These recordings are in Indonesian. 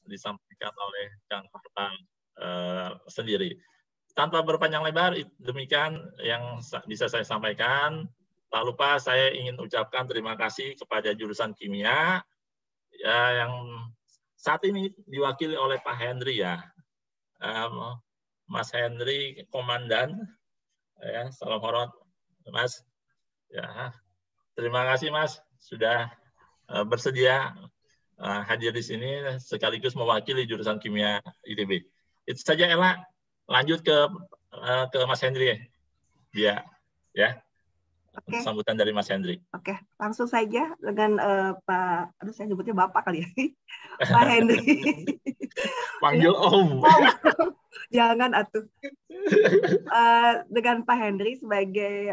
disampaikan oleh Kang Fartan sendiri. Tanpa berpanjang lebar, demikian yang bisa saya sampaikan. Tak lupa saya ingin ucapkan terima kasih kepada jurusan kimia ya, yang saat ini diwakili oleh Pak Henry ya. Mas Henry Komandan, ya, salam hormat Mas. Ya, terima kasih Mas sudah bersedia hadir di sini sekaligus mewakili jurusan kimia ITB. Itu saja Ella. Lanjut ke Mas Henry ya. Ya. Oke. Sambutan dari Mas Henry. Oke, langsung saja dengan Pak, aduh saya nyebutnya Bapak kali ya, Pak Henry. Panggil Om. Jangan atuh. Dengan Pak Henry sebagai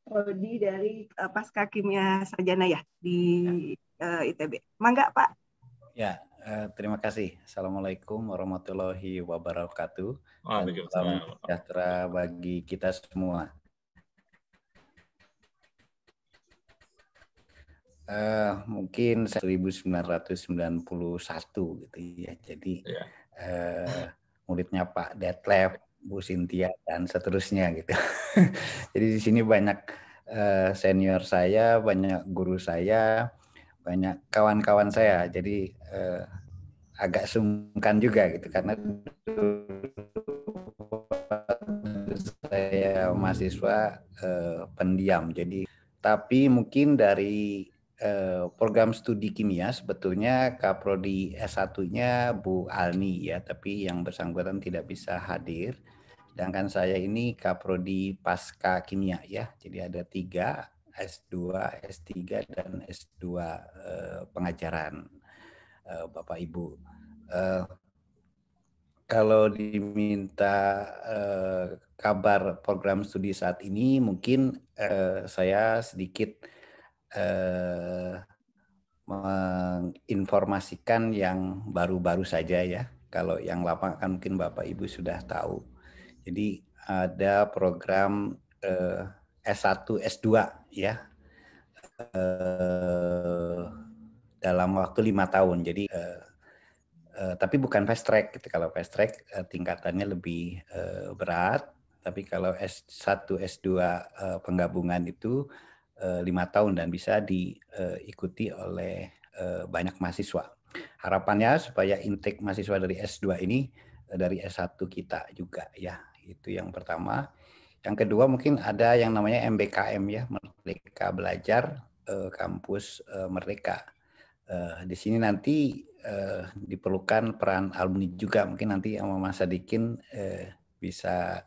prodi dari Pasca Kimia Sarjana ya di ITB. Mangga Pak. Ya, terima kasih. Assalamualaikum warahmatullahi wabarakatuh. Waalaikumsalam. Salam sejahtera bagi kita semua. Mungkin 1991 gitu ya. Jadi muridnya Pak Detlef, Bu Sintia dan seterusnya gitu. Jadi di sini banyak senior saya, banyak guru saya, banyak kawan-kawan saya. Jadi agak sungkan juga gitu karena saya mahasiswa pendiam. Jadi tapi mungkin dari program studi kimia sebetulnya Kaprodi S1-nya Bu Alni ya, tapi yang bersangkutan tidak bisa hadir. Sedangkan saya ini Kaprodi Pasca Kimia ya. Jadi ada 3, S2, S3 dan S2 pengajaran Bapak Ibu. Kalau diminta kabar program studi saat ini mungkin saya sedikit menginformasikan yang baru-baru saja ya. Kalau yang lama kan mungkin Bapak Ibu sudah tahu. Jadi ada program S1, S2 ya. Dalam waktu 5 tahun. Jadi tapi bukan fast track gitu. Kalau fast track tingkatannya lebih berat. Tapi kalau S1, S2 penggabungan itu 5 tahun dan bisa diikuti oleh banyak mahasiswa. Harapannya supaya intake mahasiswa dari S2 ini dari S1 kita juga ya. Itu yang pertama. Yang kedua mungkin ada yang namanya MBKM ya, Merdeka Belajar Kampus Merdeka. Di sini nanti diperlukan peran alumni juga. Mungkin nanti sama Mas Sadikin bisa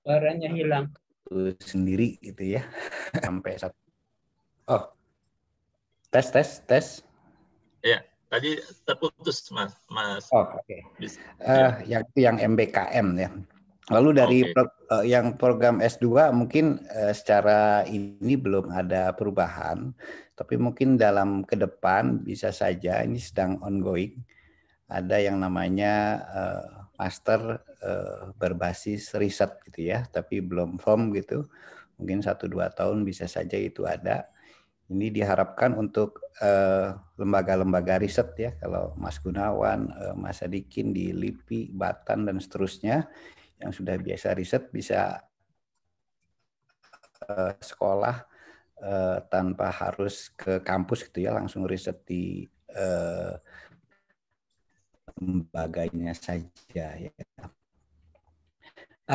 suaranya hilang sendiri gitu ya sampai satu. Oh, tes. Ya, tadi terputus Mas. Oh, oke. Yang MBKM ya. Lalu dari yang program S2 mungkin secara ini belum ada perubahan, tapi mungkin dalam ke depan bisa saja ini sedang ongoing. Ada yang namanya master berbasis riset gitu ya, tapi belum firm gitu. Mungkin 1-2 tahun bisa saja itu ada. Ini diharapkan untuk lembaga-lembaga riset ya, kalau Mas Gunawan, Mas Sadikin di LIPI, Batan dan seterusnya yang sudah biasa riset bisa sekolah tanpa harus ke kampus gitu ya, langsung riset di lembaganya saja ya.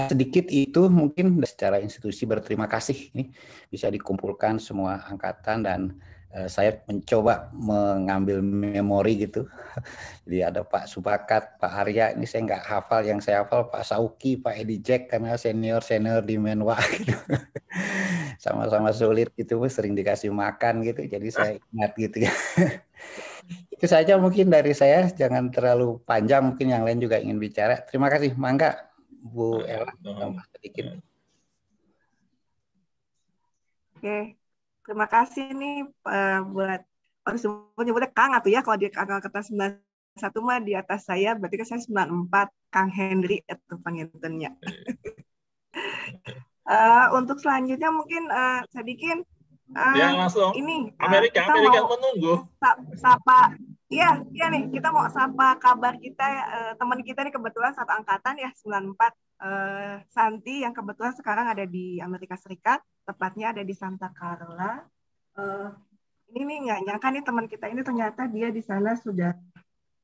Sedikit itu mungkin secara institusi berterima kasih ini bisa dikumpulkan semua angkatan dan saya mencoba mengambil memori gitu. Jadi ada Pak Subakat, Pak Arya, ini saya nggak hafal, yang saya hafal Pak Sauki, Pak Edi Jack karena senior di Menwa gitu. Sama-sama sulit gitu, sering dikasih makan gitu, jadi saya ingat gitu ya. Itu saja mungkin dari saya, jangan terlalu panjang, mungkin yang lain juga ingin bicara. Terima kasih, mangga Bu Ella tambah sedikit. Oke, terima kasih nih buat nyebutnya Kang atau ya, kalau dia angkatan 91 mah di atas saya, berarti kan saya 94, Kang Henry itu panggilannya. Untuk selanjutnya mungkin Sadikin Ya langsung. ini Amerika kita mau menunggu. sapa, iya nih kita mau sapa kabar kita teman kita nih kebetulan satu angkatan ya 94 Santi yang kebetulan sekarang ada di Amerika Serikat, tepatnya ada di Santa Carla. Ini nih nggak nyangka nih teman kita ini ternyata dia di sana sudah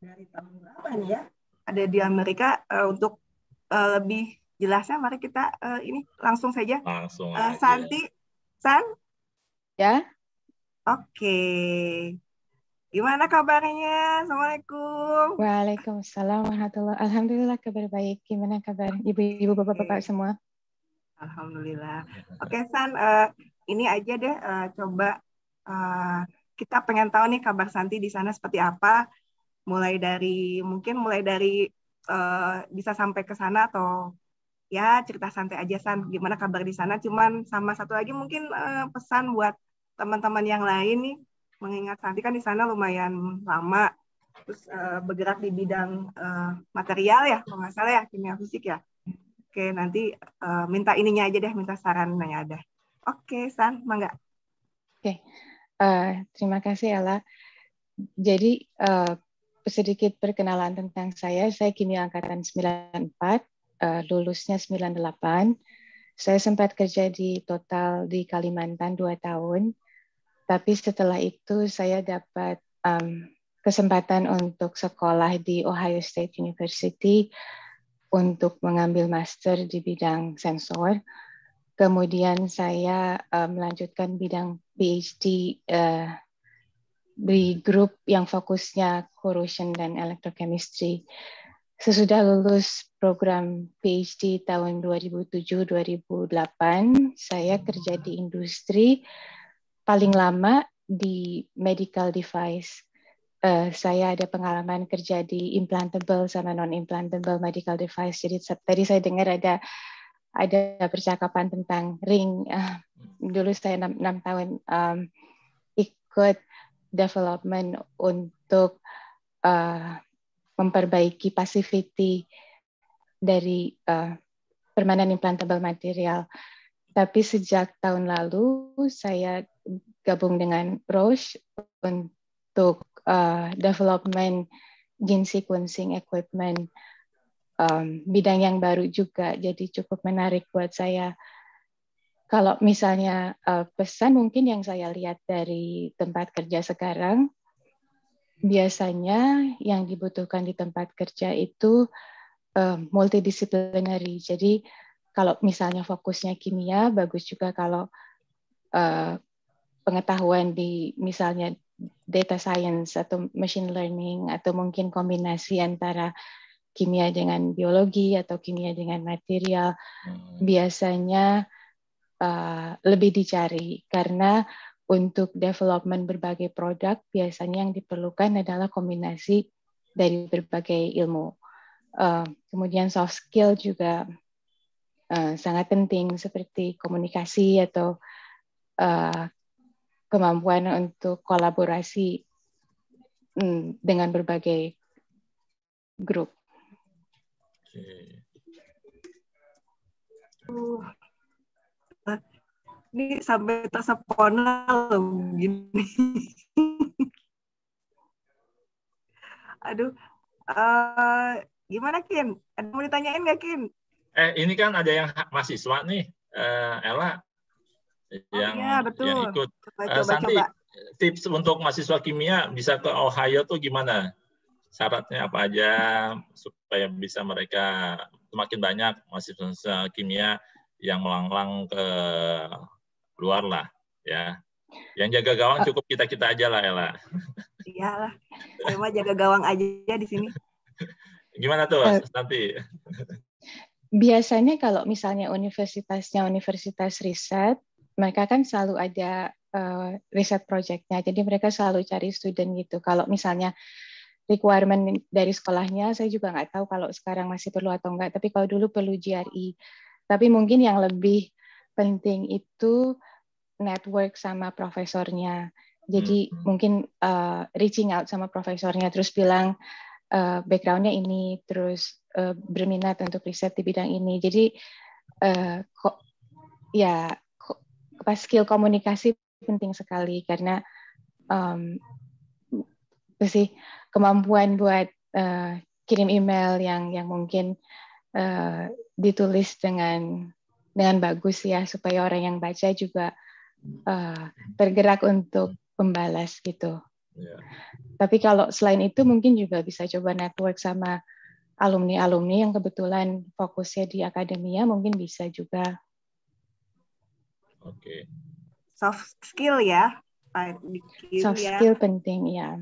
dari tahun berapa nih ya? Ada di Amerika. Untuk lebih jelasnya mari kita ini langsung saja. Langsung aja. Santi, San? Ya. Oke. Gimana kabarnya? Assalamualaikum. Waalaikumsalam warahmatullahi. Alhamdulillah kabar baik. Gimana kabar ibu-ibu, bapak-bapak semua? Alhamdulillah. Oke, San, ini aja deh coba kita pengen tahu nih kabar Santi di sana seperti apa. Mulai dari bisa sampai ke sana atau ya cerita santai aja San, gimana kabar di sana. Cuman sama satu lagi mungkin pesan buat teman-teman yang lain nih, mengingat Santi kan di sana lumayan lama, terus bergerak di bidang material ya, kalau nggak salah ya, kimia fisik ya. Oke, nanti minta ininya aja deh, minta sarannya ada. Oke, San, mangga. Oke, terima kasih Ella. Jadi sedikit perkenalan tentang saya kimia angkatan 94, lulusnya 98. Saya sempat kerja di Total di Kalimantan 2 tahun. Tapi setelah itu saya dapat kesempatan untuk sekolah di Ohio State University untuk mengambil master di bidang sensor. Kemudian saya melanjutkan bidang PhD di grup yang fokusnya corrosion dan electrochemistry. Sesudah lulus program PhD tahun 2007-2008, saya kerja di industri. Paling lama di medical device. Saya ada pengalaman kerja di implantable sama non-implantable medical device. Jadi tadi saya dengar ada percakapan tentang ring. Dulu saya 6 tahun ikut development untuk memperbaiki passivity dari permanent implantable material. Tapi sejak tahun lalu saya gabung dengan Roche untuk development gene sequencing equipment, bidang yang baru juga, jadi cukup menarik buat saya. Kalau misalnya pesan mungkin yang saya lihat dari tempat kerja sekarang, biasanya yang dibutuhkan di tempat kerja itu multidisciplinary. Jadi kalau misalnya fokusnya kimia, bagus juga kalau pengetahuan di misalnya data science atau machine learning atau mungkin kombinasi antara kimia dengan biologi atau kimia dengan material biasanya lebih dicari karena untuk development berbagai produk biasanya yang diperlukan adalah kombinasi dari berbagai ilmu. Kemudian soft skill juga sangat penting seperti komunikasi atau kemampuan untuk kolaborasi dengan berbagai grup. Ini sampai tersepona loh gini. Aduh, gimana Kin? Ada mau ditanyain nggak Kin? Ini kan ada yang mahasiswa nih, Ella, yang ikut. Santi, tips untuk mahasiswa kimia bisa ke Ohio tuh gimana? Syaratnya apa aja supaya bisa mereka semakin banyak mahasiswa kimia yang melanglang ke luar lah, ya. Yang jaga gawang cukup kita aja lah, Ella. Iyalah, saya mah jaga gawang aja di sini. Gimana tuh, Santi? Biasanya kalau misalnya universitasnya universitas riset, mereka kan selalu ada riset project-nya, jadi mereka selalu cari student gitu. Kalau misalnya requirement dari sekolahnya, saya juga nggak tahu kalau sekarang masih perlu atau enggak, tapi kalau dulu perlu GRE. Tapi mungkin yang lebih penting itu network sama profesornya. Jadi mungkin reaching out sama profesornya, terus bilang background-nya ini, terus berminat untuk riset di bidang ini. Jadi ya skill komunikasi penting sekali karena kemampuan buat kirim email yang mungkin ditulis dengan bagus ya supaya orang yang baca juga tergerak untuk membalas gitu. Yeah. Tapi kalau selain itu mungkin juga bisa coba network sama alumni-alumni yang kebetulan fokusnya di akademia, mungkin bisa juga. Oke. Soft skill ya, Pak Diki. Soft skill penting ya.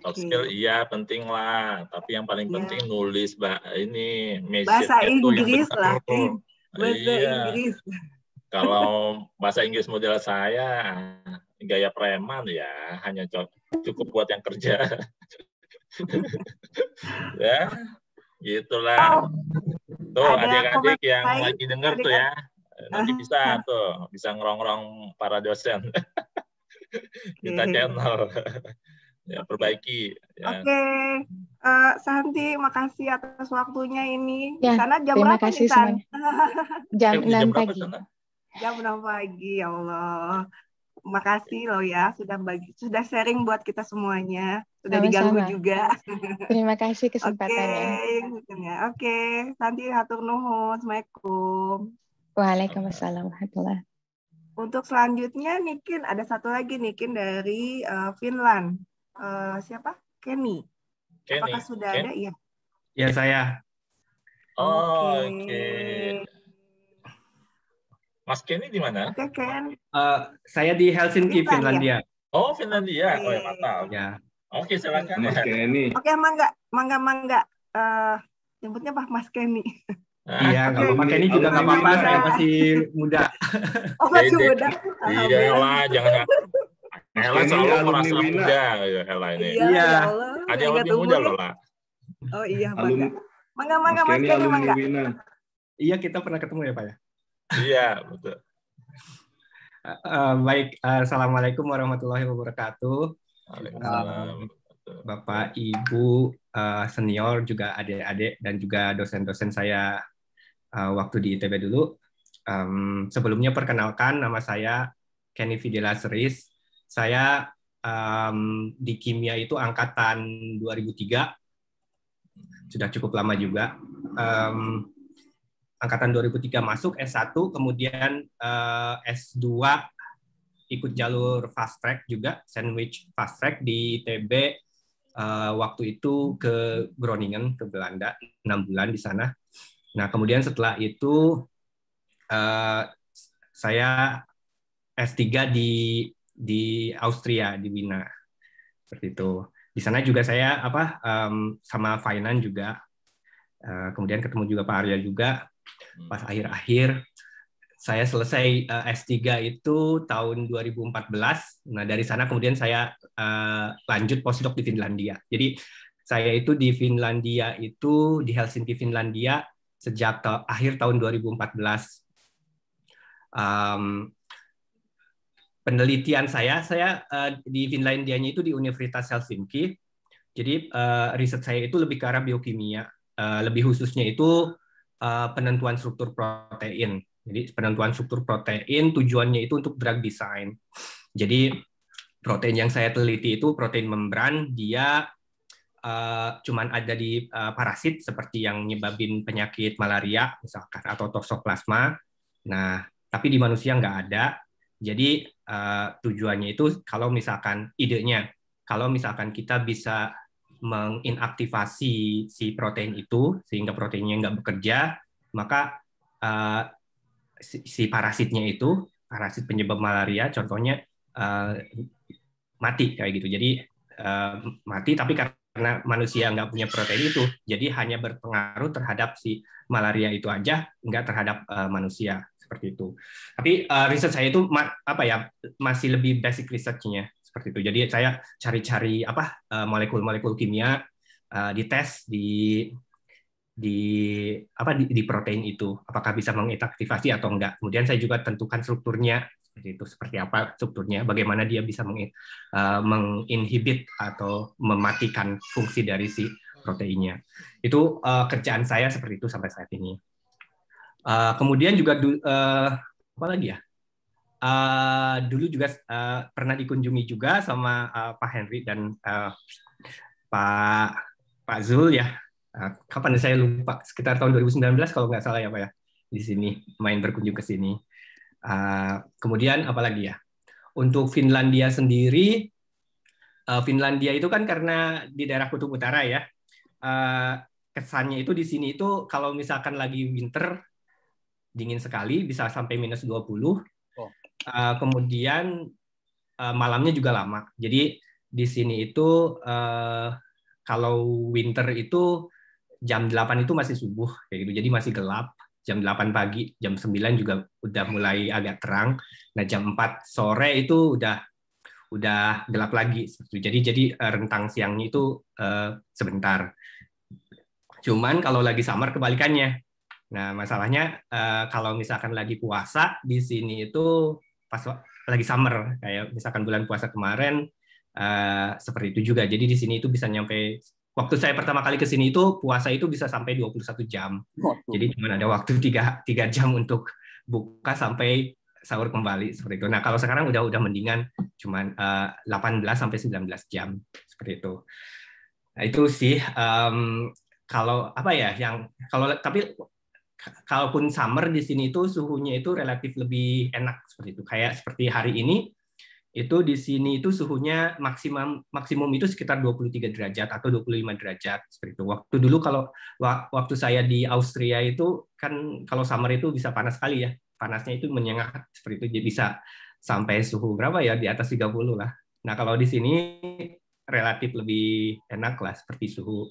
Soft skill iya penting lah, tapi yang paling penting nulis ini bahasa Inggris yang lah. Bahasa Inggris. Kalau bahasa Inggris model saya gaya preman ya, hanya cukup buat yang kerja. Ya, gitulah. Tuh adik-adik yang lagi denger tuh ya, nanti bisa ngerongrong para dosen. Minta channel. Ya, perbaiki. Ya. Oke, Santi, makasih atas waktunya ini. Ya, Sana jam terima berapa kasih nih, San? Jam 6 pagi. Jam 6 pagi, ya Allah. Makasih loh ya, sudah sharing buat kita semuanya. Sudah diganggu juga. Terima kasih kesempatannya. Oke, Santi, hatur nuhun. Assalamualaikum. Waalaikumsalam warahmatullahi. Untuk selanjutnya, Nikin, ada satu lagi Nikin dari Finland. Siapa? Kenny. Apakah sudah ada? Iya. Ya, saya. Oke. Mas Kenny di mana? Oke, Ken. Saya di Helsinki, Finlandia. Oh, Finlandia. Oh, ya, mantap. Ya. Oke, silakan. Mas Kenny. Oke, mangga. Nyebutnya Pak Mas Kenny. Iya, nggak apa-apa. Kenny juga nggak apa-apa. Saya masih muda. Oh, masih muda. Iya lah, jangan. Ella selalu merasa muda, Ella ini. Iya. Ada yang lebih muda loh lah. Oh iya, mangga. Mangga, Mas Kenny, mangga. Iya, kita pernah ketemu ya, Pak ya? Iya, betul. Baik, Assalamualaikum warahmatullahi wabarakatuh. Waalaikumsalam. Bapak, Ibu, senior, juga adik-adik, dan juga dosen-dosen saya waktu di ITB dulu. Sebelumnya perkenalkan, nama saya Kenny Videla Seris. Saya di kimia itu angkatan 2003. Sudah cukup lama juga. Angkatan 2003 masuk S1, kemudian S2 ikut jalur fast track juga, sandwich fast track di ITB. Waktu itu ke Groningen, ke Belanda, 6 bulan di sana. Nah, kemudian setelah itu saya S3 di Austria, di Wina. Seperti itu. Di sana juga saya sama finance juga. Kemudian ketemu juga Pak Arya juga. Pas akhir-akhir saya selesai S3 itu tahun 2014. Nah, dari sana kemudian saya lanjut postdoc di Finlandia. Jadi saya itu di Finlandia itu di Helsinki, Finlandia sejak akhir tahun 2014. Penelitian saya di Finlandianya itu di Universitas Helsinki. Jadi riset saya itu lebih ke arah biokimia. Lebih khususnya itu penentuan struktur protein. Jadi penentuan struktur protein tujuannya itu untuk drug design. Jadi protein yang saya teliti itu protein membran, dia cuman ada di parasit seperti yang nyebabin penyakit malaria misalkan atau toksoplasma. Nah, tapi di manusia nggak ada. Jadi tujuannya itu kalau misalkan idenya, kalau misalkan kita bisa menginaktivasi si protein itu sehingga proteinnya nggak bekerja, maka si parasitnya itu, parasit penyebab malaria, contohnya mati kayak gitu. Jadi mati, tapi karena manusia nggak punya protein itu, jadi hanya berpengaruh terhadap si malaria itu aja, nggak terhadap manusia seperti itu. Tapi riset saya itu masih lebih basic research-nya seperti itu. Jadi saya cari-cari molekul-molekul kimia, dites di protein itu, apakah bisa menginaktivasi atau enggak. Kemudian saya juga tentukan strukturnya seperti apa strukturnya, bagaimana dia bisa menginhibit atau mematikan fungsi dari si proteinnya. Itu kerjaan saya seperti itu sampai saat ini. Kemudian juga apa lagi ya? Dulu juga pernah dikunjungi juga sama Pak Henry dan Pak Zul ya. Kapan saya lupa, sekitar tahun 2019 kalau nggak salah ya Pak ya, di sini main berkunjung ke sini. Kemudian apalagi ya, untuk Finlandia sendiri, Finlandia itu kan karena di daerah Kutub Utara ya, kesannya itu di sini itu kalau misalkan lagi winter dingin sekali bisa sampai -20. Kemudian malamnya juga lama. Jadi di sini itu kalau winter itu jam 8 itu masih subuh kayak gitu. Jadi masih gelap. Jam 8 pagi, jam 9 juga udah mulai agak terang. Nah, jam 4 sore itu udah gelap lagi. Jadi rentang siangnya itu sebentar. Cuman kalau lagi summer kebalikannya. Nah, masalahnya kalau misalkan lagi puasa di sini itu pas lagi summer, kayak misalkan bulan puasa kemarin seperti itu juga. Jadi di sini itu bisa nyampe, waktu saya pertama kali ke sini itu puasa itu bisa sampai 21 jam. Jadi cuma ada waktu 3 jam untuk buka sampai sahur kembali seperti itu. Nah, kalau sekarang udah mendingan cuman 18 sampai 19 jam seperti itu. Nah, itu sih kalau apa ya yang tapi kalaupun summer di sini itu suhunya itu relatif lebih enak seperti itu. Kayak seperti hari ini itu di sini itu suhunya maksimum itu sekitar 23 derajat atau 25 derajat seperti itu. Waktu dulu kalau waktu saya di Austria itu kan kalau summer itu bisa panas sekali ya. Panasnya itu menyengat seperti itu, jadi bisa sampai suhu berapa ya, di atas 30 lah. Nah, kalau di sini relatif lebih enak lah seperti suhu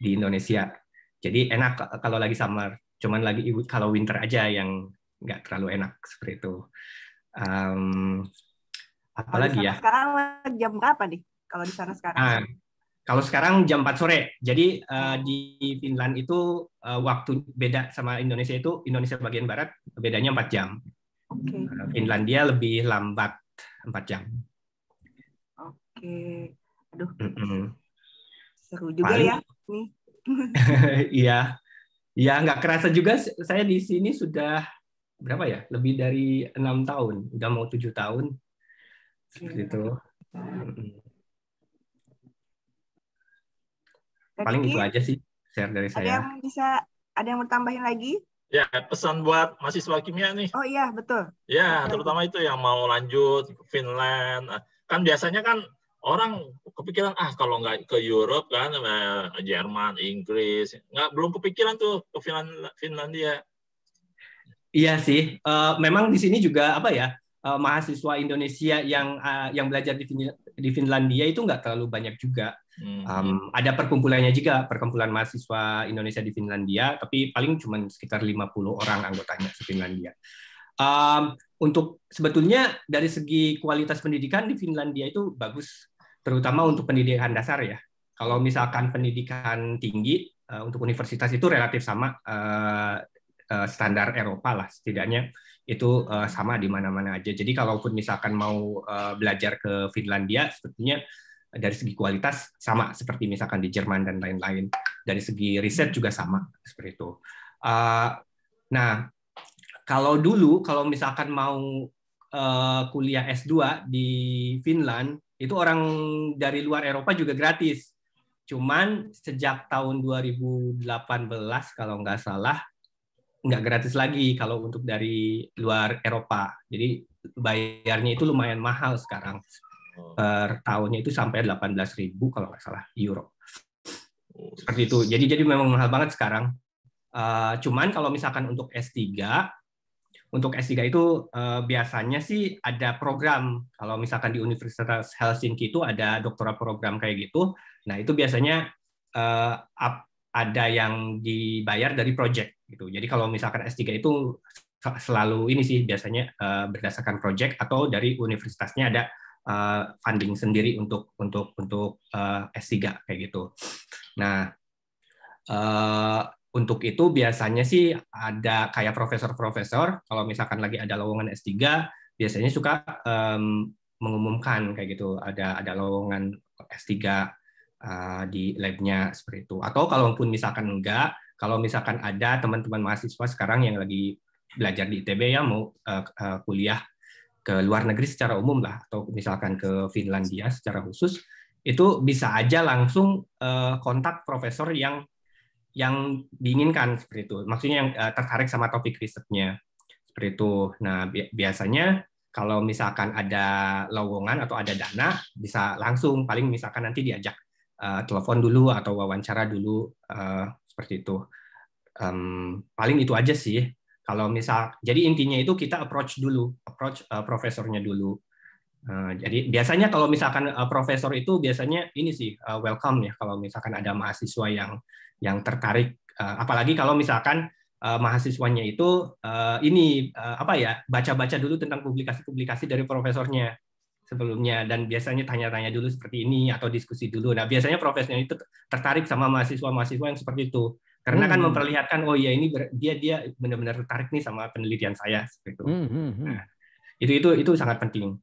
di Indonesia. Jadi enak kalau lagi summer. Cuman lagi kalau winter aja yang nggak terlalu enak seperti itu. Apalagi ya? Sekarang jam berapa nih? Kalau di sana sekarang? Kalau sekarang jam 4 sore. Jadi di Finland itu waktu beda sama Indonesia itu, Indonesia bagian barat bedanya 4 jam. Okay. Finlandia lebih lambat 4 jam. Oke. Aduh. Seru juga Paling, ya. Nih. Iya. Ya, nggak kerasa juga saya di sini sudah berapa ya? Lebih dari 6 tahun. Udah mau 7 tahun. Seperti itu. Paling itu aja sih share dari saya. Ada yang mau tambahin lagi? Ya, pesan buat mahasiswa kimia nih. Oh iya, betul. Ya, terutama itu yang mau lanjut ke Finland. Kan biasanya kan orang kepikiran, kalau nggak ke Europe kan, Jerman, Inggris. Belum kepikiran tuh ke Finlandia. Iya sih. Memang di sini juga apa ya, mahasiswa Indonesia yang belajar di Finlandia itu nggak terlalu banyak juga. Ada perkumpulannya juga, perkumpulan mahasiswa Indonesia di Finlandia, tapi paling cuma sekitar 50 orang anggotanya di Finlandia. Untuk sebetulnya dari segi kualitas pendidikan di Finlandia itu bagus, terutama untuk pendidikan dasar ya. Kalau misalkan pendidikan tinggi untuk universitas itu relatif sama standar Eropa lah, setidaknya itu sama di mana-mana aja. Jadi kalaupun misalkan mau belajar ke Finlandia, sebetulnya dari segi kualitas sama seperti misalkan di Jerman dan lain-lain. Dari segi riset juga sama seperti itu. Nah, kalau misalkan mau kuliah S2 di Finland, itu orang dari luar Eropa juga gratis. Cuman sejak tahun 2018 kalau nggak salah, nggak gratis lagi kalau untuk dari luar Eropa. Jadi bayarnya itu lumayan mahal sekarang. Per tahunnya itu sampai 18.000 kalau nggak salah euro. Seperti itu. Jadi memang mahal banget sekarang. Cuman kalau misalkan untuk S3 itu biasanya sih ada program. Kalau misalkan di Universitas Helsinki itu ada doktoral program kayak gitu. Nah, itu biasanya ada yang dibayar dari project gitu. Jadi kalau misalkan S3 itu selalu ini sih biasanya berdasarkan project atau dari universitasnya ada funding sendiri untuk S3 kayak gitu. Nah, untuk itu biasanya sih ada kayak profesor-profesor, kalau misalkan lagi ada lowongan S3, biasanya suka mengumumkan kayak gitu, ada lowongan S3 di lab-nya seperti itu. Atau kalaupun misalkan enggak, kalau misalkan ada teman-teman mahasiswa sekarang yang lagi belajar di ITB ya mau kuliah ke luar negeri secara umum lah, atau misalkan ke Finlandia secara khusus, itu bisa aja langsung kontak profesor yang diinginkan seperti itu. Maksudnya yang tertarik sama topik risetnya seperti itu. Nah, biasanya kalau misalkan ada lowongan atau ada dana, bisa langsung, paling misalkan nanti diajak telepon dulu atau wawancara dulu seperti itu. Paling itu aja sih. Kalau jadi intinya itu kita approach profesornya dulu. Jadi biasanya kalau misalkan profesor itu biasanya ini sih welcome ya kalau misalkan ada mahasiswa yang tertarik, apalagi kalau misalkan mahasiswanya itu baca-baca dulu tentang publikasi-publikasi dari profesornya sebelumnya, dan biasanya tanya-tanya dulu seperti ini atau diskusi dulu. Nah, biasanya profesornya itu tertarik sama mahasiswa-mahasiswa yang seperti itu. Karena kan memperlihatkan, oh ya ini dia benar-benar tertarik nih sama penelitian saya seperti itu. Nah, itu sangat penting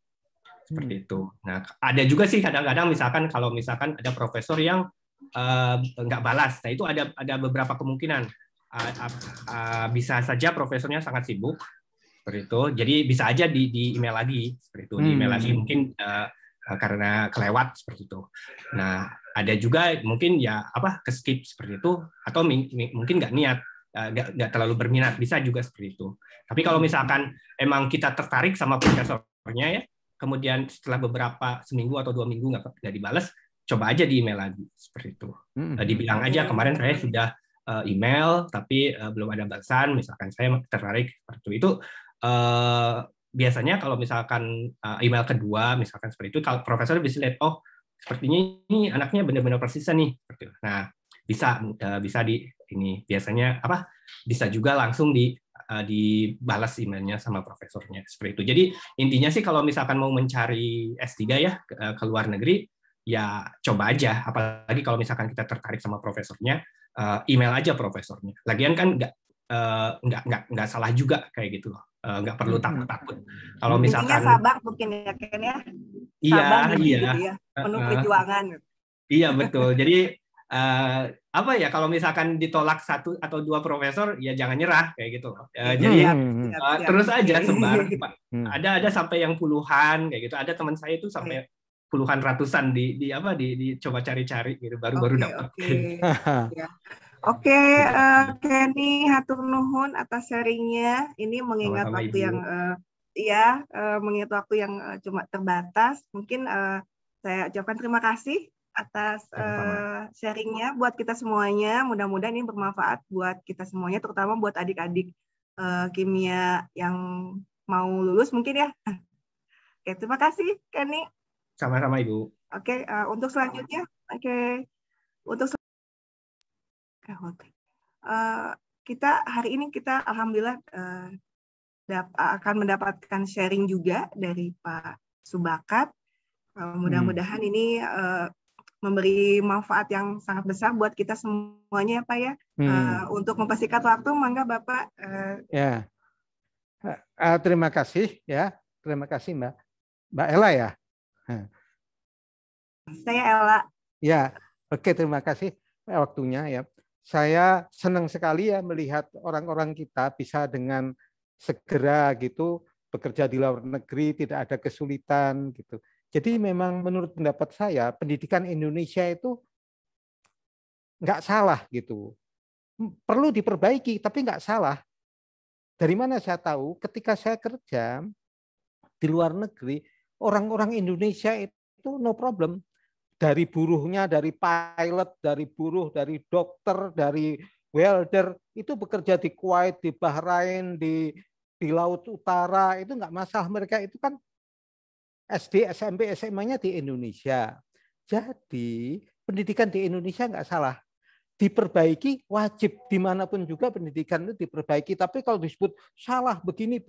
seperti itu. Nah, ada juga sih kadang-kadang misalkan kalau misalkan ada profesor yang nggak balas, nah itu ada beberapa kemungkinan. Bisa saja profesornya sangat sibuk seperti itu, jadi bisa aja di email lagi seperti itu, di email lagi mungkin karena kelewat seperti itu. Nah, ada juga mungkin ya ke skip seperti itu, atau mungkin nggak niat, nggak terlalu berminat, bisa juga seperti itu. Tapi kalau misalkan emang kita tertarik sama profesornya ya, kemudian setelah beberapa seminggu atau 2 minggu nggak dibalas, coba aja di email lagi seperti itu. Dibilang aja kemarin saya sudah email tapi belum ada balasan, misalkan saya tertarik seperti itu. Biasanya kalau misalkan email kedua misalkan seperti itu, kalau profesor bisa lihat, oh sepertinya ini anaknya benar-benar persisten nih seperti itu. Nah, bisa biasanya bisa juga langsung dibalas emailnya sama profesornya seperti itu. Jadi intinya sih kalau misalkan mau mencari S3 ya ke luar negeri, ya coba aja, apalagi kalau misalkan kita tertarik sama profesornya, email aja profesornya. Lagian kan nggak salah juga kayak gitu loh, nggak perlu takut. Kalau misalkan sabar mungkin ya Ken ya. Sabar gitu ya, penuh perjuangan. Iya betul. Jadi kalau misalkan ditolak 1 atau 2 profesor, ya jangan nyerah kayak gitu loh. Jadi terus aja sebar. Ada sampai yang puluhan kayak gitu. Ada teman saya itu sampai puluhan ratusan di coba cari-cari gitu baru dapat. Oke, Kenny, hatur nuhun atas sharingnya. Ini mengingat Sama-sama, waktu Ibu. yang mengingat waktu yang cuma terbatas. Mungkin saya ucapkan terima kasih atas sharingnya buat kita semuanya. Mudah-mudahan ini bermanfaat buat kita semuanya, terutama buat adik-adik kimia yang mau lulus mungkin ya. Oke, terima kasih, Kenny. Sama-sama, Ibu. Oke, untuk selanjutnya, kita hari ini alhamdulillah akan mendapatkan sharing juga dari Pak Subakat. Mudah-mudahan ini memberi manfaat yang sangat besar buat kita semuanya ya Pak ya. Untuk mempersingkat waktu, mangga Bapak. Terima kasih ya, terima kasih Mbak Ella ya. Saya Ella. Ya, oke, terima kasih waktunya ya. Saya senang sekali ya melihat orang-orang kita bisa dengan segera gitu bekerja di luar negeri, tidak ada kesulitan gitu. Jadi memang menurut pendapat saya pendidikan Indonesia itu nggak salah gitu. Perlu diperbaiki tapi nggak salah. Dari mana saya tahu? Ketika saya kerja di luar negeri, orang-orang Indonesia itu no problem. Dari buruhnya, dari pilot, dari buruh, dari dokter, dari welder, itu bekerja di Kuwait, di Bahrain, di Laut Utara, itu nggak masalah. Mereka itu kan SD, SMP, SMA-nya di Indonesia. Jadi pendidikan di Indonesia nggak salah. Diperbaiki, wajib dimanapun juga pendidikan itu diperbaiki. Tapi kalau disebut salah begini,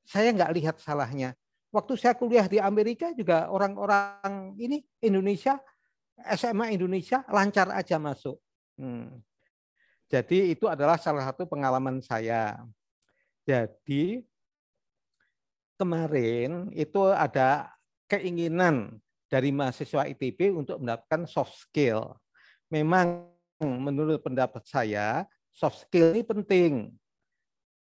saya nggak lihat salahnya. Waktu saya kuliah di Amerika juga orang-orang ini Indonesia, SMA Indonesia lancar aja masuk. Jadi itu adalah salah satu pengalaman saya. Jadi kemarin itu ada keinginan dari mahasiswa ITB untuk mendapatkan soft skill. Memang menurut pendapat saya soft skill ini penting.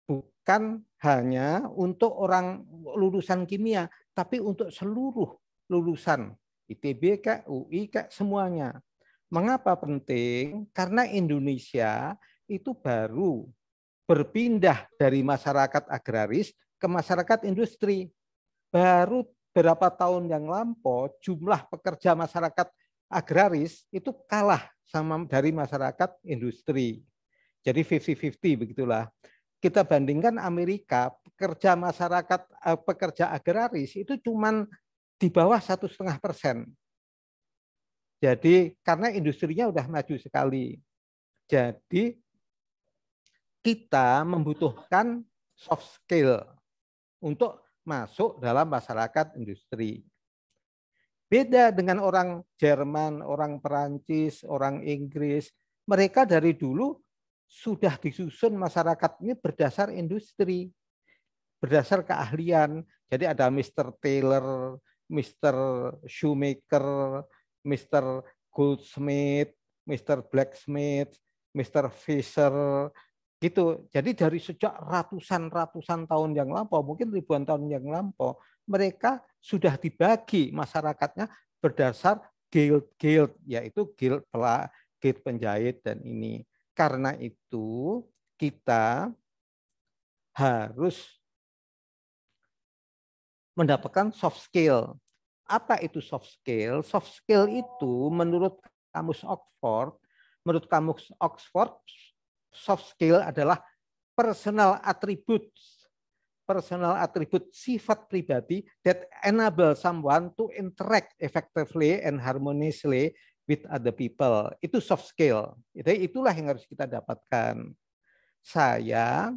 Bukan hanya untuk orang lulusan kimia, tapi untuk seluruh lulusan ITB, UI, semuanya. Mengapa penting? Karena Indonesia itu baru berpindah dari masyarakat agraris ke masyarakat industri. Baru beberapa tahun yang lampau, jumlah pekerja masyarakat agraris itu kalah sama dari masyarakat industri. Jadi 50-50 begitulah. Kita bandingkan Amerika, pekerja masyarakat, pekerja agraris itu cuma di bawah 1,5%. Jadi karena industrinya udah maju sekali. Jadi kita membutuhkan soft skill untuk masuk dalam masyarakat industri. Beda dengan orang Jerman, orang Perancis, orang Inggris. Mereka dari dulu sudah disusun masyarakat ini berdasar industri, berdasar keahlian. Jadi ada Mr. Taylor, Mr. Shoemaker, Mr. Goldsmith, Mr. Blacksmith, Mr. Fisher, gitu. Jadi dari sejak ratusan tahun yang lampau, mungkin ribuan tahun yang lampau, mereka sudah dibagi masyarakatnya berdasar guild, yaitu guild penjahit dan ini. Karena itu kita harus mendapatkan soft skill. Apa itu soft skill? Soft skill itu menurut kamus Oxford, soft skill adalah personal attributes sifat pribadi that enable someone to interact effectively and harmoniously with other people. Itu soft skill. Itulah yang harus kita dapatkan. Saya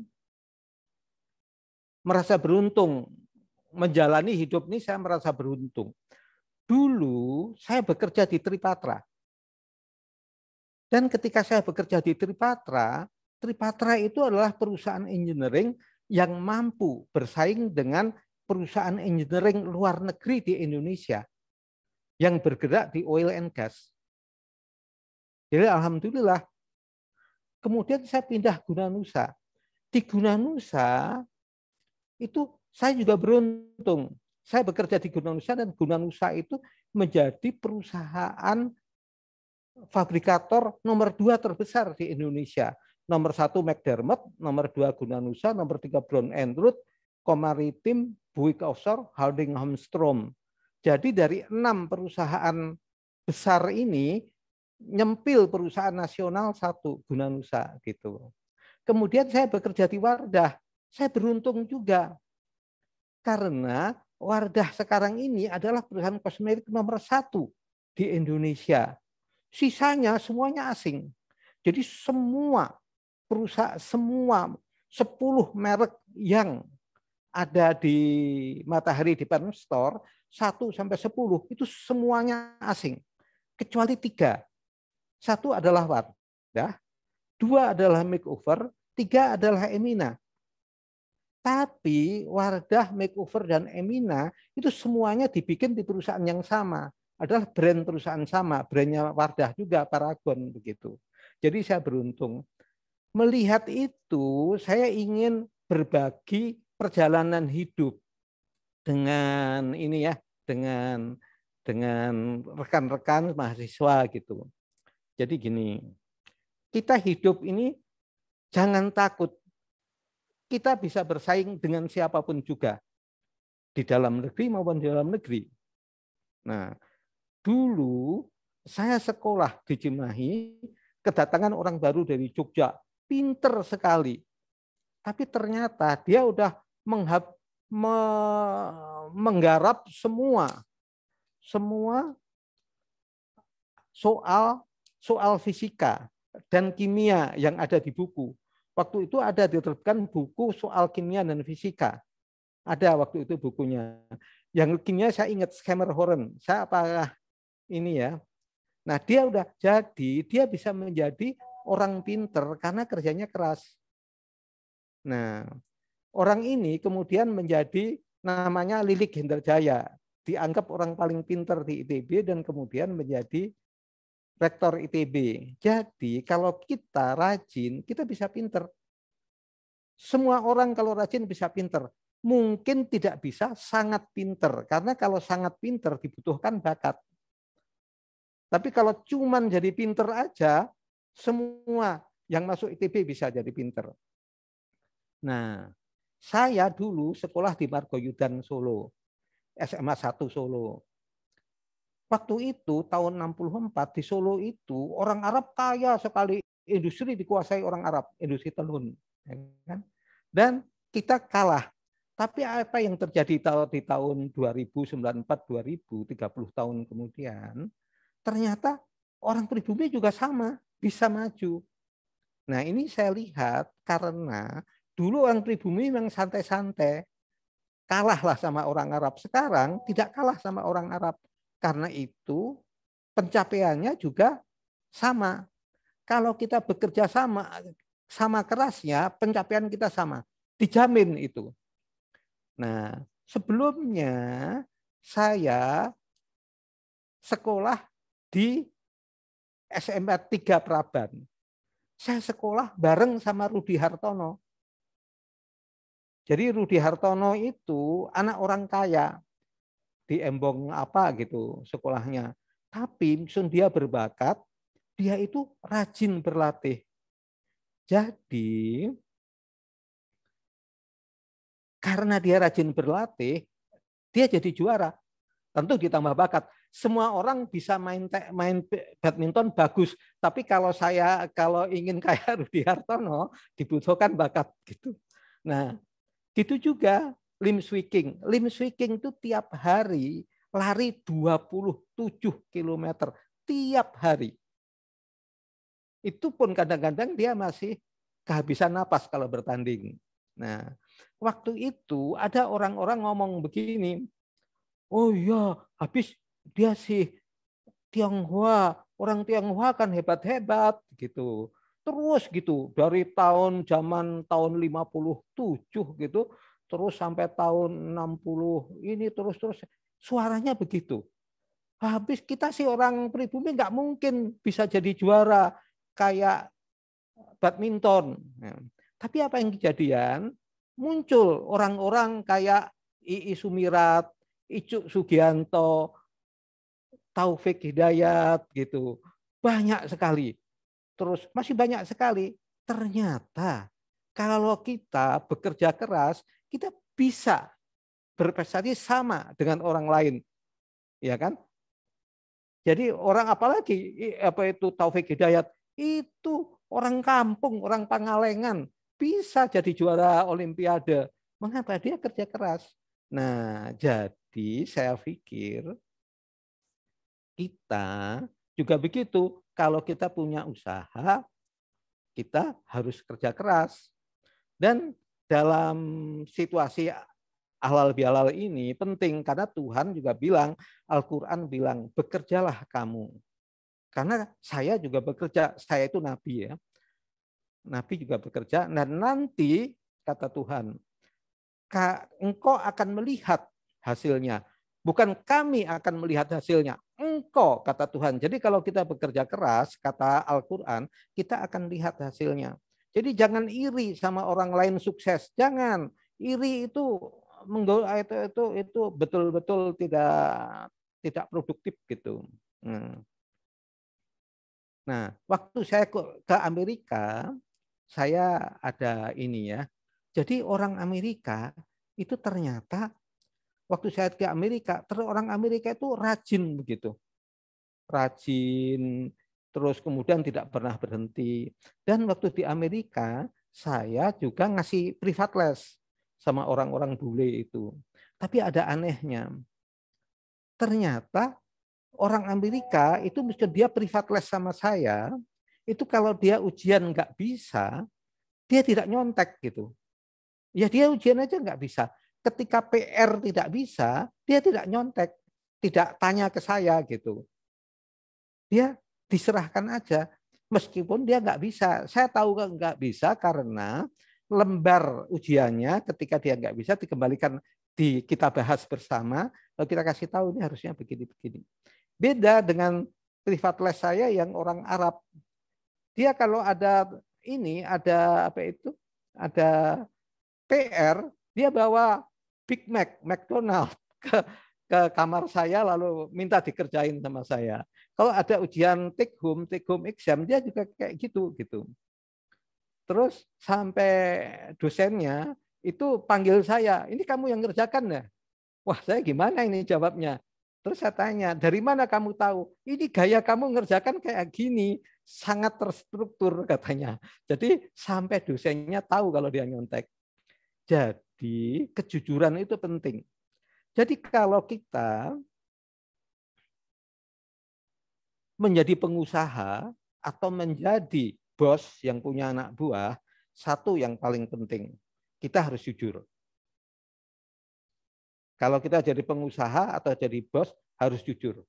merasa beruntung menjalani hidup ini, saya merasa beruntung. Dulu saya bekerja di Tripatra. Dan ketika saya bekerja di Tripatra itu adalah perusahaan engineering yang mampu bersaing dengan perusahaan engineering luar negeri di Indonesia yang bergerak di oil and gas. Jadi alhamdulillah. Kemudian saya pindah Gunanusa. Di Gunanusa itu saya juga beruntung. Saya bekerja di Gunanusa dan Gunanusa itu menjadi perusahaan fabrikator nomor 2 terbesar di Indonesia. Nomor 1 McDermott, nomor 2 Gunanusa, nomor 3 Brown & Root, Comaritim, Buick Offshore, Harding Armstrong. Jadi dari 6 perusahaan besar ini nyempil perusahaan nasional 1 Gunanusa gitu. Kemudian saya bekerja di Wardah. Saya beruntung juga karena Wardah sekarang ini adalah perusahaan kosmetik nomor 1 di Indonesia. Sisanya semuanya asing. Jadi semua perusahaan, semua 10 merek yang ada di Matahari Department Store 1 sampai 10 itu semuanya asing. Kecuali 3. 1 adalah Wardah, 2 adalah Makeover, 3 adalah Emina. Tapi Wardah, Makeover, dan Emina itu semuanya dibikin di perusahaan yang sama. Adalah brand perusahaan sama, brandnya Wardah juga, Paragon begitu. Jadi saya beruntung. Melihat itu, saya ingin berbagi perjalanan hidup dengan ini ya, dengan rekan-rekan mahasiswa gitu. Jadi gini, kita hidup ini jangan takut. Kita bisa bersaing dengan siapapun juga. Di dalam negeri maupun di dalam negeri. Nah, dulu saya sekolah di Cimahi, kedatangan orang baru dari Jogja. Pinter sekali. Tapi ternyata dia udah menggarap semua soal fisika dan kimia yang ada di buku. Waktu itu ada diterbitkan buku soal kimia dan fisika. Ada waktu itu bukunya. Yang kimia saya ingat Schermerhorn. Saya apakah ini ya. Nah, dia udah jadi, dia bisa menjadi orang pinter karena kerjanya keras. Nah, orang ini kemudian menjadi namanya Lilik Hendarjaya. Dianggap orang paling pinter di ITB dan kemudian menjadi rektor ITB. Jadi kalau kita rajin, kita bisa pinter. Semua orang kalau rajin bisa pinter. Mungkin tidak bisa sangat pinter, karena kalau sangat pinter dibutuhkan bakat. Tapi kalau cuman jadi pinter aja, semua yang masuk ITB bisa jadi pinter. Nah, saya dulu sekolah di Margoyudan Solo, SMA 1 Solo. Waktu itu tahun 64 di Solo itu orang Arab kaya sekali, industri dikuasai orang Arab, industri tenun. Dan kita kalah. Tapi apa yang terjadi di tahun 2094, 2000, 30 tahun kemudian, ternyata orang pribumi juga sama, bisa maju. Nah ini saya lihat karena dulu orang pribumi memang santai-santai, kalahlah sama orang Arab. Sekarang tidak kalah sama orang Arab. Karena itu pencapaiannya juga sama. Kalau kita bekerja sama kerasnya, pencapaian kita sama. Dijamin itu. Nah, sebelumnya saya sekolah di SMA 3 Praban. Saya sekolah bareng sama Rudi Hartono. Jadi Rudi Hartono itu anak orang kaya. Di Embong apa gitu sekolahnya. Tapi dia berbakat, dia itu rajin berlatih. Jadi karena dia rajin berlatih, dia jadi juara. Tentu ditambah bakat. Semua orang bisa main badminton bagus, tapi kalau ingin kayak Rudi Hartono dibutuhkan bakat gitu. Nah, gitu juga limb swiking. Limb swiking itu tiap hari lari 27 km tiap hari. Itu pun kadang-kadang dia masih kehabisan napas kalau bertanding. Nah, waktu itu ada orang-orang ngomong begini, oh ya habis dia sih Tionghoa, orang Tionghoa kan hebat-hebat gitu. Terus gitu dari zaman tahun 57 gitu, terus sampai tahun 60 ini terus suaranya begitu. Habis kita sih orang pribumi nggak mungkin bisa jadi juara kayak badminton. Tapi apa yang kejadian? Muncul orang-orang kayak Ii Sumirat, Icuk Sugianto, Taufik Hidayat gitu. Banyak sekali. Terus masih banyak sekali. Ternyata kalau kita bekerja keras, kita bisa berprestasi sama dengan orang lain. Ya kan? Jadi orang apalagi Taufik Hidayat itu orang kampung, orang Pangalengan bisa jadi juara olimpiade. Mengapa? Dia kerja keras. Nah, jadi saya pikir kita juga begitu. Kalau kita punya usaha, kita harus kerja keras. Dan dalam situasi halal bihalal ini penting karena Tuhan juga bilang, Al-Quran bilang, bekerjalah kamu. Karena saya juga bekerja, saya itu nabi ya. Nabi juga bekerja, dan nanti kata Tuhan, engkau akan melihat hasilnya. Bukan kami akan melihat hasilnya, engkau kata Tuhan. Jadi kalau kita bekerja keras, kata Al-Quran, kita akan lihat hasilnya. Jadi jangan iri sama orang lain sukses. Jangan. Iri itu betul-betul tidak produktif gitu. Nah, waktu saya ke Amerika, saya ada ini ya. Jadi orang Amerika itu ternyata waktu saya ke Amerika, orang Amerika itu rajin begitu. Rajin, terus kemudian tidak pernah berhenti. Dan waktu di Amerika, saya juga ngasih privat les sama orang-orang bule itu. Tapi ada anehnya. Ternyata orang Amerika itu meskipun dia privat les sama saya, itu kalau dia ujian nggak bisa, dia tidak nyontek gitu. Ya dia ujian aja nggak bisa. Ketika PR tidak bisa, dia tidak nyontek, tidak tanya ke saya gitu. Dia diserahkan aja, meskipun dia nggak bisa. Saya tahu nggak bisa karena lembar ujiannya ketika dia nggak bisa dikembalikan, kita bahas bersama, lalu kita kasih tahu ini harusnya begini-begini. Beda dengan privatless saya yang orang Arab. Dia kalau ada ada PR, dia bawa Big Mac, McDonald ke kamar saya lalu minta dikerjain sama saya. Kalau ada ujian take home exam, dia juga kayak gitu. Terus sampai dosennya itu panggil saya, ini kamu yang ngerjakan ya? Wah, saya gimana ini jawabnya? Terus saya tanya, dari mana kamu tahu? Ini gaya kamu ngerjakan kayak gini, sangat terstruktur katanya. Jadi sampai dosennya tahu kalau dia nyontek. Jadi kejujuran itu penting. Jadi kalau kita menjadi pengusaha atau menjadi bos yang punya anak buah, satu yang paling penting, kita harus jujur. Kalau kita jadi pengusaha atau jadi bos, harus jujur.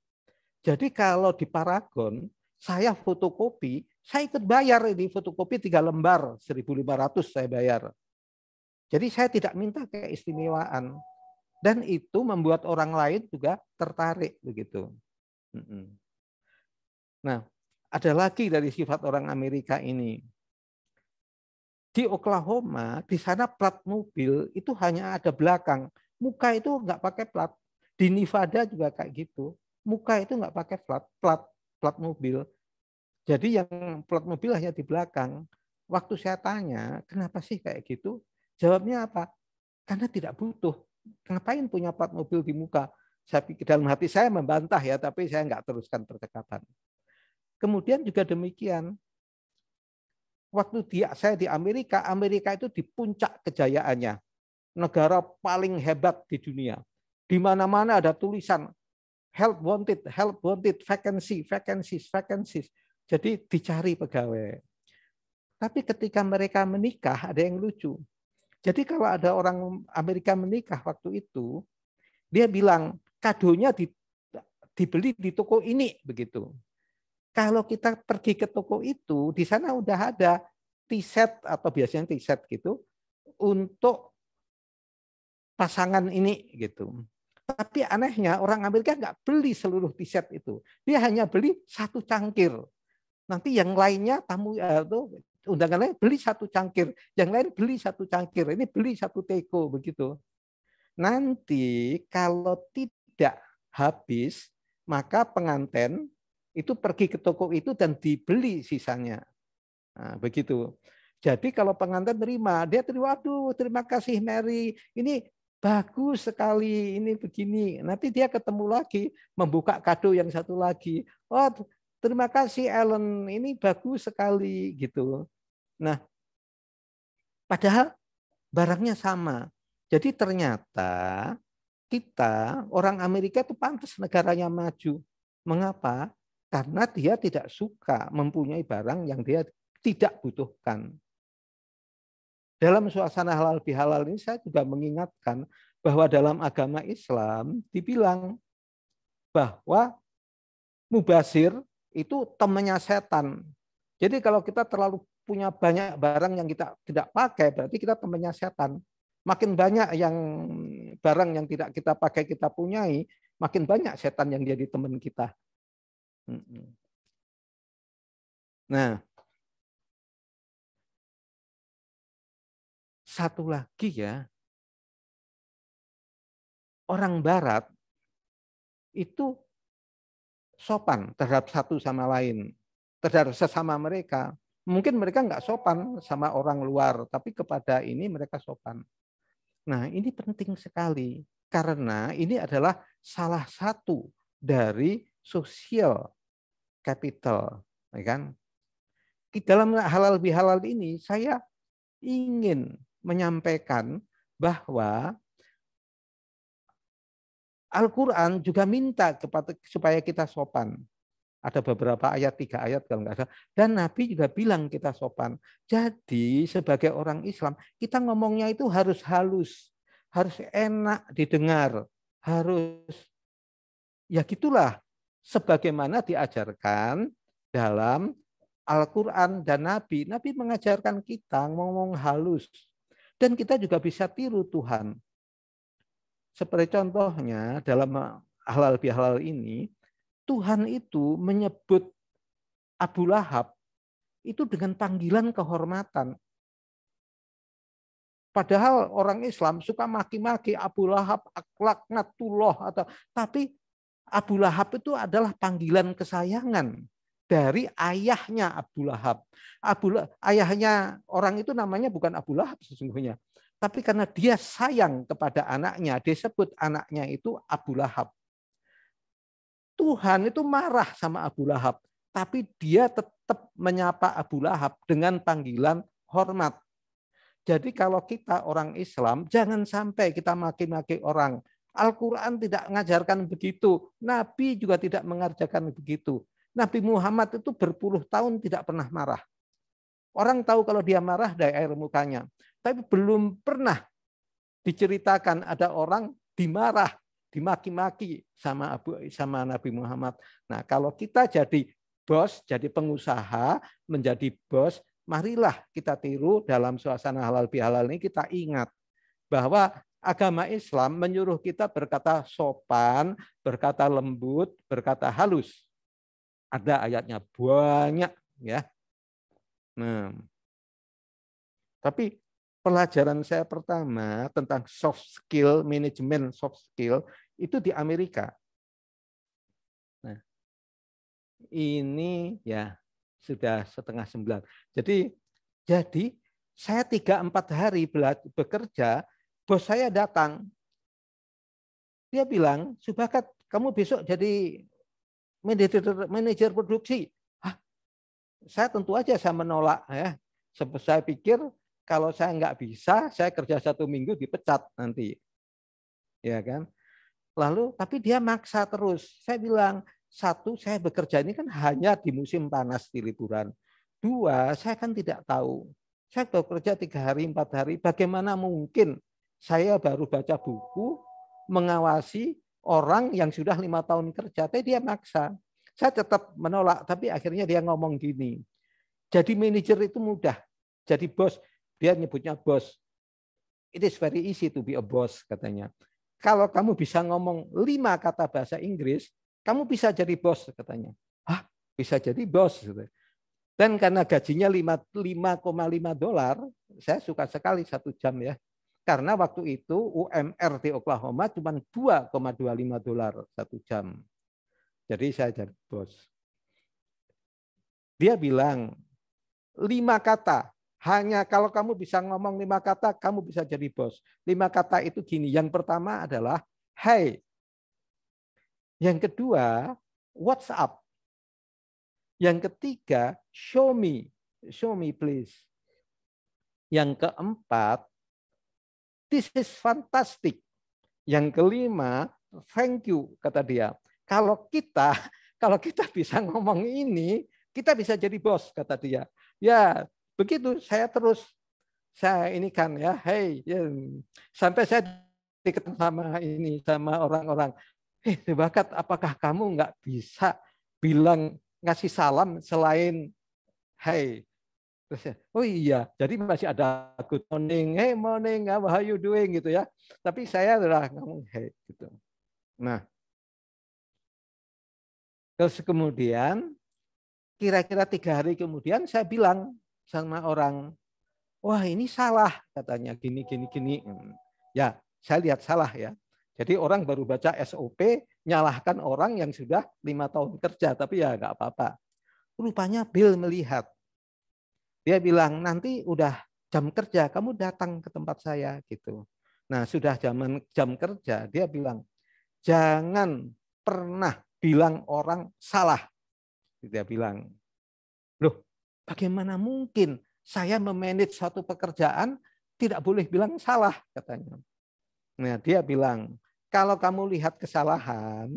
Jadi kalau di Paragon, saya fotokopi, saya ikut bayar ini fotokopi 3 lembar, 1.500 saya bayar. Jadi saya tidak minta keistimewaan. Dan itu membuat orang lain juga tertarik begitu. Nah, ada lagi dari sifat orang Amerika ini. Di Oklahoma, di sana plat mobil itu hanya ada belakang. Muka itu nggak pakai plat. Di Nevada juga kayak gitu. Muka itu nggak pakai plat mobil. Jadi yang plat mobil hanya di belakang. Waktu saya tanya, kenapa sih kayak gitu? Jawabnya apa? Karena tidak butuh. Ngapain punya plat mobil di muka? Saya pikir dalam hati saya membantah ya, tapi saya nggak teruskan percakapan. Kemudian juga demikian. Waktu saya di Amerika itu di puncak kejayaannya. Negara paling hebat di dunia. Di mana-mana ada tulisan help wanted, vacancies. Jadi dicari pegawai. Tapi ketika mereka menikah, ada yang lucu. Jadi kalau ada orang Amerika menikah waktu itu, dia bilang kadonya dibeli di toko ini begitu. Kalau kita pergi ke toko itu, di sana udah ada T-set atau biasanya T-set gitu untuk pasangan ini gitu. Tapi anehnya orang Amerika nggak beli seluruh T-set itu. Dia hanya beli 1 cangkir. Nanti yang lainnya tamu itu undangan lain beli 1 cangkir, yang lain beli 1 cangkir, ini beli 1 teko begitu. Nanti kalau tidak habis, maka pengantin itu pergi ke toko itu dan dibeli sisanya. Nah, begitu. Jadi kalau pengantin terima, dia terima, aduh terima kasih Mary, ini bagus sekali, ini begini. Nanti dia ketemu lagi, membuka kado yang satu lagi. Oh, terima kasih Ellen, ini bagus sekali gitu. Nah, padahal barangnya sama. Jadi ternyata kita orang Amerika itu pantas negaranya maju. Mengapa? Karena dia tidak suka mempunyai barang yang dia tidak butuhkan. Dalam suasana halal bihalal ini saya juga mengingatkan bahwa dalam agama Islam dibilang bahwa mubazir itu temannya setan. Jadi kalau kita terlalu punya banyak barang yang kita tidak pakai, berarti kita temannya setan. Makin banyak yang barang yang tidak kita pakai kita punyai, makin banyak setan yang jadi teman kita. Nah, satu lagi ya, orang Barat itu sopan terhadap satu sama lain, terhadap sesama mereka. Mungkin mereka nggak sopan sama orang luar, tapi kepada ini mereka sopan. Nah, ini penting sekali karena ini adalah salah satu dari social capital, ya kan? Di dalam halal bihalal ini saya ingin menyampaikan bahwa Al-Quran juga minta supaya kita sopan. Ada beberapa ayat, 3 ayat kalau nggak salah. Dan Nabi juga bilang kita sopan. Jadi sebagai orang Islam, kita ngomongnya itu harus halus. Harus enak didengar. Harus, ya gitulah. Sebagaimana diajarkan dalam Al-Quran dan Nabi. Nabi mengajarkan kita ngomong halus. Dan kita juga bisa tiru Tuhan. Seperti contohnya dalam halal bihalal ini, Tuhan itu menyebut Abu Lahab itu dengan panggilan kehormatan. Padahal orang Islam suka maki-maki Abu Lahab, laknatullah, tapi Abu Lahab itu adalah panggilan kesayangan dari ayahnya Abu Lahab. Ayahnya orang itu namanya bukan Abu Lahab sesungguhnya, tapi karena dia sayang kepada anaknya, dia sebut anaknya itu Abu Lahab. Tuhan itu marah sama Abu Lahab, tapi dia tetap menyapa Abu Lahab dengan panggilan hormat. Jadi kalau kita orang Islam, jangan sampai kita maki-maki orang. Al-Quran tidak mengajarkan begitu. Nabi juga tidak mengajarkan begitu. Nabi Muhammad itu berpuluh tahun tidak pernah marah. Orang tahu kalau dia marah dari air mukanya. Tapi belum pernah diceritakan ada orang dimarah, dimaki-maki sama Nabi Muhammad. Nah, kalau kita jadi bos, jadi pengusaha, menjadi bos, marilah kita tiru dalam suasana halal bihalal ini. Kita ingat bahwa agama Islam menyuruh kita berkata sopan, berkata lembut, berkata halus. Ada ayatnya banyak ya. Nah, tapi pelajaran saya pertama tentang soft skill, manajemen soft skill itu di Amerika. Nah, ini ya sudah 8:30. Jadi saya 3-4 hari bekerja, bos saya datang. Dia bilang, Subakat, kamu besok jadi manajer produksi. Saya tentu aja saya menolak ya. Saya pikir kalau saya nggak bisa, saya kerja 1 minggu dipecat nanti. Ya kan? Lalu tapi dia maksa terus. Saya bilang, 1, saya bekerja ini kan hanya di musim panas di liburan. 2, saya kan tidak tahu. Saya bekerja 3 hari, 4 hari. Bagaimana mungkin saya baru baca buku, mengawasi orang yang sudah 5 tahun kerja. Tapi dia maksa. Saya tetap menolak. Tapi akhirnya dia ngomong gini. Jadi manajer itu mudah. Jadi bos. Dia nyebutnya bos. It is very easy to be a boss, katanya. Kalau kamu bisa ngomong 5 kata bahasa Inggris, kamu bisa jadi bos, katanya. Bisa jadi bos. Dan karena gajinya $5,5, saya suka sekali 1 jam ya. Karena waktu itu UMR di Oklahoma cuma $2,25 1 jam. Jadi saya jadi bos. Dia bilang 5 kata. Hanya kalau kamu bisa ngomong 5 kata, kamu bisa jadi bos. 5 kata itu gini. Yang pertama adalah, hey. Yang kedua, what's up? Yang ketiga, show me. Show me please. Yang keempat, this is fantastic. Yang kelima, thank you, kata dia. Kalau kita bisa ngomong ini, kita bisa jadi bos, kata dia. Ya, begitu saya terus ini kan ya, hey, ya. Sampai saya diketemu sama orang-orang. Bakat, apakah kamu nggak bisa bilang ngasih salam selain hey? Terus, oh iya, jadi masih ada good morning, hey morning, how are you doing gitu ya. Tapi saya udah ngomong hey gitu. Nah, terus kemudian kira-kira 3 hari kemudian saya bilang sama orang, wah ini salah katanya gini. Ya, saya lihat salah ya. Jadi orang baru baca SOP, nyalahkan orang yang sudah 5 tahun kerja, tapi ya nggak apa-apa. Rupanya Bill melihat. Dia bilang, nanti udah jam kerja, kamu datang ke tempat saya gitu. Nah, sudah jam kerja, dia bilang, jangan pernah bilang orang salah. Dia bilang, loh, bagaimana mungkin saya memanage satu pekerjaan tidak boleh bilang salah, katanya. Nah, dia bilang, kalau kamu lihat kesalahan,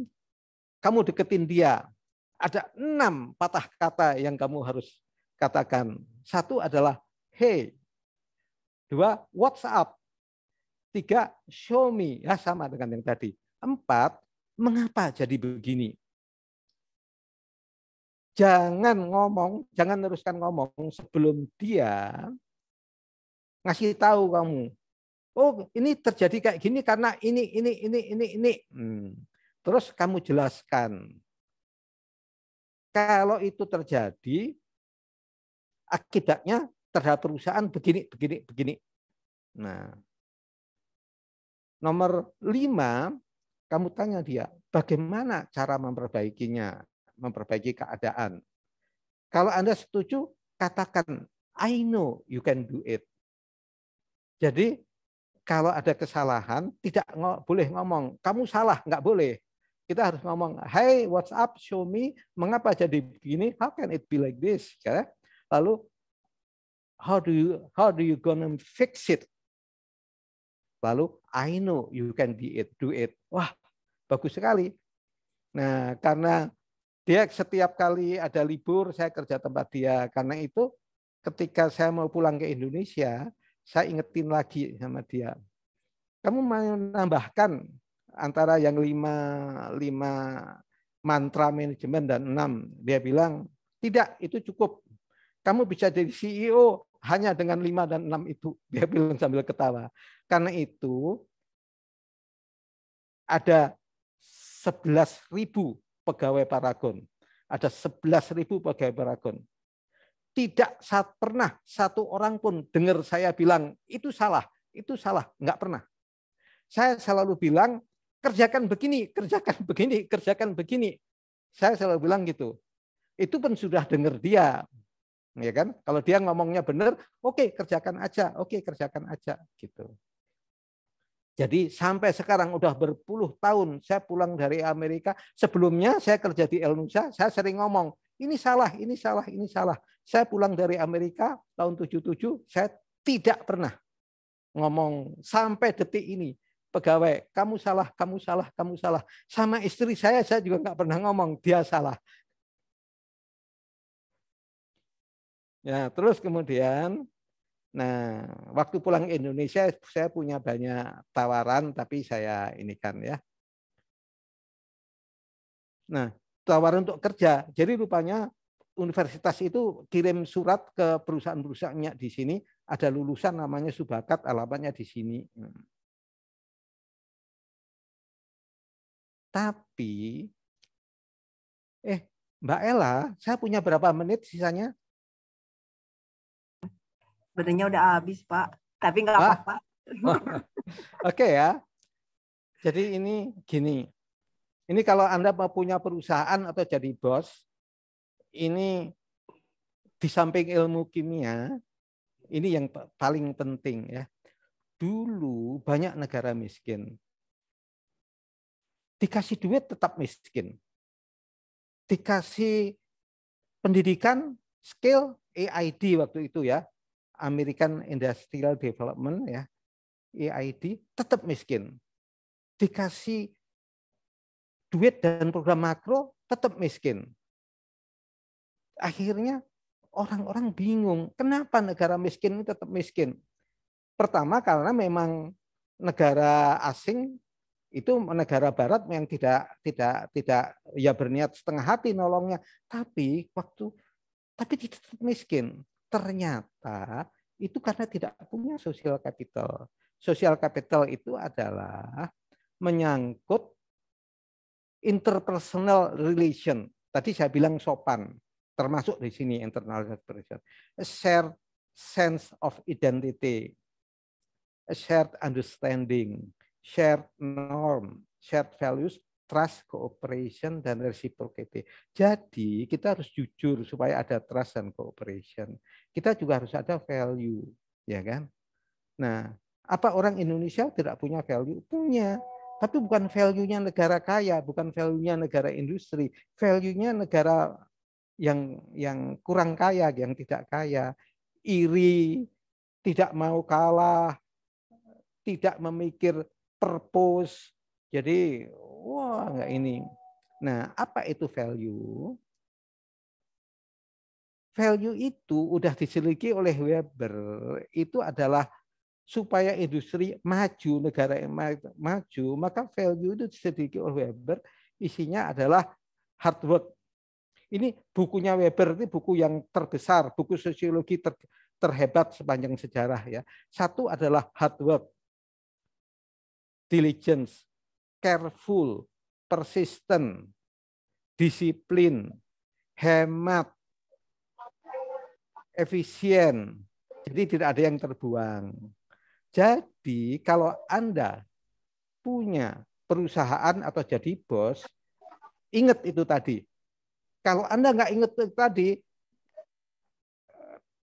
kamu deketin dia. Ada 6 patah kata yang kamu harus katakan. 1 adalah hey. 2, what's up. 3, show me. Ya, sama dengan yang tadi. 4, mengapa jadi begini. Jangan teruskan ngomong sebelum dia ngasih tahu kamu. Oh, ini terjadi kayak gini karena ini. Terus kamu jelaskan. Kalau itu terjadi, akibatnya terhadap perusahaan begini. Nah, nomor 5, kamu tanya dia, bagaimana cara memperbaikinya, memperbaiki keadaan. Kalau Anda setuju, katakan, I know you can do it. Jadi, kalau ada kesalahan, tidak boleh ngomong, kamu salah, nggak boleh. Kita harus ngomong, hey, what's up, show me, mengapa jadi begini, how can it be like this? Ya? Lalu, how do you gonna fix it? Lalu, I know you can do it. Wah, bagus sekali. Nah, karena dia setiap kali ada libur, saya kerja tempat dia. Karena itu, ketika saya mau pulang ke Indonesia, saya ingetin lagi sama dia. Kamu mau menambahkan antara yang 5 mantra manajemen dan 6. Dia bilang, tidak, itu cukup. Kamu bisa jadi CEO hanya dengan 5 dan 6 itu. Dia bilang sambil ketawa. Karena itu, ada 11.000 pegawai Paragon. Ada 11.000 pegawai Paragon. Tidak pernah satu orang pun dengar saya bilang, itu salah, enggak pernah. Saya selalu bilang, kerjakan begini. Saya selalu bilang gitu. Itu pun sudah dengar dia. Ya kan? Kalau dia ngomongnya benar, oke, kerjakan aja gitu. Jadi sampai sekarang udah berpuluh tahun saya pulang dari Amerika. Sebelumnya saya kerja di Elnusa, saya sering ngomong, ini salah. Saya pulang dari Amerika tahun 77, saya tidak pernah ngomong sampai detik ini. Pegawai, kamu salah. Sama istri saya juga nggak pernah ngomong, dia salah. Ya, terus kemudian, nah, waktu pulang ke Indonesia, saya punya banyak tawaran, tapi saya ini kan ya. Nah, tawaran untuk kerja. Jadi rupanya universitas itu kirim surat ke perusahaan-perusahaannya di sini. Ada lulusan namanya Subakat, alamatnya di sini. Tapi, Mbak Ella, saya punya berapa menit sisanya? Sebenarnya udah habis, Pak. Tapi nggak apa-apa. Oke ya. Jadi ini gini. Ini kalau Anda mau punya perusahaan atau jadi bos, ini di samping ilmu kimia, ini yang paling penting ya. Dulu banyak negara miskin. Dikasih duit tetap miskin. Dikasih pendidikan, skill, EID waktu itu ya, American Industrial Development ya, EID, tetap miskin. Dikasih duit dan program makro, tetap miskin. Akhirnya orang-orang bingung, kenapa negara miskin ini tetap miskin? Pertama karena memang negara asing itu negara barat yang tidak ya berniat setengah hati nolongnya, tapi tetap miskin. Ternyata itu karena tidak punya social capital. Social capital itu adalah menyangkut interpersonal relation. Tadi saya bilang sopan, termasuk di sini internal relation. A shared sense of identity, a shared understanding, shared norm, shared values, trust, cooperation, dan reciprocity. Jadi kita harus jujur supaya ada trust dan cooperation. Kita juga harus ada value, ya kan? Nah, apa orang Indonesia tidak punya value? Punya. Tapi bukan value-nya negara kaya, bukan value-nya negara industri, value-nya negara yang kurang kaya, yang tidak kaya, iri, tidak mau kalah, tidak memikir purpose. Jadi, wah enggak ini. Nah, apa itu value? Value itu udah diselidiki oleh Weber, itu adalah supaya industri maju, negara yang maju, maka value itu diselidiki oleh Weber, isinya adalah hard work. Ini bukunya Weber, ini buku yang terbesar, buku sosiologi terhebat sepanjang sejarah ya. Satu adalah hard work, diligence, careful, persistent, disiplin, hemat, efisien. Jadi tidak ada yang terbuang. Jadi kalau Anda punya perusahaan atau jadi bos, ingat itu tadi. Kalau Anda nggak ingat itu tadi,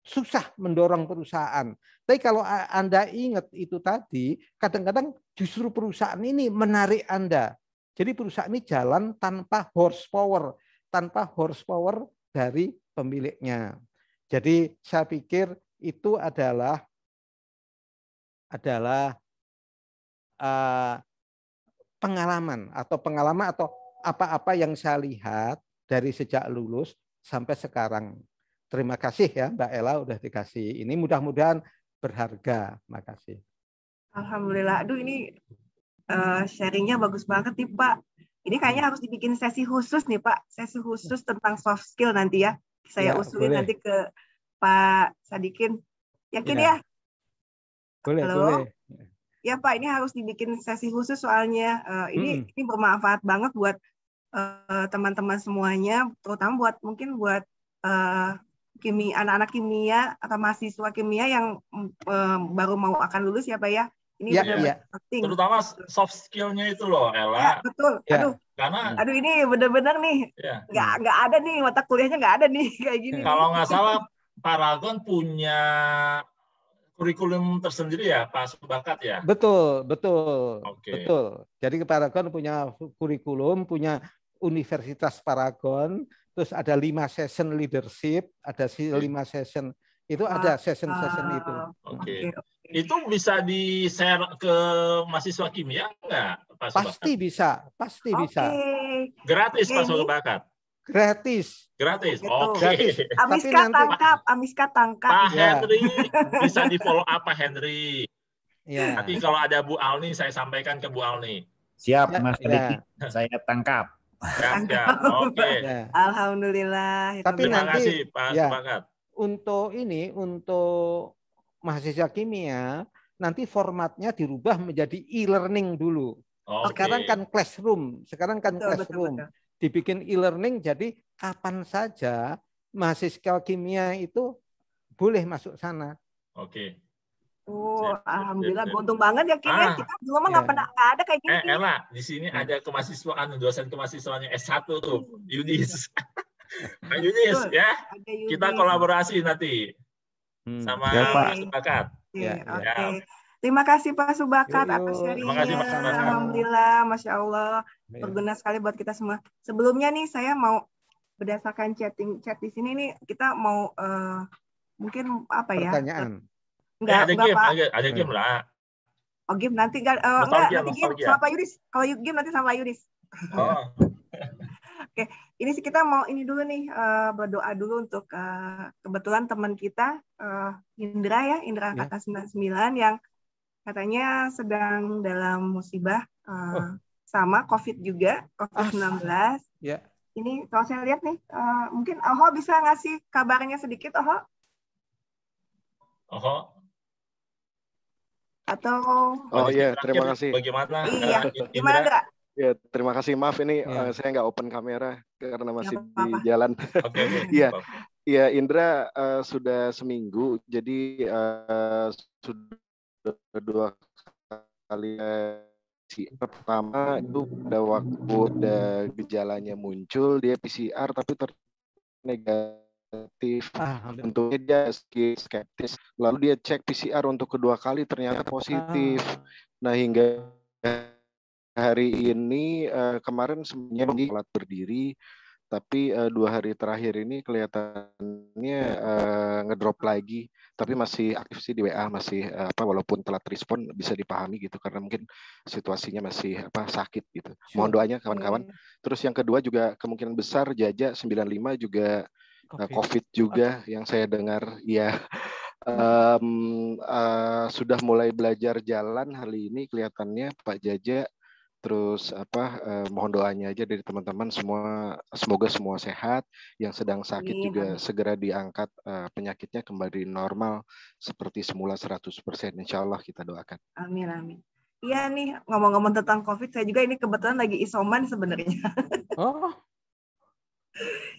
susah mendorong perusahaan. Tapi kalau Anda ingat itu tadi, kadang-kadang justru perusahaan ini menarik Anda. Jadi perusahaan ini jalan tanpa horsepower dari pemiliknya. Jadi saya pikir itu adalah pengalaman atau apa-apa yang saya lihat dari sejak lulus sampai sekarang. Terima kasih ya Mbak Ella udah dikasih. Ini mudah-mudahan berharga. Makasih. Alhamdulillah. Aduh ini sharingnya bagus banget nih Pak. Ini kayaknya harus dibikin sesi khusus nih Pak. Sesi khusus tentang soft skill nanti ya. Saya usulin nanti ke Pak Sadikin. Yakin ya? Boleh, boleh. Ya Pak, ini harus dibikin sesi khusus soalnya ini bermanfaat banget buat teman-teman semuanya, terutama buat anak-anak kimia atau mahasiswa kimia yang baru mau akan lulus ya Pak ya. Ini benar-benar penting. Terutama soft skill-nya itu loh, Ella. Ya, betul. Ya. Aduh ini benar-benar nih. Nggak ada nih mata kuliahnya nggak ada nih kayak gini. Kalau nggak salah Paragon punya kurikulum tersendiri ya, Pak Subakat ya? Betul. Okay. Betul. Jadi Paragon punya kurikulum, punya Universitas Paragon, terus ada 5 session leadership, ada 5 session, itu ada session-session itu. Oke. Itu bisa di-share ke mahasiswa kimia nggak, Pak Subakat? Pasti bisa. Gratis, Pak Subakat? Gratis. Oke. Amiska tangkap. Pak Henry, bisa di-follow up Pak Henry. Ya. Nanti kalau ada Bu Alni, saya sampaikan ke Bu Alni. Siap, Mas Diki. Saya tangkap. Siap. Oke. Alhamdulillah. Tapi terima nanti kasih Pak Subakat. Untuk mahasiswa kimia, nanti formatnya dirubah menjadi e-learning dulu. Sekarang kan classroom. Betul. Dibikin e-learning, jadi kapan saja mahasiswa kimia itu boleh masuk sana. Oke. Alhamdulillah, beruntung banget ya kimia. Kita dulu mah nggak ada kayak gini. Ella, di sini ada kemahasiswaan, dosen kemahasiswaannya S1 tuh, Yudis. Pak Yudis ya, kita kolaborasi nanti sama Pak Subakat. Oke. Terima kasih Pak Subakat atas sharingnya. Alhamdulillah, Masya Allah, berguna sekali buat kita semua. Sebelumnya nih saya mau berdasarkan chat di sini nih kita mau mungkin apa ya? Pertanyaan. Ada game lah. Oh game nanti nanti game sama Pak Yudis. Kalau game nanti sama Pak Yudis. Oke, ini sih kita mau ini dulu nih berdoa dulu untuk kebetulan teman kita Indra angkatan 99 yang katanya sedang dalam musibah sama COVID juga, COVID-19. Ya. Ini kalau saya lihat nih, mungkin Oho bisa ngasih kabarnya sedikit, Oho? Atau? Oh iya, terima kasih. Bagaimana? Iya, gimana enggak? Ya, terima kasih. Maaf ini saya nggak open kamera karena masih di jalan. Iya. Iya, Indra sudah seminggu, jadi sudah 2 kali. Pertama itu pada waktu gejalanya muncul, dia PCR tapi negatif. Tentunya dia skeptis. Lalu dia cek PCR untuk kedua kali ternyata positif. Nah hingga hari ini kemarin sebenarnya alat berdiri, tapi 2 hari terakhir ini kelihatannya ngedrop lagi, tapi masih aktif sih di WA, masih walaupun telat respon bisa dipahami gitu karena mungkin situasinya masih sakit gitu. Mohon doanya kawan-kawan. Terus yang kedua juga kemungkinan besar Jaja 95 juga COVID juga yang saya dengar ya. Sudah mulai belajar jalan hari ini kelihatannya Pak Jaja. Terus mohon doanya aja dari teman-teman semua, semoga semua sehat, yang sedang sakit juga segera diangkat penyakitnya kembali normal seperti semula 100%, insya Allah kita doakan. Amin. Iya nih, ngomong-ngomong tentang COVID, saya juga ini kebetulan lagi isoman sebenarnya.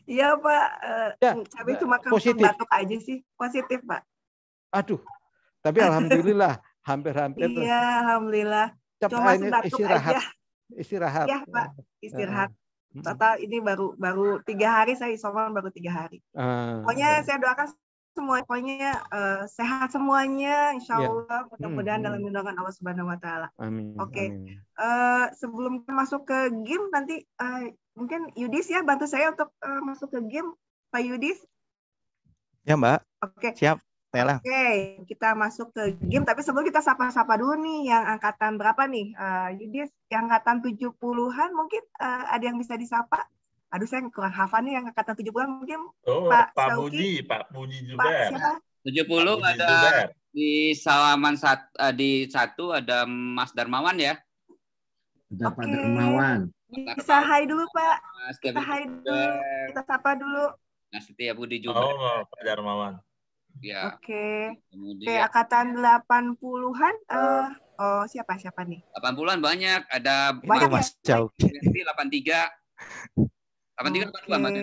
Iya Pak, Ya, cabai cuma positif. batuk aja sih, positif Pak. Aduh, tapi alhamdulillah hampir-hampir. Iya, alhamdulillah. Cuma masih batuk aja. Istirahat. Ya Pak, istirahat. Total ini baru 3 hari saya isoman, baru 3 hari. Pokoknya saya doakan semua, pokoknya sehat semuanya, insya Allah, mudah-mudahan dalam lindungan Allah Subhanahu Wa Taala. Amin. Oke. Sebelum masuk ke game nanti mungkin Yudis ya bantu saya untuk masuk ke game, Pak Yudis. Ya Mbak. Oke. Siap. Tela. Oke, kita masuk ke game. Tapi sebelum kita sapa-sapa dulu nih, yang angkatan berapa nih? Yudis, yang angkatan 70-an mungkin ada yang bisa disapa? Aduh, saya kurang hafal nih yang angkatan 70-an mungkin. Pak Sauki. Pak Budi juga. Pak siapa? 70 ada di Salaman di 1 ada Mas Darmawan ya. Ada Pak Darmawan. Bisa hai dulu Pak. Kita hai dulu. Kita sapa dulu. Mas Setia Budi juga. Oh, Pak Darmawan. Ya. Oke. Kemudian angkatan 80-an siapa nih? 80-an banyak, ada Mas Wempi 83. 83 Mas.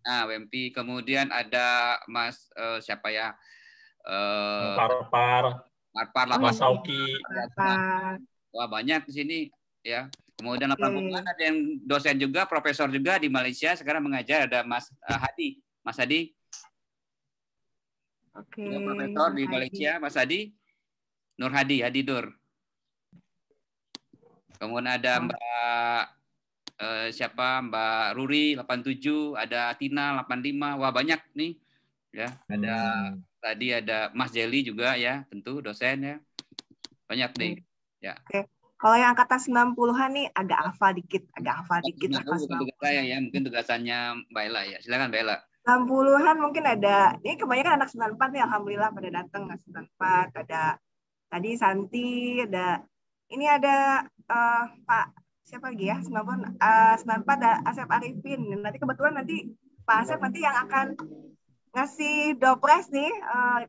Nah, Wempi, kemudian ada Mas siapa ya? Parpar, Mas Sauki. Wah, banyak di sini ya. Kemudian 80-an ada yang dosen juga, profesor juga di Malaysia sekarang mengajar, ada Mas Hadi. Mas Hadi. Oke. Profesor di Malaysia, Mas Hadi. Nur Hadi, Hadi Nur. Kemudian ada Mbak Mbak Ruri 87, ada Tina 85. Wah, banyak nih. Ya, ada tadi ada Mas Jeli juga ya, tentu dosen ya. Banyak nih. Ya. Oke. Kalau yang angkatan 90-an nih agak hafal dikit. Bukan tugas saya ya, mungkin tugasannya Mbak Ella ya. Silakan Mbak Ella. 60-an mungkin ada, ini kebanyakan anak 94 nih, alhamdulillah pada datang 94, ada tadi Santi, ada Pak siapa lagi ya, 94 ada Asep Arifin. Nanti kebetulan Pak Asep nanti yang akan ngasih dopres nih,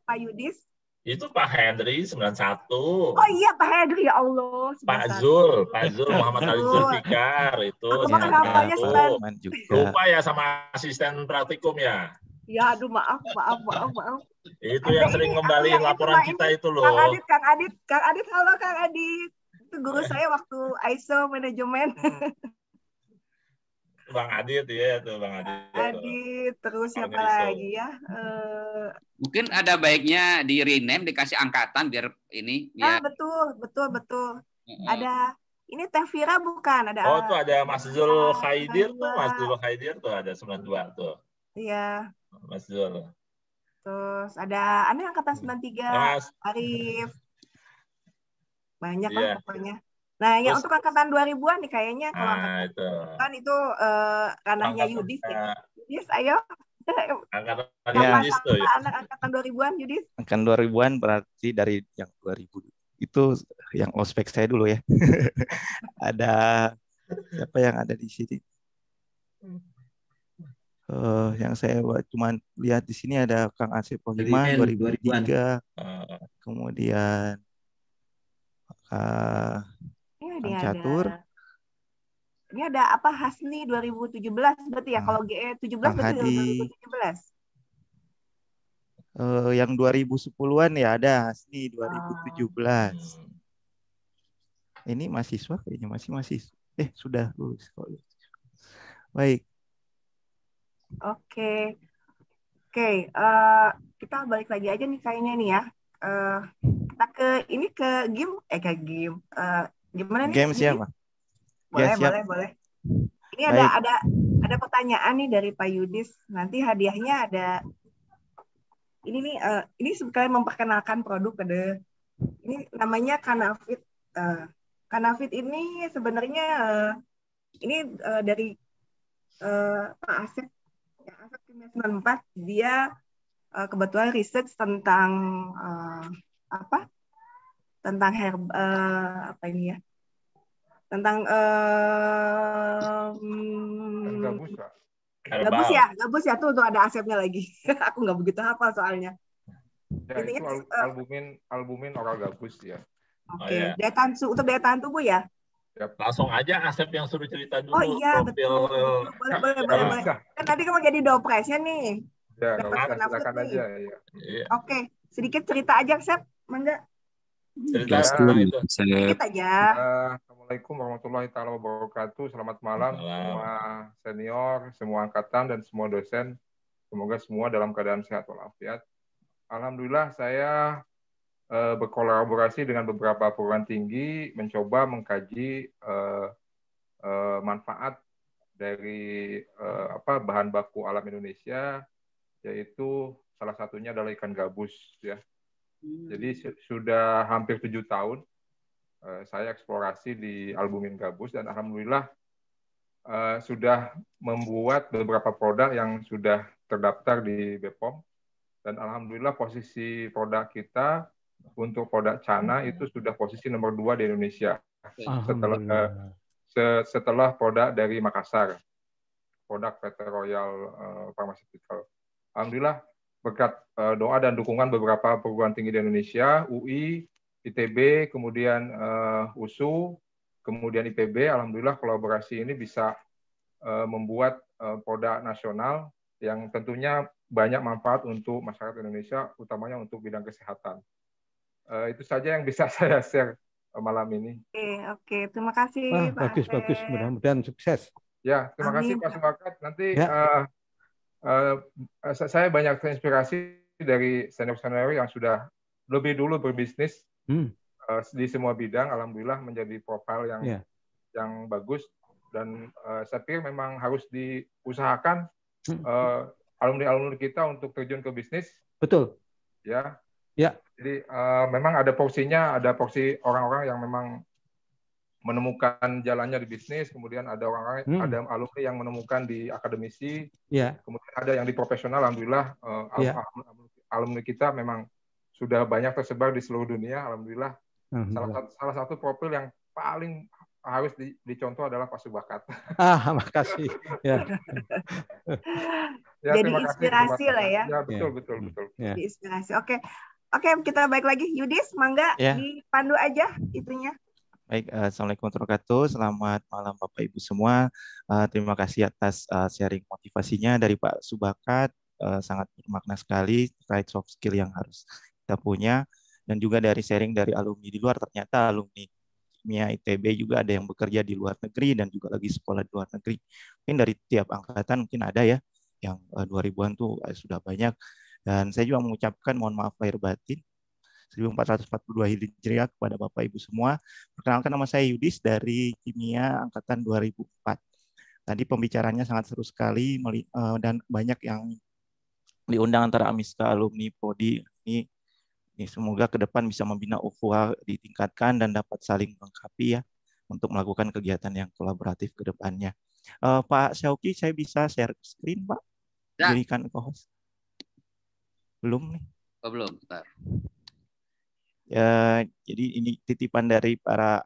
Pak Yudis. Itu Pak Hendri 91. Oh iya Pak Hendri, ya Allah. 91. Pak Zul Muhammad Ali Zulfikar itu. Lupa ya sama asisten praktikum ya. Ya aduh maaf. Itu yang sering ngembaliin laporan kita itu loh. Kang Adit, halo Kang Adit. Itu guru saya waktu ISO manajemen. Bang Adit ya tuh Bang Adit. Adit, terus siapa lagi ya? Mungkin ada baiknya di rename, dikasih angkatan biar ini. Betul. Ada ini Teh Vira bukan? Ada. Oh tuh ada Mas Zul Khaidir tuh, Mas Zul Khaidir tuh ada 92 tuh. Iya. Mas Zul. Terus ada angkatan 93, Arif. Banyak lah pokoknya. Nah, yang untuk angkatan 2000-an nih kayaknya kalau angkatan itu ranahnya Yudis ya. Yudis, ayo. Angkatan Yudis tuh ya. Angkatan 2000-an Yudis. Angkatan 2000-an berarti dari yang 2000 itu yang ospek saya dulu ya. Ada siapa yang ada di sini? Yang saya cuma lihat di sini ada Kang Asep Pohiman 2003. Kemudian Kang Catur. Ini ada apa Hasni 2017 berarti ya, kalau GE 17 berarti 2017. Yang 2010-an ya ada Hasni 2017. Ini mahasiswa kayaknya masih sudah lulus. Baik. Oke. Kita balik lagi aja nih kayaknya nih ya. Kita ke game. Gimana nih? Game siapa? Boleh. Ini ada pertanyaan nih dari Pak Yudis. Nanti hadiahnya ada. Ini sekalian memperkenalkan produk ini namanya Kanafit. Kanafit ini sebenarnya ini dari Pak Asep. Ya, Asep Kimia 94. Dia kebetulan riset tentang tentang apa ini ya? Tentang gabus ya tuh ada Asepnya lagi. Aku nggak begitu hafal soalnya. Ya, intinya itu albumin oral gabus ya. Oke. Daya tahan untuk daya tahan tubuh ya. Langsung aja Asep yang suruh cerita dulu. Oh iya, betul. Boleh. Kan tadi kamu jadi dopresnya nih. Ya, Dapat silakan nih. aja. Ya. Oke, sedikit cerita aja, Asep. Mangga. Cerita tentang itu. Sedikit aja. Assalamualaikum warahmatullahi wabarakatuh. Selamat malam semua senior, semua angkatan, dan semua dosen. Semoga semua dalam keadaan sehat walafiat. Alhamdulillah saya berkolaborasi dengan beberapa perguruan tinggi mencoba mengkaji manfaat dari bahan baku alam Indonesia, yaitu salah satunya adalah ikan gabus ya. Jadi sudah hampir 7 tahun saya eksplorasi di albumin gabus, dan alhamdulillah sudah membuat beberapa produk yang sudah terdaftar di BPOM, dan alhamdulillah posisi produk kita untuk produk Cana itu sudah posisi nomor 2 di Indonesia setelah produk dari Makassar, produk PT Royal Pharmaceutical. Alhamdulillah berkat doa dan dukungan beberapa perguruan tinggi di Indonesia, UI, ITB, kemudian USU, kemudian IPB, alhamdulillah kolaborasi ini bisa membuat produk nasional yang tentunya banyak manfaat untuk masyarakat Indonesia, utamanya untuk bidang kesehatan. Itu saja yang bisa saya share malam ini. Oke. Terima kasih Pak Bagus. Mudah-mudahan sukses. Ya, terima kasih Pak Subakat. Nanti saya banyak terinspirasi dari senior-senior yang sudah lebih dulu berbisnis di semua bidang. Alhamdulillah menjadi profil yang bagus, dan saya pikir memang harus diusahakan alumni-alumni kita untuk terjun ke bisnis. Betul. Ya. Jadi memang ada porsinya, ada porsi orang-orang yang memang menemukan jalannya di bisnis, kemudian ada orang-orang, ada alumni yang menemukan di akademisi, kemudian ada yang di profesional. Alhamdulillah alumni kita memang sudah banyak tersebar di seluruh dunia. Alhamdulillah. Salah satu profil yang paling harus dicontoh adalah Pak Subakat. Makasih. Jadi inspirasi lah ya. Ya, betul. Jadi inspirasi. Oke, kita balik lagi. Yudis, mangga dipandu aja itunya. Baik, Assalamualaikum warahmatullahi wabarakatuh. Selamat malam Bapak Ibu semua. Terima kasih atas sharing motivasinya dari Pak Subakat. Sangat bermakna sekali terkait soft skill yang harus kita punya. Dan juga dari sharing dari alumni di luar, ternyata alumni kimia ITB juga ada yang bekerja di luar negeri dan juga lagi sekolah di luar negeri. Mungkin dari tiap angkatan mungkin ada ya, yang 2000-an tuh sudah banyak. Dan saya juga mengucapkan mohon maaf lahir batin 1442 Hijriah kepada Bapak Ibu semua. Perkenalkan, nama saya Yudis dari Kimia Angkatan 2004. Tadi pembicaranya sangat seru sekali dan banyak yang diundang antara Amiska, alumni, Prodi. Ini semoga ke depan bisa membina ukhuwah, ditingkatkan dan dapat saling melengkapi ya untuk melakukan kegiatan yang kolaboratif ke depannya. Pak Syauki, saya bisa share screen, Pak? Jadikan co-host. Belum nih? Belum, bentar. Ya, jadi ini titipan dari para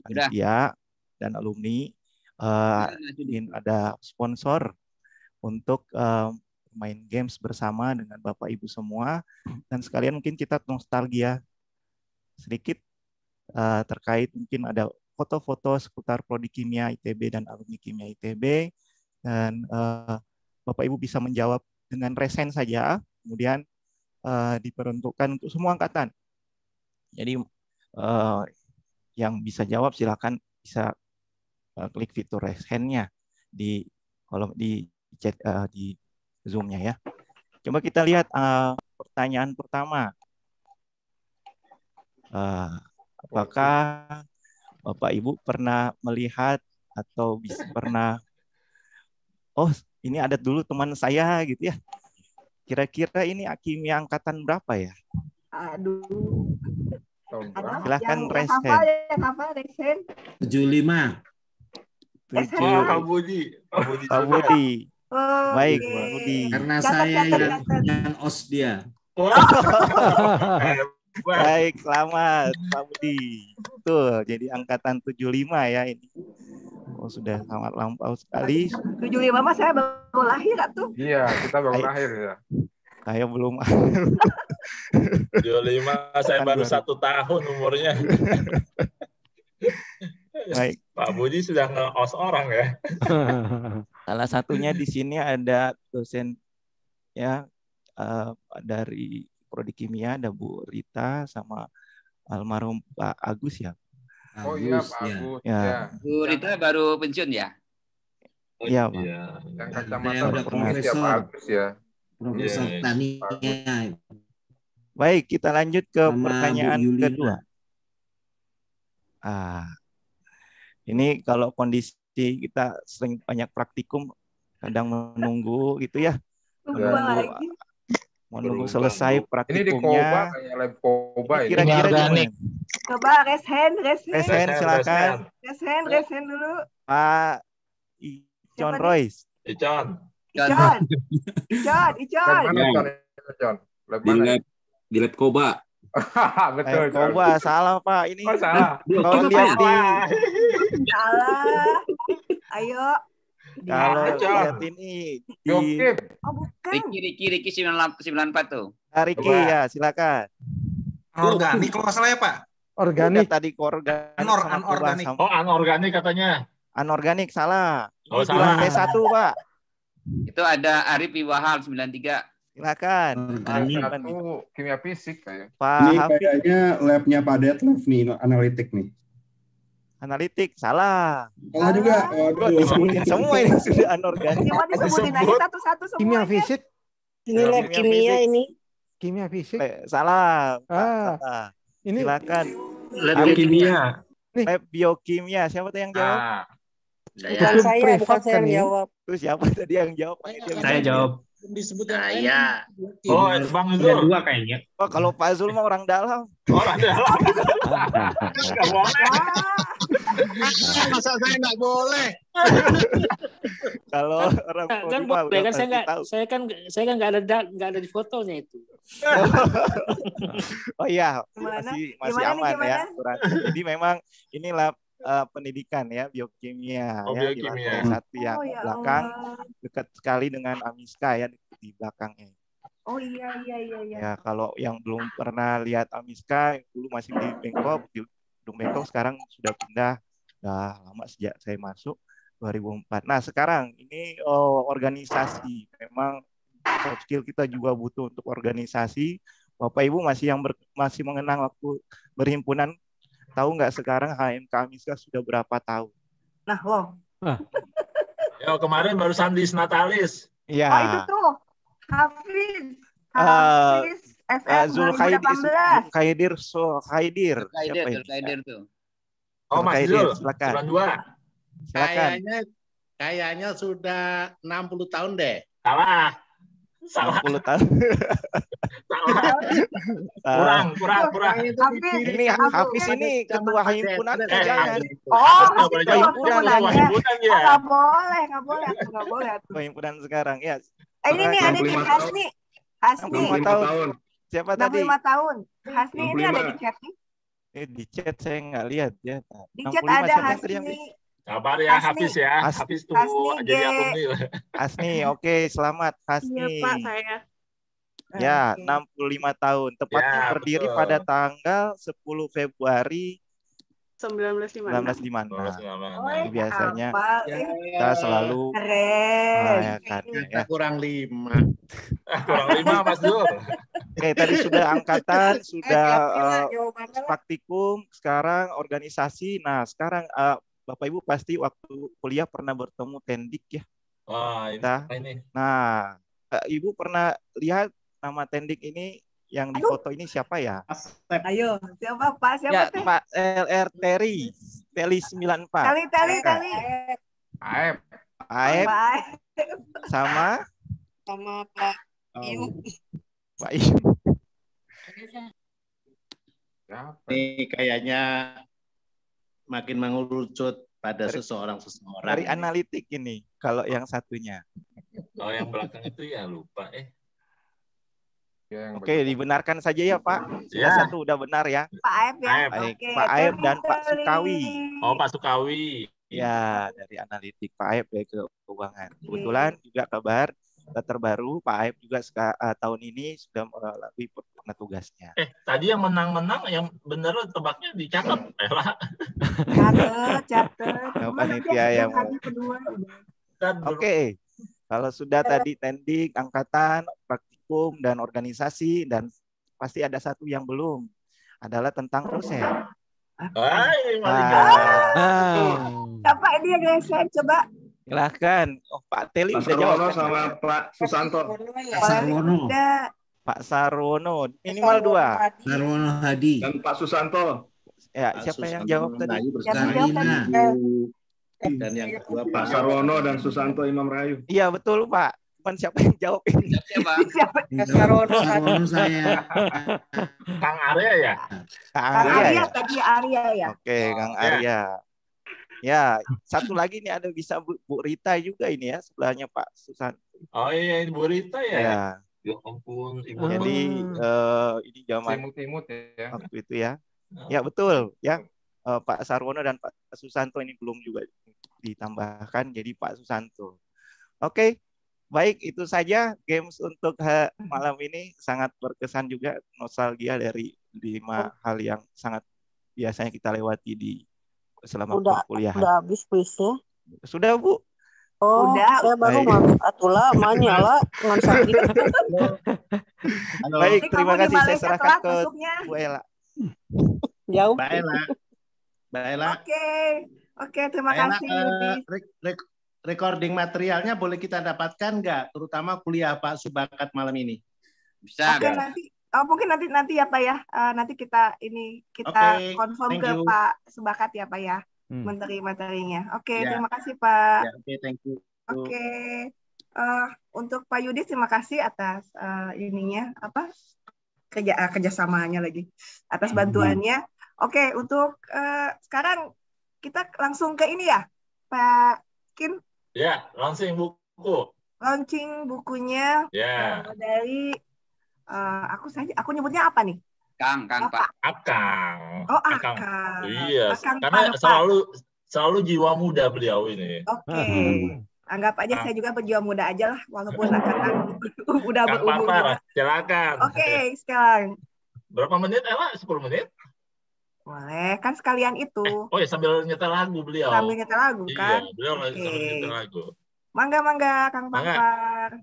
panitia dan alumni. Ada sponsor untuk main games bersama dengan Bapak Ibu semua, dan sekalian mungkin kita nostalgia sedikit terkait mungkin ada foto-foto seputar Prodi Kimia ITB dan alumni Kimia ITB, dan Bapak Ibu bisa menjawab dengan resen saja, kemudian diperuntukkan untuk semua angkatan. Jadi yang bisa jawab silakan bisa klik fitur resennya di kolom di chat di Zoom-nya ya. Coba kita lihat pertanyaan pertama. Apakah Bapak Ibu pernah melihat atau pernah, ini ada dulu teman saya gitu ya. Kira-kira ini kimia angkatan berapa ya? Aduh. Silahkan resen. Hafal resen. 75. Pak Budi. Pak Budi. Baik, Okay. Pak Budi. Karena saya yang OS dia. Baik, selamat Pak Budi. Betul, jadi angkatan 75 ya ini. Sudah sangat lampau sekali. 75 mah saya baru lahir tuh. Iya, kita baru lahir ya. Saya belum. 75 saya baru 1 tahun umurnya. Baik. Pak Budi sudah nge-host orang ya. Salah satunya di sini ada dosen ya dari Prodi Kimia, ada Bu Rita sama almarhum Pak Agus ya. Oh iya Pak Agus. Ya. Bu Rita baru pensiun ya? Iya Pak. Yang kacamata Saya udah berfungsi ya Pak Agus ya. Profesor Tania. Baik, kita lanjut ke Sama pertanyaan Bu Yulina. kedua. Ini kalau kondisi kita sering banyak praktikum, kadang menunggu gitu ya. Menunggu selesai Ini di Koba praktikumnya. kayak lab Koba ini. Kira-kira gimana? Coba raise hand. Raise hand, silakan. Raise hand dulu. Pak Icon Royce. Icon. Icon. Lab mana Icon? Lab mana? Di lab Koba. Betul. Koba, salah Pak. Ini salah. kalau lihat di Salah. Ayo. kalau lihat ini di Riki 94 tuh. Riki ya, silakan. Organik kalau nggak salah ya Pak. Organik. Tadi organik. Anorganik. Oh, anorganik katanya. Anorganik salah. Oh, Ini salah. P1 Pak. Itu ada Arif Iwahal 93. Silakan. Satu kimia fisik kayak. Pak Ini Hafiz. kayaknya labnya Pak Detlef nih, analitik nih. Analitik salah. Salah juga. Gua disebutin semua ini sudah anorganik. Cuma disebutin aja satu-satu semuanya. Kimia fisik. Ini lab kimia ini. Kimia fisik. Salah. Salah. Ini silakan. Lab kimia. Lab biokimia. Siapa tuh yang jawab? Bukan saya yang jawab. Terus siapa tadi yang jawab? Saya jawab. Disebut Saya. Oh, Bang Ada Zul. dua kayaknya. Oh, kalau Pak Zul mah orang dalam. Orang dalam. Nggak boleh. Masa saya nggak boleh? Kalau orang kan Polri mah boleh kan udah pasti tahu. saya kan nggak ada di fotonya itu. Oh iya, Gimana? masih Gimana nih, aman ya. gimana? Jadi memang inilah pendidikan ya, biokimia Oh, ya, di biokimia. lantai satu yang Oh, ya belakang Allah. dekat sekali dengan Amiska ya, di belakangnya. Oh iya. Ya, kalau yang belum pernah lihat Amiska dulu masih di Bangkok, di Gedung Bangkok, sekarang sudah pindah. Udah lama sejak saya masuk 2004. Nah, sekarang ini organisasi. Memang soft skill kita juga butuh untuk organisasi. Bapak Ibu masih mengenang waktu berhimpunan, tahu nggak sekarang HMK Amiska sudah berapa tahun? Nah, loh. Yo, kemarin barusan di Natalis. Iya. Oh, itu tuh. Hafiz FM 2018. Zulkaidir Zulkaidir. Siapa ini? Zulkaidir tuh. Oh, Mas Zulkaidir, Zul. silakan. 92. Silakan. Kayaknya sudah 60 tahun deh. Salah. 60 tahun. Kurang. Ini Hafiz ini ketua himpunan jangan. Oh, Ketua himpunan ya. Nggak boleh. Ketua himpunan sekarang ya. Ini nih ada di Hasni. 65 tahun. Siapa tadi? 65 tahun. Hasni ini ada di chat nih. Di chat saya nggak lihat ya. Di chat ada Hasni. Kabar ya Hafiz ya. Hafiz tunggu Hasni, jadi alumni. Hasni, oke, selamat Hasni. Iya Pak, saya. Ya, 65 tahun. Tepatnya Ya, berdiri betul. pada tanggal 10 Februari 1956. 1956. Oh, Jadi biasanya apa? kita selalu Keren. merayakan ya. Kurang 5. Kurang 5 Mas Zul. Oke, tadi sudah angkatan, sudah praktikum, sekarang organisasi. Nah, sekarang Bapak Ibu pasti waktu kuliah pernah bertemu Tendik ya. Wah, ini. Nah, Ibu pernah lihat nama Tendik ini yang di foto ini siapa ya? Ayo, siapa Pak? Siapa Ya, teh? Pak LR Teri 94. Tali. Aep. Aep sama Pak Iu. Pak Iu. Ini kayaknya makin mengerucut pada seseorang. Dari analitik ini, kalau yang satunya. Kalau yang belakang itu ya lupa Oke, dibenarkan saja ya Pak. Ya. Satu udah benar ya. Pak Aep ya. Baik, Oke. Pak Aep dan Pak Sukawi. Oh, Pak Sukawi. Ya, dari analitik Pak Aep dari keuangan. Kebetulan juga kabar terbaru. Pak Aib juga tahun ini sudah melalui purna tugasnya. Tadi yang menang-menang, yang bener tebaknya dicatat, Ella. Catat. Panitia yang Oke. Kalau sudah tadi tending, angkatan, praktikum, dan organisasi, dan pasti ada satu yang belum, adalah tentang dosen. Siapa ini yang geser? Coba. Silahkan. Pak Teli Pak udah jawab. Sarwono sama Pak Susanto. Pak Sarwono. Pak Sarwono. Minimal 2. Sarwono Hadi. Dan Pak Susanto. Ya, siapa yang jawab tadi? Dan yang kedua Pak Sarwono dan Susanto Imam Rayu. Iya, betul, Pak. Cuman siapa yang jawab ini? Siapa? Sarwono saya. Kang Arya ya? Kang Arya tadi Arya ya. Oke, Kang Arya. Ya, satu lagi nih ada bisa Bu Rita juga ini ya, sebelahnya Pak Susan. Oh iya, Bu Rita ya? Ya. Ya ampun, Ibu. Jadi ini zaman Timut ya. Waktu itu ya. Ya, betul ya. Pak Sarwono dan Pak Susanto ini belum juga ditambahkan jadi Pak Susanto. Oke. Baik, itu saja games untuk malam ini. Sangat berkesan juga, nostalgia dari 5 hal yang sangat biasanya kita lewati selama perkuliahan. Udah habis kuisnya? Sudah, Bu. Oh, udah. Saya baru mau atulah, nyala dengan sakit. Baik, terima kasih. Saya serahkan ke Bu Ella. Jauh. Mbak Ella. Oke, terima kasih. Recording materialnya boleh kita dapatkan nggak, terutama kuliah Pak Subakat malam ini? Bisa. Oke, mungkin nanti ya Pak ya. Nanti kita confirm ke Pak Subakat ya Pak ya, menteri materinya. Oke, terima kasih Pak. Oke, thank you. Oke, untuk Pak Yudi terima kasih atas kerjasamanya lagi, atas bantuannya. Oke, untuk sekarang kita langsung ke ini ya, Pak Kim. Ya, launching buku. Launching bukunya dari aku nyebutnya apa nih? Kang, Pak. Akang. Oh, Akang. Iya, Akang karena selalu jiwa muda beliau ini. Oke. Anggap aja saya juga berjiwa muda aja lah, walaupun Akang udah berumur. Silakan. Oke, sekarang. Berapa menit, Ella? 10 menit? Boleh, kan sekalian itu. Oh ya, sambil nyetel lagu beliau. Sambil nyetel lagu kan? Iya, beliau sambil nyetel lagu. Mangga, Kang Pampar.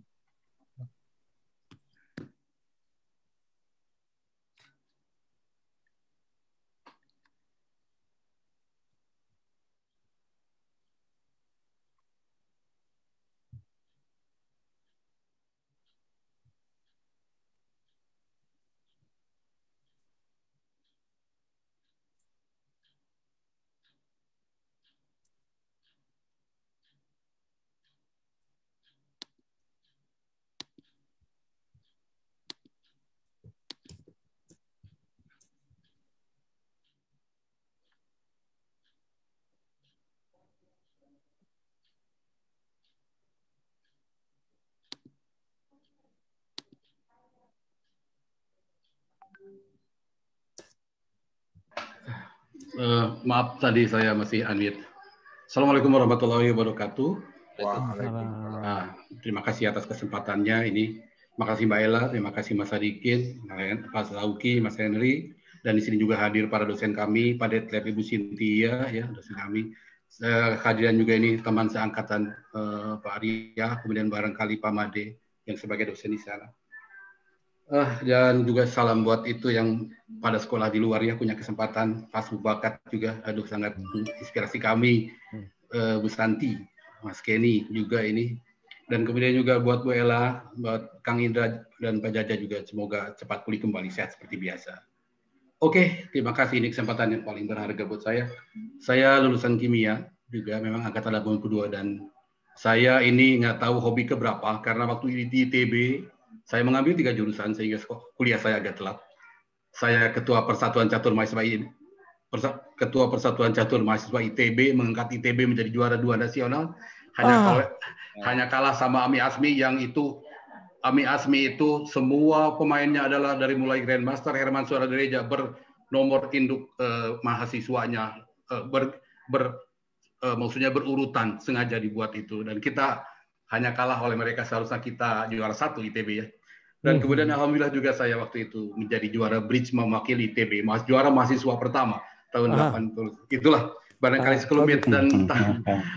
Maaf tadi saya masih unmute. Assalamualaikum warahmatullahi wabarakatuh. Terima kasih atas kesempatannya ini. Terima kasih Mbak Ella, terima kasih Mas Sadikin, Pak Lauki, Mas Henry, dan di sini juga hadir para dosen kami, Pak Detlef, Ibu Cynthia, ya dosen kami. Kehadiran juga ini teman seangkatan Pak Arya, kemudian barangkali Pak Made yang sebagai dosen di sana. Dan juga salam buat itu yang pada sekolah di luar ya punya kesempatan, Pak Subakat juga, aduh sangat inspirasi kami, Bu Santi, Mas Kenny juga ini, dan kemudian juga buat Bu Ella, buat Kang Indra dan Pak Jaja juga semoga cepat pulih kembali sehat seperti biasa. Oke, terima kasih, ini kesempatan yang paling berharga buat saya. Saya lulusan kimia juga, memang angkatan 82 dan saya ini nggak tahu hobi keberapa karena waktu di ITB saya mengambil 3 jurusan sehingga kuliah saya agak telat. Saya Ketua Persatuan Catur Mahasiswa ITB, mengangkat ITB menjadi juara 2 nasional. Hanya kalah sama Ami Asmi yang itu Ami Asmi itu semua pemainnya adalah dari mulai Grandmaster Herman Suaradereja bernomor induk mahasiswanya maksudnya berurutan sengaja dibuat itu dan kita hanya kalah oleh mereka, seharusnya kita juara 1 ITB ya. Dan kemudian alhamdulillah juga saya waktu itu menjadi juara bridge mewakili ITB, juara mahasiswa pertama tahun 80. Itulah barangkali sekelumit dan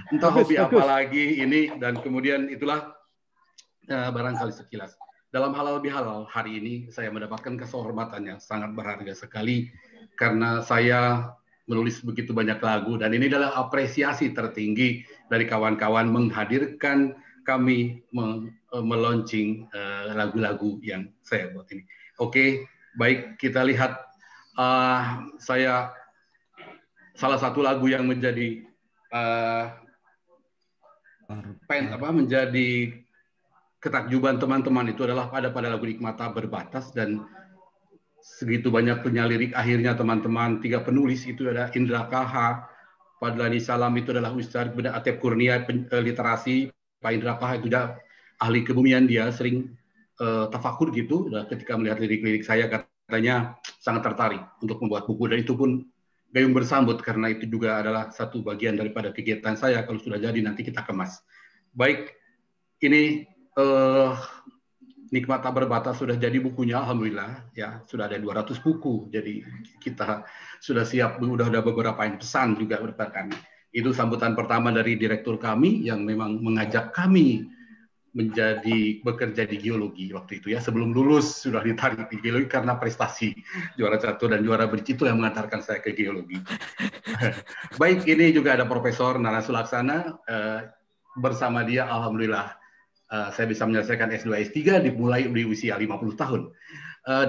entah hobi apa lagi ini, dan kemudian itulah barangkali sekilas. Dalam halal bihalal hari ini saya mendapatkan kehormatan yang sangat berharga sekali karena saya menulis begitu banyak lagu, dan ini adalah apresiasi tertinggi dari kawan-kawan menghadirkan kami melaunching lagu-lagu yang saya buat ini. Oke, baik, kita lihat saya salah satu lagu yang menjadi menjadi ketakjuban teman-teman itu adalah pada lagu Nikmata Berbatas, dan segitu banyak penyalirik akhirnya teman-teman 3 penulis itu ada Indra KH, Padlani Salam itu adalah Ustaz, kemudian Atep Kurnia literasi, Pak Indra KH itu juga ahli kebumian, dia sering tafakur gitu, dan ketika melihat lirik-lirik saya katanya sangat tertarik untuk membuat buku, dan itu pun gayung bersambut karena itu juga adalah satu bagian daripada kegiatan saya. Kalau sudah jadi nanti kita kemas. Baik, ini Nikmata Berbatas sudah jadi bukunya, alhamdulillah ya, sudah ada 200 buku. Jadi kita sudah siap, udah ada beberapa yang pesan juga berkat. Itu sambutan pertama dari direktur kami yang memang mengajak kami bekerja di geologi waktu itu ya. Sebelum lulus sudah ditarik di geologi karena prestasi juara 1 dan juara bridge itu yang mengantarkan saya ke geologi. Baik, ini juga ada Profesor Nana Sulaksana, bersama dia alhamdulillah saya bisa menyelesaikan S2 S3 dimulai di usia 50 tahun.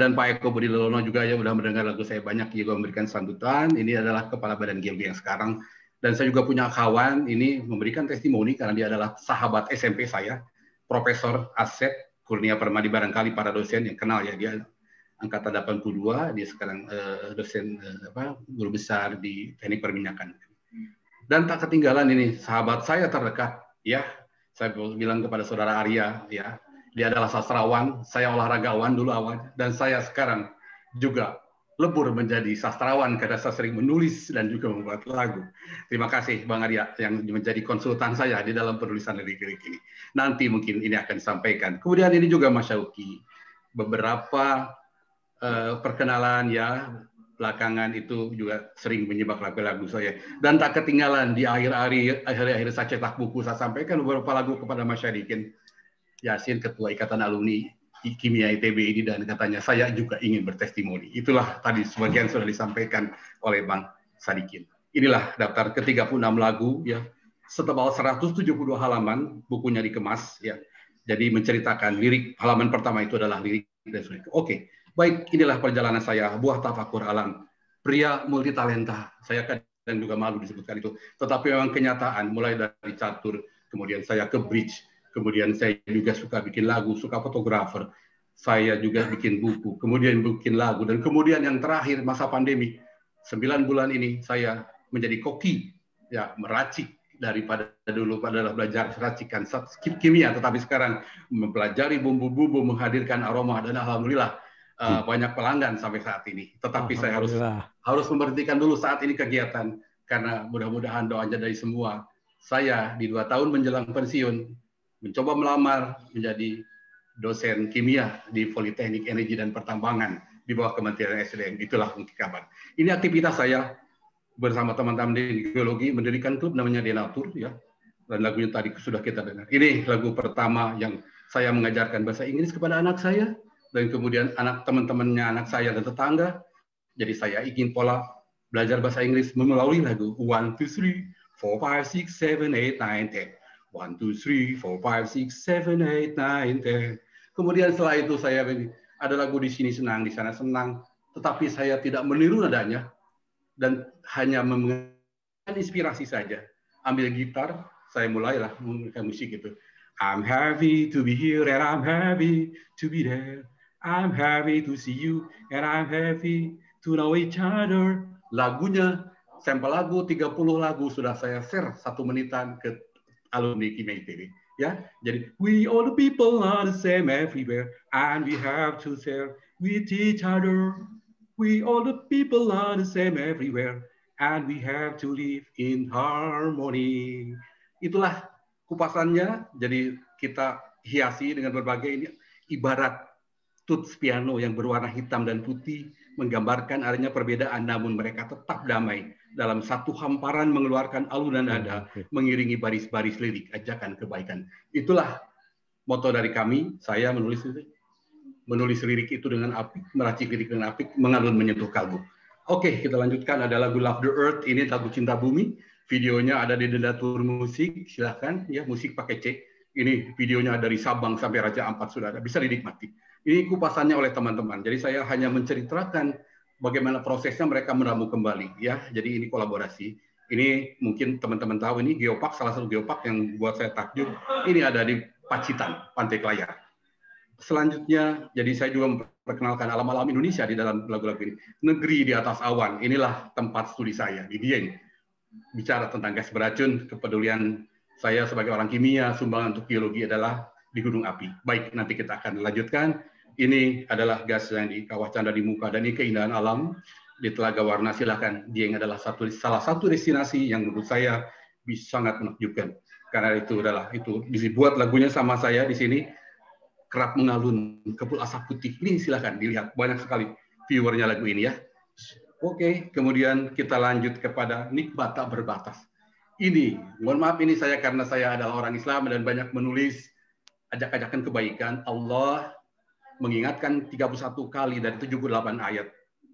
Dan Pak Eko Budi Lelono juga ya sudah mendengar lagu saya banyak, juga memberikan sambutan. Ini adalah Kepala Badan Geologi yang sekarang. Dan saya juga punya kawan ini memberikan testimoni karena dia adalah sahabat SMP saya, Profesor Asep Kurnia Permadi, barangkali para dosen yang kenal ya, dia angkatan 82, dia sekarang dosen guru besar di Teknik Perminyakan. Dan tak ketinggalan ini sahabat saya terdekat ya, saya bilang kepada saudara Arya ya, dia adalah sastrawan, saya olahragawan dulu awal, dan saya sekarang juga lebur menjadi sastrawan karena saya sering menulis dan juga membuat lagu. Terima kasih Bang Arya yang menjadi konsultan saya di dalam penulisan lirik-lirik ini. Nanti mungkin ini akan disampaikan. Kemudian ini juga Mas Syauki, beberapa perkenalan ya, belakangan itu juga sering menyimak lagu-lagu saya. Dan tak ketinggalan di akhir-akhir saya cetak buku, saya sampaikan beberapa lagu kepada Mas Syadikin Yasin, Ketua Ikatan Alumni Kimia ITB ini, dan katanya saya juga ingin bertestimoni. Itulah tadi sebagian sudah disampaikan oleh Bang Sadikin. Inilah daftar ke-36 lagu ya, setebal 172 halaman, bukunya dikemas ya. Jadi menceritakan lirik, halaman pertama itu adalah lirik dan sulit. Oke, baik, inilah perjalanan saya, buah tafakur alam, pria multitalenta. Saya kadang juga malu disebutkan itu, tetapi memang kenyataan, mulai dari catur, kemudian saya ke bridge, kemudian saya juga suka bikin lagu, suka fotografer, saya juga bikin buku, kemudian bikin lagu, dan kemudian yang terakhir masa pandemi, 9 bulan ini saya menjadi koki, ya meracik, daripada dulu adalah belajar racikan kimia, tetapi sekarang mempelajari bumbu-bumbu, menghadirkan aroma, dan alhamdulillah banyak pelanggan sampai saat ini. Tetapi saya harus memberhentikan dulu saat ini kegiatan, karena mudah-mudahan doanya dari semua. Saya di 2 tahun menjelang pensiun mencoba melamar menjadi dosen kimia di Politeknik Energi dan Pertambangan di bawah Kementerian SDM. Itulah mungkin kabar. Ini aktivitas saya bersama teman-teman di geologi, mendirikan klub namanya Denatur ya. Dan lagunya tadi sudah kita dengar. Ini lagu pertama yang saya mengajarkan bahasa Inggris kepada anak saya, dan kemudian teman-temannya anak saya dan tetangga. Jadi saya ingin pola belajar bahasa Inggris melalui lagu 1, 2, 3, 4, 5, 6, 7, 8, 9, 10. 1, 2, 3, 4, 5, 6, 7, 8, 9, 10. Kemudian setelah itu saya ada lagu di sini senang, di sana senang, tetapi saya tidak meniru nadanya dan hanya menginspirasi inspirasi saja. Ambil gitar, saya mulailah memainkan musik itu. I'm happy to be here and I'm happy to be there. I'm happy to see you and I'm happy to know each other. Lagunya, sampel lagu 30 lagu sudah saya share 1 menitan ke alumni Kimia ITB ya. Jadi we all the people are the same everywhere and we have to share with each other. We all the people are the same everywhere and we have to live in harmony. Itulah kupasannya. Jadi kita hiasi dengan berbagai ini ibarat tuts piano yang berwarna hitam dan putih menggambarkan adanya perbedaan namun mereka tetap damai dalam satu hamparan mengeluarkan alunan nada mengiringi baris-baris lirik ajakan kebaikan. Itulah moto dari kami. Saya menulis lirik itu dengan apik, meracik lirik dengan apik, mengalun menyentuh kalbu. Oke, kita lanjutkan. Ada lagu Love the Earth, ini lagu Cinta Bumi. Videonya ada di Dendatur Musik, silahkan ya, musik pakai C. Ini videonya dari Sabang sampai Raja Ampat sudah ada, bisa dinikmati. Ini kupasannya oleh teman-teman. Jadi saya hanya menceritakan bagaimana prosesnya mereka meramu kembali ya. Jadi ini kolaborasi. Ini mungkin teman-teman tahu, ini geopark, salah satu geopark yang buat saya takjub. Ini ada di Pacitan, Pantai Kelayar. Selanjutnya, jadi saya juga memperkenalkan alam-alam Indonesia di dalam lagu-lagu ini. Negeri di atas awan, inilah tempat studi saya di Dieng. Bicara tentang gas beracun, kepedulian saya sebagai orang kimia, sumbangan untuk biologi adalah di gunung api. Baik, nanti kita akan lanjutkan. Ini adalah gas yang di Kawah Canda di muka, dan ini keindahan alam di Telaga Warna. Silakan, Dieng adalah salah satu destinasi yang menurut saya bisa sangat menakjubkan. Karena itu dibuat lagunya sama saya di sini, kerap mengalun kebul asap putih. Ini silakan dilihat, banyak sekali viewernya lagu ini ya. Oke, kemudian kita lanjut kepada Nikmat Tak Berbatas. Ini, mohon maaf ini saya karena saya adalah orang Islam dan banyak menulis ajak-ajakan kebaikan. Allah mengingatkan 31 kali dari 78 ayat.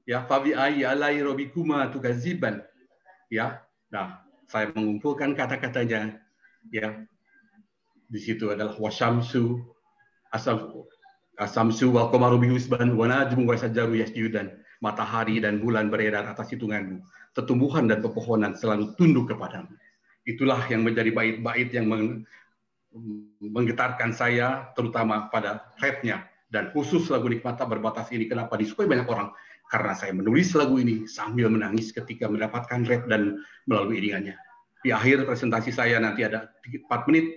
Ya, fabi ayyi alai rabbikuma tukadziban. Ya. Nah, saya mengumpulkan kata-katanya ya. Di situ adalah wasyamsu asamsu wal qamaru bihusban wa najmu wa sajaru yasjudan. Matahari dan bulan beredar atas hitunganmu. Tumbuhan dan pepohonan selalu tunduk kepadamu. Itulah yang menjadi bait-bait yang menggetarkan saya, terutama pada rapnya. Dan khusus lagu Nikmat Tak Berbatas ini, kenapa disukai banyak orang? Karena saya menulis lagu ini sambil menangis ketika mendapatkan rap dan melalui iringannya. Di akhir presentasi saya nanti ada 4 menit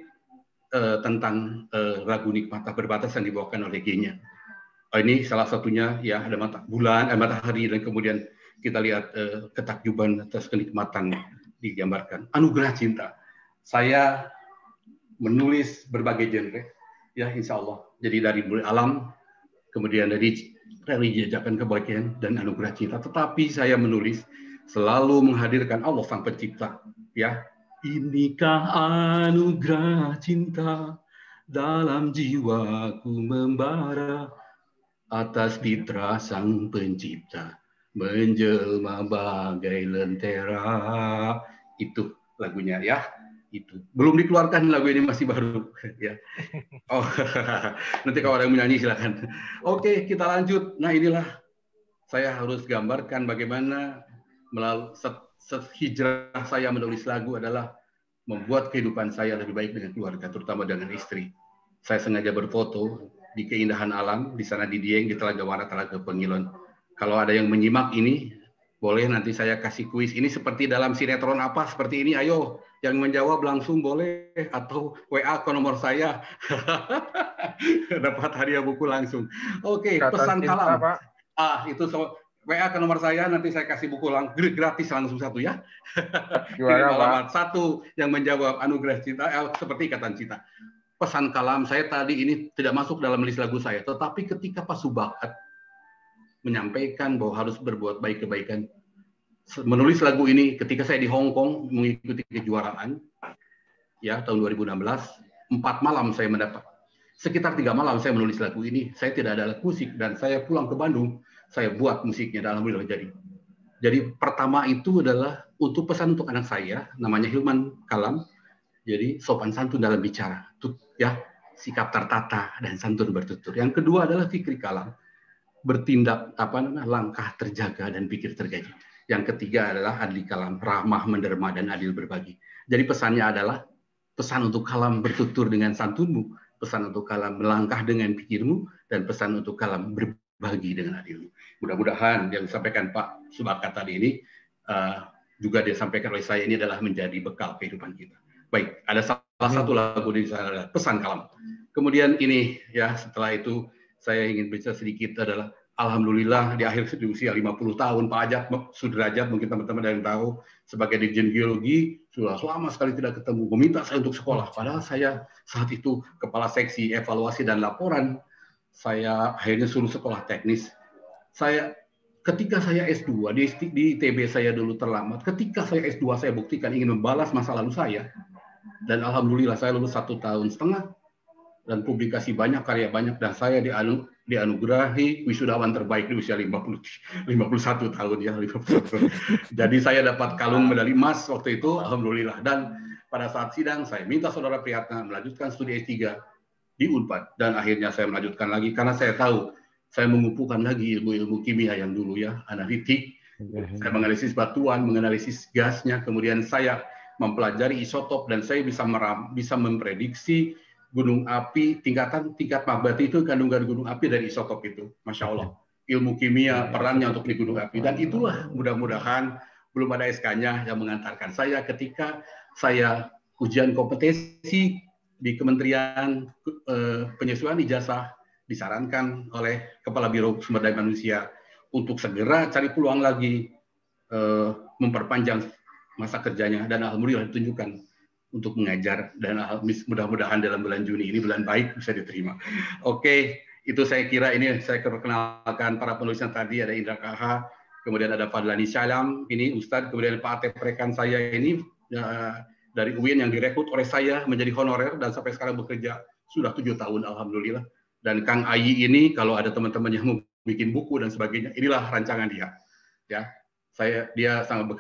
tentang lagu Nikmat Tak Berbatas yang dibawakan oleh G-nya. Ini salah satunya, ya, ada matahari, dan kemudian kita lihat ketakjuban atas kenikmatan digambarkan. Anugerah cinta. Saya menulis berbagai genre, ya, insya Allah. Jadi dari mulai alam, kemudian dari religi, ajakan kebaikan, dan anugerah cinta. Tetapi saya menulis selalu menghadirkan Allah Sang Pencipta. Ya, inikah anugerah cinta dalam jiwaku membara atas fitrah Sang Pencipta menjelma bagai lentera. Itu lagunya ya. Itu belum dikeluarkan, lagu ini masih baru ya. Oh, nanti kalau ada yang menyanyi silakan. Oke, kita lanjut. Nah, inilah saya harus gambarkan bagaimana melalui hijrah saya menulis lagu adalah membuat kehidupan saya lebih baik dengan keluarga, terutama dengan istri. Saya sengaja berfoto di keindahan alam di sana di Dieng, di Telaga Warna, Telaga Pengilon. Kalau ada yang menyimak ini, boleh nanti saya kasih kuis. Ini seperti dalam sinetron apa seperti ini, ayo yang menjawab langsung boleh, atau WA ke nomor saya. Dapat hadiah buku langsung. Oke, pesan kalam. Itu WA ke nomor saya, nanti saya kasih buku gratis langsung satu ya. Kirim alamat. Satu yang menjawab anugerah cinta, seperti ikatan cinta. Pesan kalam saya tadi ini tidak masuk dalam list lagu saya, tetapi ketika Pak Subakat menyampaikan bahwa harus berbuat baik kebaikan, menulis lagu ini ketika saya di Hong Kong mengikuti kejuaraan ya tahun 2016, 4 malam saya mendapat. Sekitar 3 malam saya menulis lagu ini. Saya tidak ada alat musik dan saya pulang ke Bandung, saya buat musiknya, dan alhamdulillah jadi. Jadi pertama itu adalah untuk pesan untuk anak saya, namanya Hilman Kalam. Jadi sopan santun dalam bicara, ya, sikap tertata dan santun bertutur. Yang kedua adalah Fikri Kalam, bertindak langkah terjaga dan pikir tergaji. Yang ketiga adalah Adli Kalam, ramah, menderma, dan adil berbagi. Jadi pesannya adalah pesan untuk Kalam bertutur dengan santunmu, pesan untuk Kalam melangkah dengan pikirmu, dan pesan untuk Kalam berbagi dengan adilmu. Mudah-mudahan yang disampaikan Pak Subakat tadi ini juga disampaikan oleh saya, ini adalah menjadi bekal kehidupan kita. Baik, ada salah satu lagu di sana, pesan Kalam. Kemudian ini ya, setelah itu saya ingin bicara sedikit adalah alhamdulillah di akhir usia 50 tahun Pak Ajat Sudrajat, mungkin teman-teman ada yang tahu, sebagai Dirjen Geologi sudah lama sekali tidak ketemu, meminta saya untuk sekolah. Padahal saya saat itu kepala seksi evaluasi dan laporan, saya akhirnya suruh sekolah teknis. Ketika saya S2 di ITB saya dulu terlambat. Ketika saya S2 saya buktikan ingin membalas masa lalu saya, dan alhamdulillah saya lulus 1,5 tahun dan publikasi banyak, karya banyak, dan saya dianugerahi wisudawan terbaik di usia 51 tahun ya. 51. Jadi saya dapat kalung medali emas waktu itu, alhamdulillah. Dan pada saat sidang saya minta saudara Priyatna melanjutkan studi S3 di Unpad, dan akhirnya saya melanjutkan lagi karena saya tahu saya mengumpulkan lagi ilmu-ilmu kimia yang dulu ya, analitik. Saya menganalisis batuan, menganalisis gasnya, kemudian saya mempelajari isotop, dan saya bisa memprediksi gunung api, tingkat mabati itu kandungan gunung api dari isotop itu. Masya Allah. Ilmu kimia perannya untuk di gunung api. Dan itulah mudah-mudahan belum ada SK-nya yang mengantarkan saya ketika saya ujian kompetensi di Kementerian Penyesuaian Ijazah, disarankan oleh Kepala Biro Sumber Daya Manusia untuk segera cari peluang lagi memperpanjang masa kerjanya, dan alhamdulillah ditunjukkan untuk mengajar, dan mudah-mudahan dalam bulan Juni ini bulan baik bisa diterima. Oke, itu saya kira ini saya perkenalkan para penulisnya tadi, ada Indra KH, kemudian ada Fadlani Salam, ini Ustadz, kemudian Pak Atep rekan saya ini dari UIN yang direkrut oleh saya menjadi honorer dan sampai sekarang bekerja sudah 7 tahun alhamdulillah. Dan Kang Ayi ini kalau ada teman-teman yang mau bikin buku dan sebagainya, inilah rancangan dia. Ya, dia sangat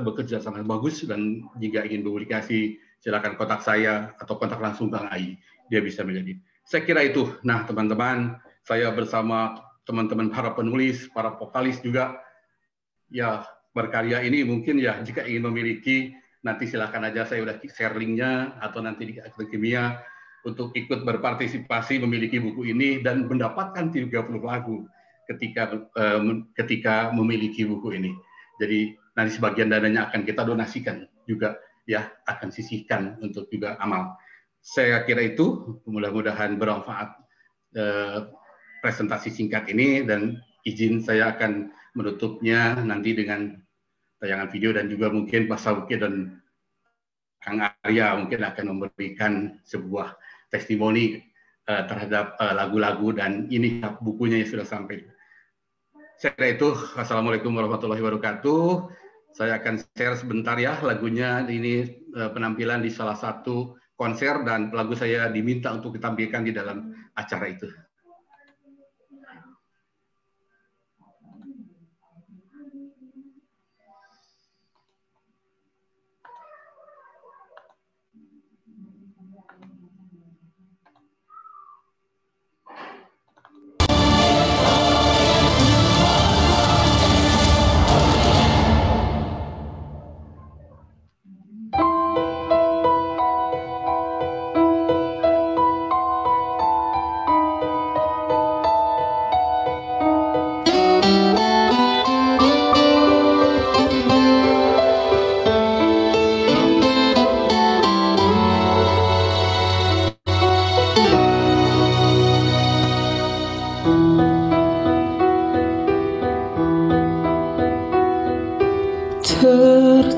bekerja sangat bagus, dan jika ingin publikasi silakan kontak saya atau kontak langsung Kang Ayi, dia bisa menjadi. Saya kira itu. Nah, teman-teman, saya bersama teman-teman para penulis, para vokalis juga ya berkarya ini mungkin ya jika ingin memiliki, nanti silakan aja, saya udah share linknya atau nanti di Akademia untuk ikut berpartisipasi memiliki buku ini dan mendapatkan 30 lagu ketika memiliki buku ini. Jadi nanti sebagian dananya akan kita donasikan juga ya, akan sisihkan untuk juga amal. Saya kira itu mudah-mudahan bermanfaat presentasi singkat ini, dan izin saya akan menutupnya nanti dengan tayangan video, dan juga mungkin Pak Sauki dan Kang Arya mungkin akan memberikan sebuah testimoni terhadap lagu-lagu, dan ini bukunya yang sudah sampai. Saya kira itu. Assalamualaikum warahmatullahi wabarakatuh. Saya akan share sebentar ya lagunya. Ini penampilan di salah satu konser, dan lagu saya diminta untuk ditampilkan di dalam acara itu.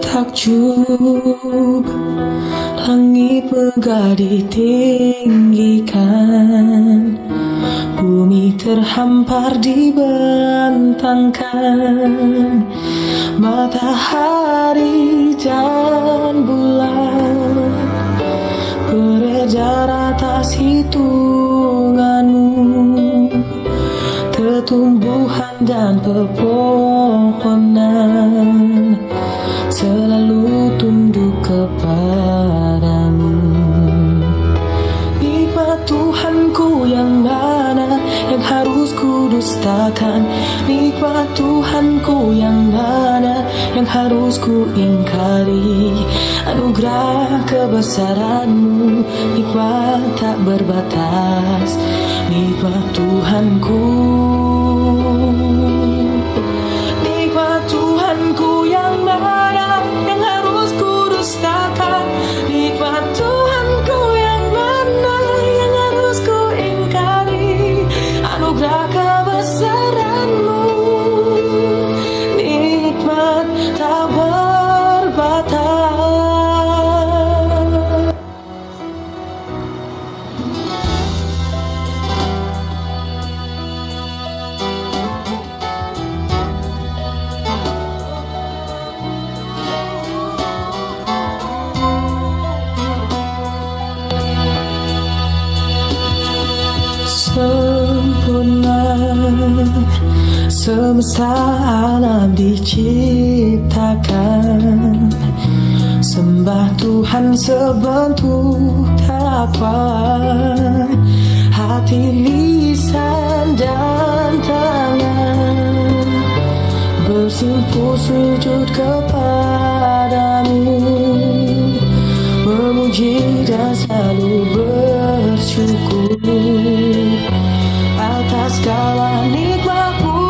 Tertakjub langit megah ditinggikan, bumi terhampar dibentangkan, matahari dan bulan beredar atas hitunganmu, tumbuhan dan pepohonan selalu tunduk kepadamu. Nikmat Tuhanku yang mana yang harus kudustakan? Nikmat Tuhanku yang mana yang harus kuingkari? Anugerah kebesaran-Mu, nikmat tak berbatas. Nikmat Tuhanku, nikmat Tuhanku yang mana yang harus kudustakan? Nikmat Tuhanku yang mana yang harus kuingkari? Anugerah kebesaran-Mu, nikmat tak berbatas. semesta alam diciptakan. Sembah Tuhan sebentuk takwa, hati, lisan, dan tangan bersimpuh sujud kepadamu, memuji dan selalu bersyukur atas segala nikmat-Mu.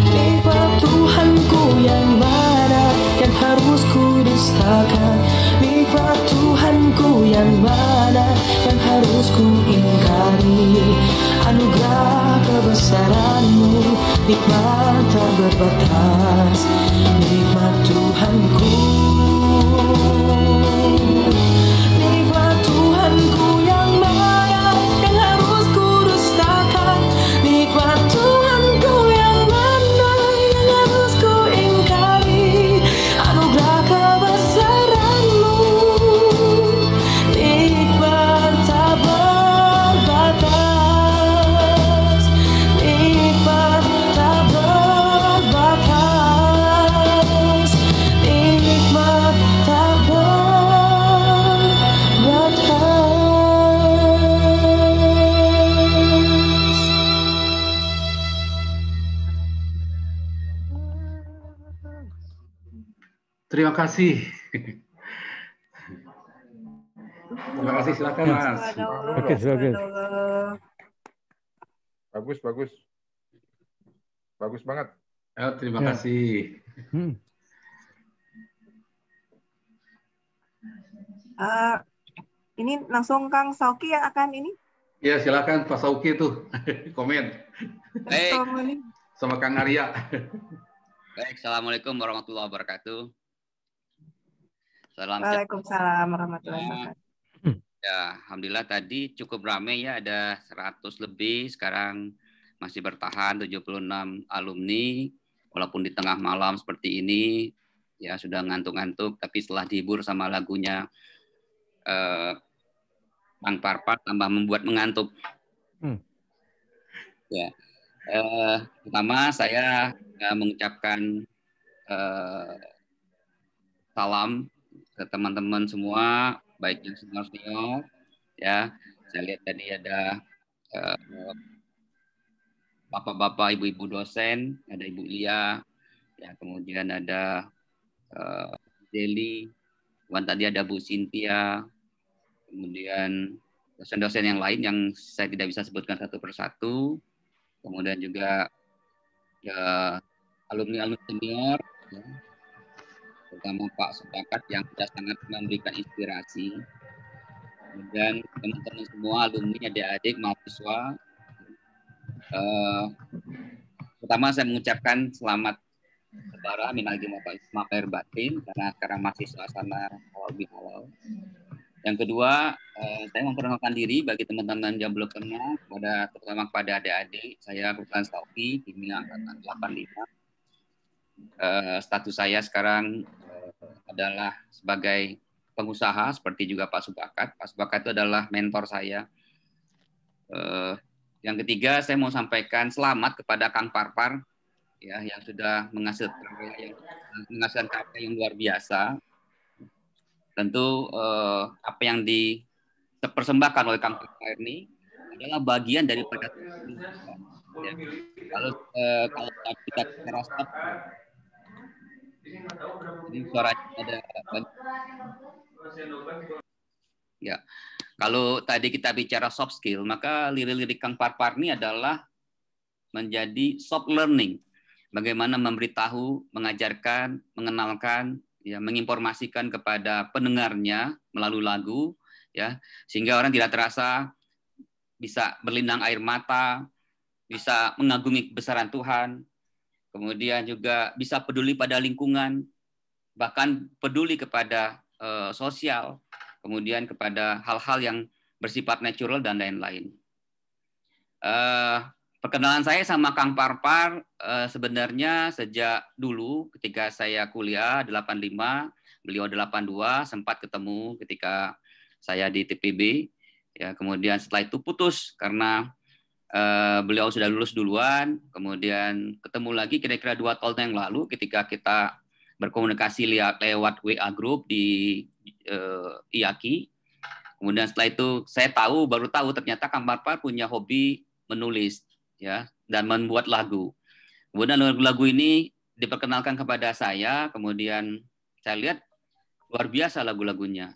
Nikmat Tuhanku yang mana yang harus ku dustakan, nikmat Tuhanku yang mana yang harus ku ingkari. Anugerah kebesaran-Mu, nikmat tak berbatas, nikmat Tuhanku. Nikmat Tuhanku yang mana yang harus ku dustakan, nikmat Tuhanku yang mana yang harus ku ingkari. Anugerah kebesaran-Mu, nikmat tak berbatas, nikmat tak berbatas, nikmat tak Terima kasih. Terima kasih, silakan Mas. Oke, silakan. Bagus, bagus. Bagus banget. Terima kasih. Ini langsung Kang Sauki yang akan ini. Ya, silakan Pak Sauki tuh komen. Baik. Sama Kang Arya. Baik, Assalamualaikum warahmatullahi wabarakatuh. Salam Waalaikumsalam warahmatullahi wabarakatuh. Ya, alhamdulillah tadi cukup ramai ya, ada 100 lebih, sekarang masih bertahan 76 alumni, walaupun di tengah malam seperti ini, ya sudah ngantuk-ngantuk, tapi setelah dihibur sama lagunya Bang Parpar tambah membuat mengantuk. Ya, pertama saya mengucapkan salam ke teman-teman semua, baik yang senior-senior, ya. Saya lihat tadi ada bapak-bapak, ibu-ibu dosen, ada Ibu Lia, ya, kemudian ada Deli, tadi ada Bu Cynthia, kemudian dosen-dosen yang lain yang saya tidak bisa sebutkan satu persatu, kemudian juga ya, alumni-alumni senior, ya, terutama Pak Subakat yang sudah sangat memberikan inspirasi. Kemudian teman-teman semua, alumni, adik-adik, mahasiswa. Pertama saya mengucapkan selamat Lebaran, minal aidin wal faizin, karena sekarang masih suasana halal bihalal. Yang kedua, saya memperkenalkan diri bagi teman-teman yang belum kenal, terutama kepada adik-adik. Saya Rutan Sauki, kimia angkatan 85. Status saya sekarang adalah sebagai pengusaha, seperti juga Pak Subakat. Pak Subakat itu adalah mentor saya. Yang ketiga, saya mau sampaikan selamat kepada Kang Parpar, ya, yang sudah menghasilkan karya yang luar biasa. Tentu apa yang dipersembahkan oleh Kang Parpar ini adalah bagian daripada ya. Kalau kita terasa ini suaranya ada ya. Kalau tadi kita bicara soft skill, maka lirik-lirik Kang Parpar ini adalah menjadi soft learning. Bagaimana memberitahu, mengajarkan, mengenalkan, ya, menginformasikan kepada pendengarnya melalui lagu, ya, sehingga orang tidak terasa bisa berlinang air mata, bisa mengagumi kebesaran Tuhan, kemudian juga bisa peduli pada lingkungan, bahkan peduli kepada sosial, kemudian kepada hal-hal yang bersifat natural dan lain-lain. Perkenalan saya sama Kang Parpar sebenarnya sejak dulu ketika saya kuliah 85, beliau 82, sempat ketemu ketika saya di TPB, ya, kemudian setelah itu putus karena beliau sudah lulus duluan, kemudian ketemu lagi kira-kira 2 tahun yang lalu ketika kita berkomunikasi lewat WA group di IAKI. Kemudian setelah itu saya baru tahu ternyata Kang Parpar punya hobi menulis ya dan membuat lagu. Kemudian lagu-lagu ini diperkenalkan kepada saya, kemudian saya lihat luar biasa lagu-lagunya.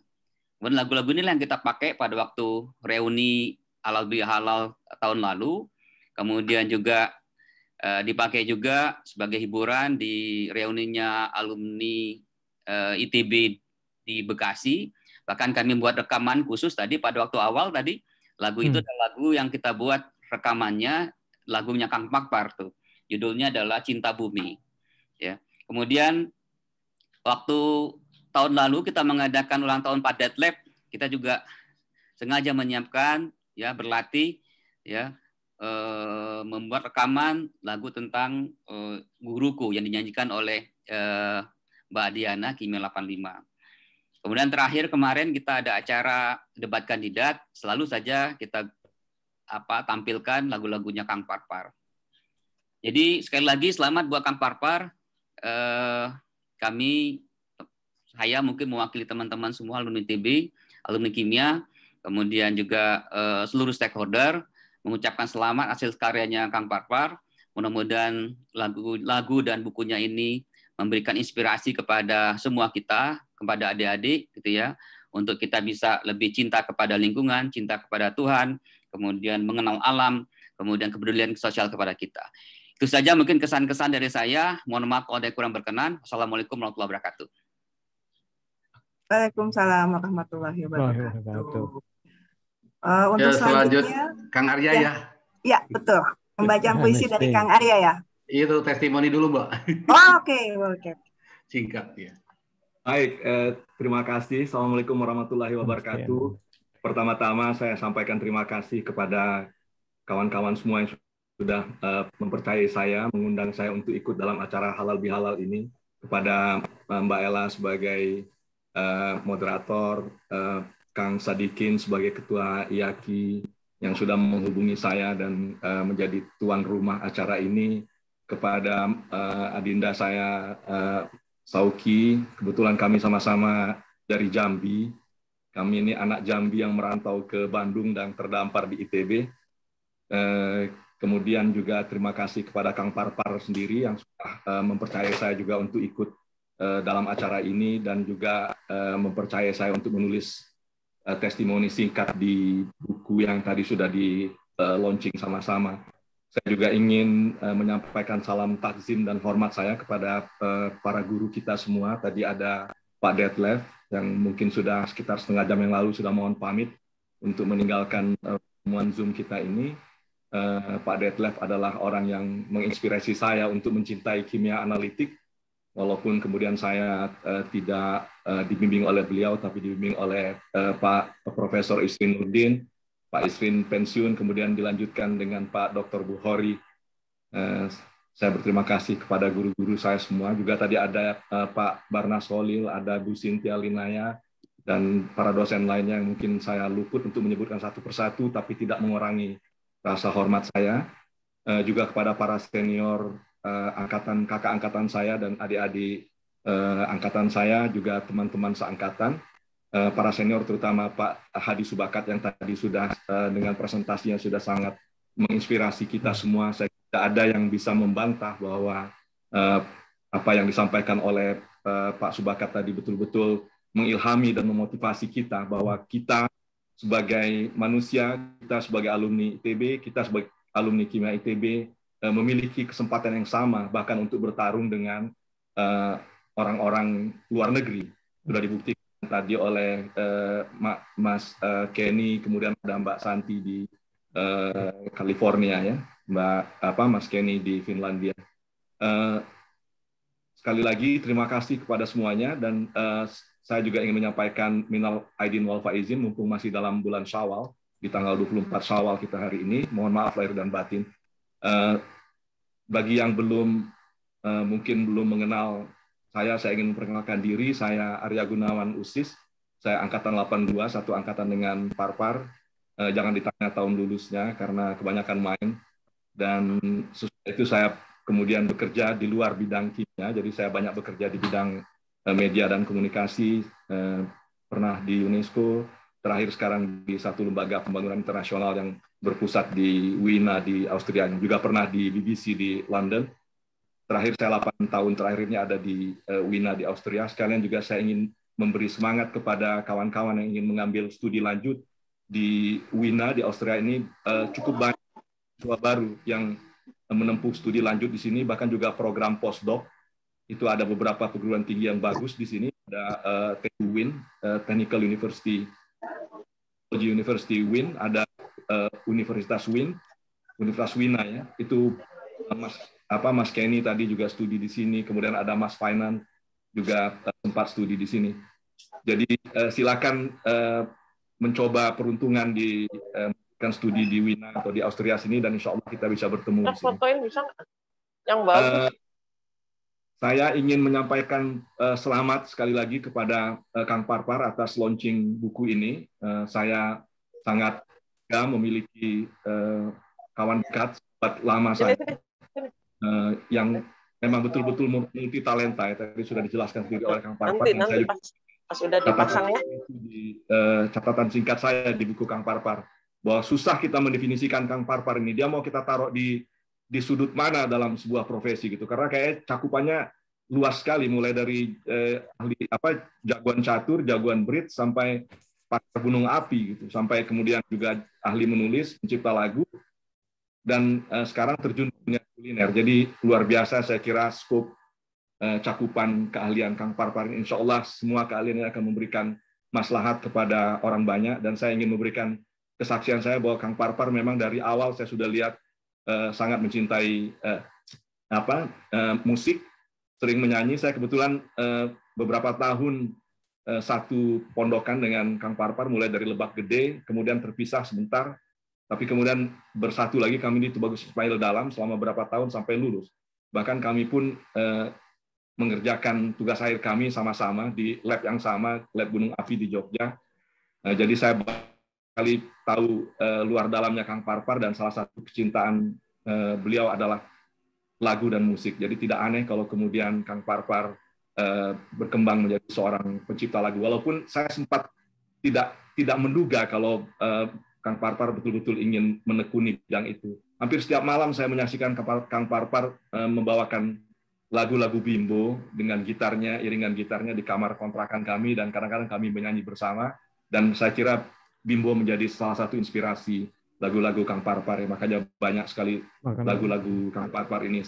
Kemudian lagu-lagu ini yang kita pakai pada waktu reuni Halal Bihalal tahun lalu, kemudian juga dipakai juga sebagai hiburan di reuninya alumni ITB di Bekasi. Bahkan kami buat rekaman khusus tadi pada waktu awal tadi, lagu itu adalah lagu yang kita buat rekamannya, lagunya Kang Parpar tuh. Judulnya adalah Cinta Bumi. Ya. Kemudian waktu tahun lalu kita mengadakan ulang tahun Pak Detlef, kita juga sengaja menyiapkan ya berlatih ya membuat rekaman lagu tentang Guruku yang dinyanyikan oleh Mbak Diana Kimia 85. Kemudian terakhir kemarin kita ada acara debat kandidat, selalu saja kita tampilkan lagu-lagunya Kang Parpar. Jadi sekali lagi selamat buat Kang Parpar. Saya mungkin mewakili teman-teman semua alumni TB, alumni kimia, kemudian juga seluruh stakeholder mengucapkan selamat hasil karyanya Kang Parpar. Mudah-mudahan lagu dan bukunya ini memberikan inspirasi kepada semua kita, kepada adik-adik gitu ya, untuk kita bisa lebih cinta kepada lingkungan, cinta kepada Tuhan, kemudian mengenal alam, kemudian kepedulian sosial kepada kita. Itu saja mungkin kesan-kesan dari saya. Mohon maaf kalau ada yang kurang berkenan. Assalamualaikum warahmatullahi wabarakatuh. Waalaikumsalam warahmatullahi wabarakatuh. Untuk selanjutnya Kang Arya ya. Ya, betul. Pembacaan puisi dari Kang Arya ya. Itu testimoni dulu, Mbak. Oh, oke. Singkat ya. Baik, terima kasih. Assalamualaikum warahmatullahi wabarakatuh. Pertama-tama saya sampaikan terima kasih kepada kawan-kawan semua yang sudah mempercayai saya, mengundang saya untuk ikut dalam acara Halal Bihalal ini. Kepada Mbak Ella sebagai moderator, Kang Sadikin sebagai ketua IAKI yang sudah menghubungi saya dan menjadi tuan rumah acara ini, kepada adinda saya Sauki, kebetulan kami sama-sama dari Jambi. Kami ini anak Jambi yang merantau ke Bandung dan terdampar di ITB. Kemudian juga terima kasih kepada Kang Parpar sendiri yang sudah mempercayai saya juga untuk ikut dalam acara ini dan juga mempercayai saya untuk menulis testimoni singkat di buku yang tadi sudah di launching sama-sama. Saya juga ingin menyampaikan salam takzim dan hormat saya kepada para guru kita semua. Tadi ada Pak Detlef yang mungkin sudah sekitar setengah jam yang lalu sudah mohon pamit untuk meninggalkan pertemuan Zoom kita ini. Pak Detlef adalah orang yang menginspirasi saya untuk mencintai kimia analitik, walaupun kemudian saya tidak dibimbing oleh beliau, tapi dibimbing oleh Pak Profesor Isrin Nurdin. Pak Isrin pensiun, kemudian dilanjutkan dengan Pak Dr. Bukhori. Saya berterima kasih kepada guru-guru saya semua. Juga tadi ada Pak Barnas Holil, ada Bu Sintia Linaya, dan para dosen lainnya yang mungkin saya luput untuk menyebutkan satu persatu, tapi tidak mengurangi rasa hormat saya. Juga kepada para senior kakak angkatan saya dan adik-adik angkatan saya, juga teman-teman seangkatan. Para senior terutama Pak Hadi Subakat yang tadi sudah dengan presentasinya sudah sangat menginspirasi kita semua. Saya tidak ada yang bisa membantah bahwa apa yang disampaikan oleh Pak Subakat tadi betul-betul mengilhami dan memotivasi kita bahwa kita sebagai manusia, kita sebagai alumni ITB, kita sebagai alumni kimia ITB memiliki kesempatan yang sama bahkan untuk bertarung dengan orang-orang luar negeri. Sudah dibuktikan tadi oleh Mas Kenny, kemudian ada Mbak Santi di California ya, Mas Kenny di Finlandia. Sekali lagi terima kasih kepada semuanya dan saya juga ingin menyampaikan minal aidin wal faizin mumpung masih dalam bulan Syawal, di tanggal 24 Syawal kita hari ini. Mohon maaf lahir dan batin. Bagi yang mungkin belum mengenal saya ingin memperkenalkan diri. Saya Arya Gunawan Usis. Saya angkatan 82, satu angkatan dengan Parpar. jangan ditanya tahun lulusnya karena kebanyakan main. Dan sesudah itu saya kemudian bekerja di luar bidang kimia, jadi saya banyak bekerja di bidang media dan komunikasi, pernah di UNESCO, terakhir sekarang di satu lembaga pembangunan internasional yang berpusat di Wina di Austria, juga pernah di BBC di London. Terakhir saya 8 tahun terakhir ini ada di Wina di Austria. Sekalian juga saya ingin memberi semangat kepada kawan-kawan yang ingin mengambil studi lanjut di Wina di Austria ini. Cukup banyak siswa baru yang menempuh studi lanjut di sini, bahkan juga program postdoc. Itu ada beberapa perguruan tinggi yang bagus di sini. Ada TU Win, Technical University Win, ada Universitas Win, Universitas Wina ya. Itu Mas Kenny tadi juga studi di sini. Kemudian ada Mas Fainan juga sempat studi di sini. Jadi silakan mencoba peruntungan di studi di Wina atau di Austria sini, dan insya Allah kita bisa bertemu di sini. Fotoin bisa nggak? Yang bagus. Saya ingin menyampaikan selamat sekali lagi kepada Kang Parpar atas launching buku ini. Saya sangat bangga memiliki kawan dekat, sahabat lama saya, yang memang betul-betul multi talenta. Ya, tadi sudah dijelaskan sendiri oleh Kang Parpar. Nanti pas sudah dipasang ya. Di catatan singkat saya di buku Kang Parpar, bahwa susah kita mendefinisikan Kang Parpar ini. Dia mau kita taruh di sudut mana dalam sebuah profesi gitu. Karena kayak cakupannya luas sekali, mulai dari ahli jagoan catur, jagoan bridge, sampai pakar gunung api gitu, sampai kemudian juga ahli menulis, pencipta lagu, dan sekarang terjun ke dunia kuliner. Jadi luar biasa saya kira skop cakupan keahlian Kang Parpar ini. Insya Allah semua keahlian ini akan memberikan maslahat kepada orang banyak, dan saya ingin memberikan kesaksian saya bahwa Kang Parpar memang dari awal saya sudah lihat sangat mencintai musik, sering menyanyi. Saya kebetulan beberapa tahun satu pondokan dengan Kang Parpar, mulai dari Lebak Gede, kemudian terpisah sebentar, tapi kemudian bersatu lagi kami di Tubagus Ismail Dalam selama beberapa tahun sampai lulus. Bahkan kami pun mengerjakan tugas akhir kami sama-sama di lab yang sama, lab Gunung Api di Jogja. Jadi saya kali tahu luar dalamnya Kang Parpar, dan salah satu kecintaan beliau adalah lagu dan musik. Jadi tidak aneh kalau kemudian Kang Parpar berkembang menjadi seorang pencipta lagu. Walaupun saya sempat tidak menduga kalau Kang Parpar betul-betul ingin menekuni bidang itu. Hampir setiap malam saya menyaksikan Kang Parpar membawakan lagu-lagu Bimbo dengan gitarnya, iringan gitarnya di kamar kontrakan kami, dan kadang-kadang kami menyanyi bersama. Dan saya kira Bimbo menjadi salah satu inspirasi lagu-lagu Kang Parpar. Ya. Makanya banyak sekali lagu-lagu Kang Parpar ini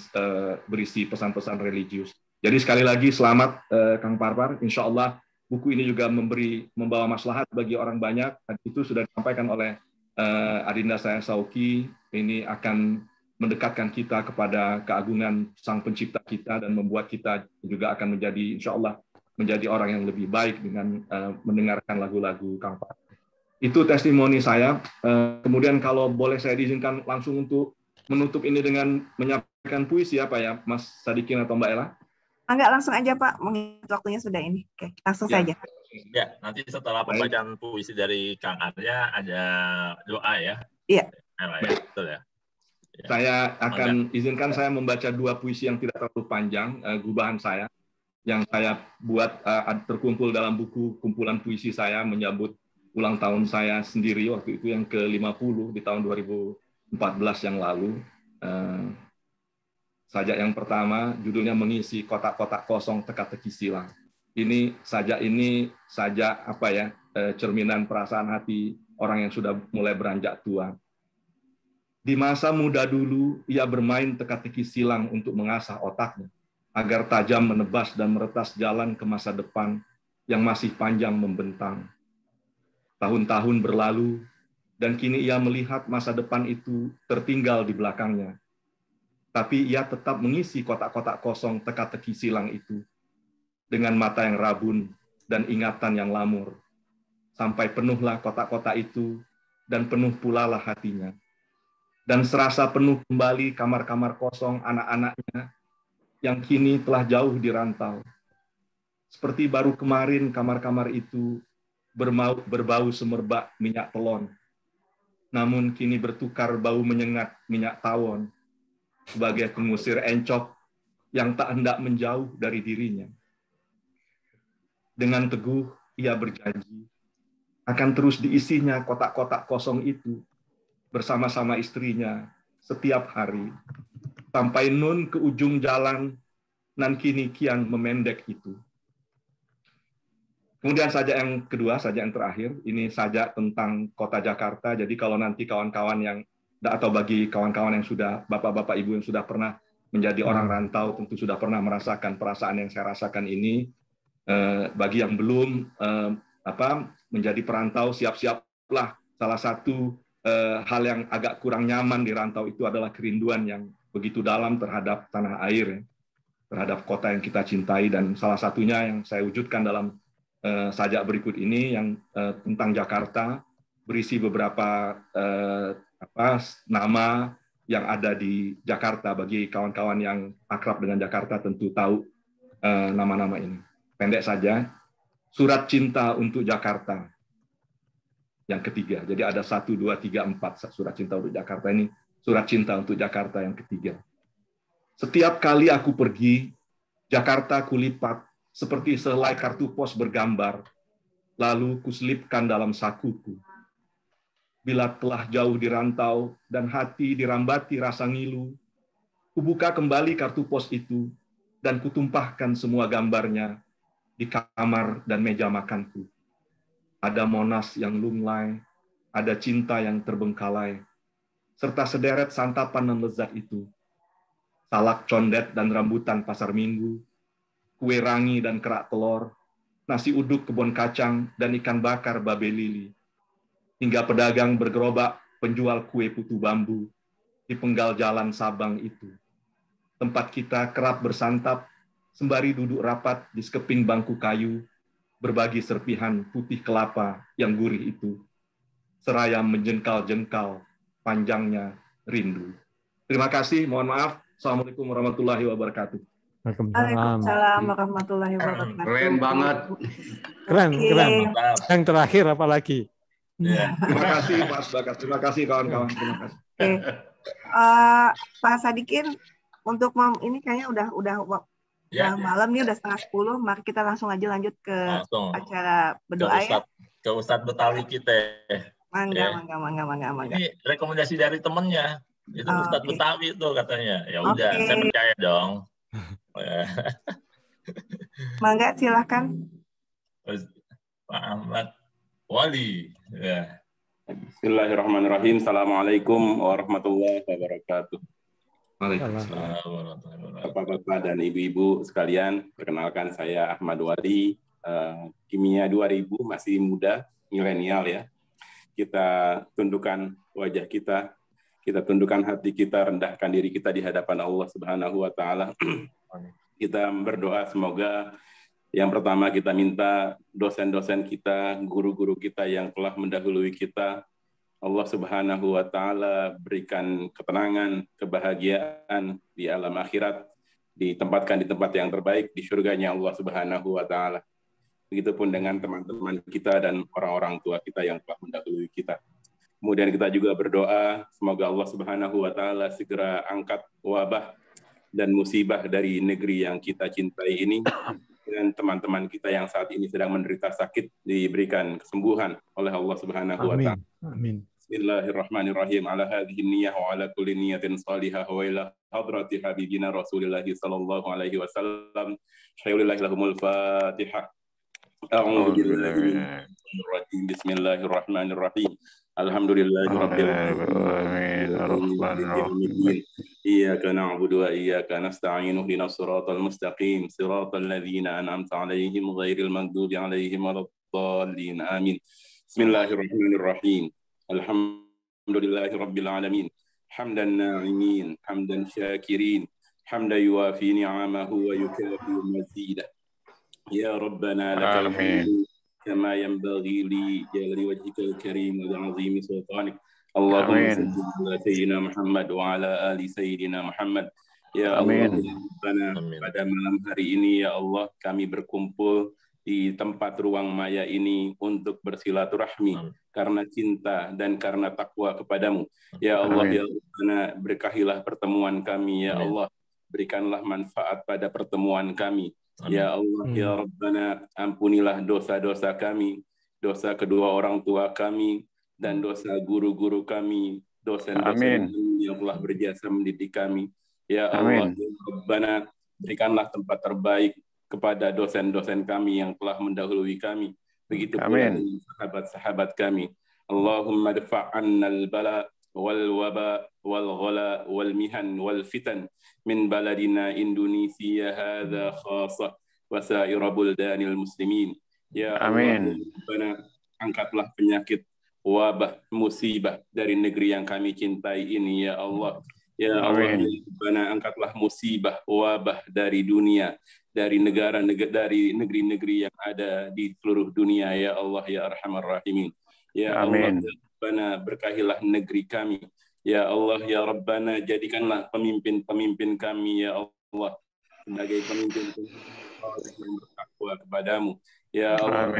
berisi pesan-pesan religius. Jadi sekali lagi selamat Kang Parpar. Insya Allah buku ini juga membawa maslahat bagi orang banyak. Itu sudah disampaikan oleh Adinda saya Sauki. Ini akan mendekatkan kita kepada keagungan Sang Pencipta kita, dan membuat kita juga akan menjadi, insya Allah, menjadi orang yang lebih baik dengan mendengarkan lagu-lagu Kang Parpar. Itu testimoni saya. Kemudian kalau boleh saya diizinkan langsung untuk menutup ini dengan menyampaikan puisi apa ya, Mas Sadikin atau Mbak Ella? Enggak, langsung aja Pak, mengingat waktunya sudah ini. Oke, langsung saja. Ya, nanti setelah pembacaan puisi dari Kang Arya ada doa ya. Iya. Betul ya. Saya akan izinkan saya membaca dua puisi yang tidak terlalu panjang, gubahan saya, yang saya buat terkumpul dalam buku kumpulan puisi saya menyambut ulang tahun saya sendiri waktu itu yang ke-50 di tahun 2014 yang lalu. Sajak yang pertama judulnya Mengisi Kotak-kotak Kosong Teka-teki Silang. Ini sajak apa ya, cerminan perasaan hati orang yang sudah mulai beranjak tua. Di masa muda dulu ia bermain teka-teki silang untuk mengasah otaknya agar tajam menebas dan meretas jalan ke masa depan yang masih panjang membentang. Tahun-tahun berlalu, dan kini ia melihat masa depan itu tertinggal di belakangnya. Tapi ia tetap mengisi kotak-kotak kosong teka-teki silang itu dengan mata yang rabun dan ingatan yang lamur. Sampai penuhlah kotak-kotak itu, dan penuh pula lah hatinya. Dan serasa penuh kembali kamar-kamar kosong anak-anaknya yang kini telah jauh dirantau. Seperti baru kemarin kamar-kamar itu berbau semerbak minyak telon. namun kini bertukar bau menyengat minyak tawon sebagai pengusir encok yang tak hendak menjauh dari dirinya. Dengan teguh ia berjanji akan terus diisinya kotak-kotak kosong itu bersama-sama istrinya setiap hari sampai nun ke ujung jalan nan kini kian memendek itu. Kemudian sajak yang kedua, sajak yang terakhir, ini sajak tentang kota Jakarta. Jadi kalau nanti kawan-kawan yang, atau bagi kawan-kawan yang sudah, bapak-bapak ibu yang sudah pernah menjadi orang rantau, tentu sudah pernah merasakan perasaan yang saya rasakan ini. Bagi yang belum menjadi perantau, siap-siaplah. Salah satu hal yang agak kurang nyaman di rantau itu adalah kerinduan yang begitu dalam terhadap tanah air, terhadap kota yang kita cintai, dan salah satunya yang saya wujudkan dalam sajak berikut ini yang tentang Jakarta, berisi beberapa nama yang ada di Jakarta. Bagi kawan-kawan yang akrab dengan Jakarta tentu tahu nama-nama ini. Pendek saja, Surat Cinta untuk Jakarta yang ketiga. Jadi ada 1, 2, 3, 4 surat cinta untuk Jakarta ini. Surat Cinta untuk Jakarta yang ketiga. Setiap kali aku pergi, Jakarta kulipat seperti sehelai kartu pos bergambar, lalu kuselipkan dalam sakuku. Bila telah jauh di rantau dan hati dirambati rasa ngilu, kubuka kembali kartu pos itu dan kutumpahkan semua gambarnya di kamar dan meja makanku. Ada Monas yang lunglai, ada cinta yang terbengkalai, serta sederet santapan dan lezat itu. Salak condet dan rambutan pasar minggu, kue rangi dan kerak telur, nasi uduk kebun kacang, dan ikan bakar babe lili. Hingga pedagang bergerobak penjual kue putu bambu di penggal jalan Sabang itu. Tempat kita kerap bersantap, sembari duduk rapat di sekeping bangku kayu, berbagi serpihan putih kelapa yang gurih itu. Seraya menjengkal-jengkal panjangnya rindu. Terima kasih, mohon maaf. Assalamualaikum warahmatullahi wabarakatuh. Waalaikumsalam warahmatullahi wabarakatuh. Keren banget. Keren. Yang terakhir apalagi? Ya. Terima kasih Pak Subakat. Terima kasih kawan-kawan. Terima kasih. Pak Sadikin, untuk ini kayaknya udah malam nih, udah 9:30. Mari kita langsung aja lanjut ke acara berdoa ke Ustadz Betawi kita. Mangga. Ini rekomendasi dari temennya. Itu Ustadz Betawi itu katanya. Ya udah, saya percaya dong. Mangga, silakan. Pak Ahmad Wali. Ya. Bismillahirrahmanirrahim. Assalamualaikum warahmatullahi wabarakatuh. Waalaikumsalam. Bapak-bapak dan ibu-ibu sekalian, perkenalkan saya Ahmad Wali, Kimia 2000, masih muda, milenial ya. Kita tundukkan wajah kita tundukkan hati kita, rendahkan diri kita di hadapan Allah Subhanahu wa taala. Kita berdoa semoga yang pertama kita minta dosen-dosen kita, guru-guru kita yang telah mendahului kita, Allah Subhanahu wa taala berikan ketenangan, kebahagiaan di alam akhirat, ditempatkan di tempat yang terbaik di surganya Allah Subhanahu wa taala. Begitupun dengan teman-teman kita dan orang-orang tua kita yang telah mendahului kita. Kemudian kita juga berdoa semoga Allah Subhanahu wa taala segera angkat wabah dan musibah dari negeri yang kita cintai ini, dan teman-teman kita yang saat ini sedang menderita sakit diberikan kesembuhan oleh Allah Subhanahu wa taala. Amin. Bismillahirrahmanirrahim. Ala hadhihi niyyah wa ala kulli niyyatin salihah wa ila hadrati habibina Rasulillah sallallahu alaihi wasallam. Syai'ulillahil Fatihah. A'udzu billahi minasyaitonir rajim. Bismillahirrahmanirrahim. Alhamdulillahirabbil alamin. Iyyaka na'budu wa iyyaka nasta'in. Ihdinas siratal mustaqim. Siratal ladzina an'amta 'alaihim ghairil maghdubi 'alaihim waladdallin. Amin. Bismillahirrahmanirrahim. Alhamdulillahirabbil alamin. Hamdan na'imin, hamdan syakirin, hamdan yuwafi ni'amahu wa yukafi mazidah. Ya Rabbana lakal hamdu kama yanbaghi li jalali wajhikal karim wa 'azimi sultanik. Allahumma salli ala sayyidina Muhammad wa ala ali sayyidina Muhammad. Ya Allah, ya Rabbana, pada malam hari ini ya Allah kami berkumpul di tempat ruang maya ini untuk bersilaturahmi karena cinta dan karena takwa kepadamu. Ya Allah, ya Rabbana, berkahilah pertemuan kami. Ya Allah, berikanlah manfaat pada pertemuan kami. Ya Allah, ya Rabbana, ampunilah dosa-dosa kami, dosa kedua orang tua kami, dan dosa guru-guru kami, dosen-dosen kami yang telah berjasa mendidik kami. Ya Allah, ya Rabbana, berikanlah tempat terbaik kepada dosen-dosen kami yang telah mendahului kami. Begitu pula dengan sahabat-sahabat kami. Allahumma dafa'anna al-bala wal waba wal ghala wal mihan wal fitan min baladina Indonesia hadza khassa wa sa'ira buldanil muslimin. Ya Allah, Rabbana, angkatlah penyakit, wabah, musibah dari negeri yang kami cintai ini, ya Allah. Ya Allah, ya Rabbana, angkatlah musibah, wabah dari dunia, dari negeri-negeri yang ada di seluruh dunia, ya Allah, ya Arhamar Rahimin. Ya Allah, ya Rabbana, berkahilah negeri kami. Ya Allah, ya Rabbana, jadikanlah pemimpin-pemimpin kami, ya Allah, sebagai pemimpin yang bertakwa kepadamu. Ya Allah,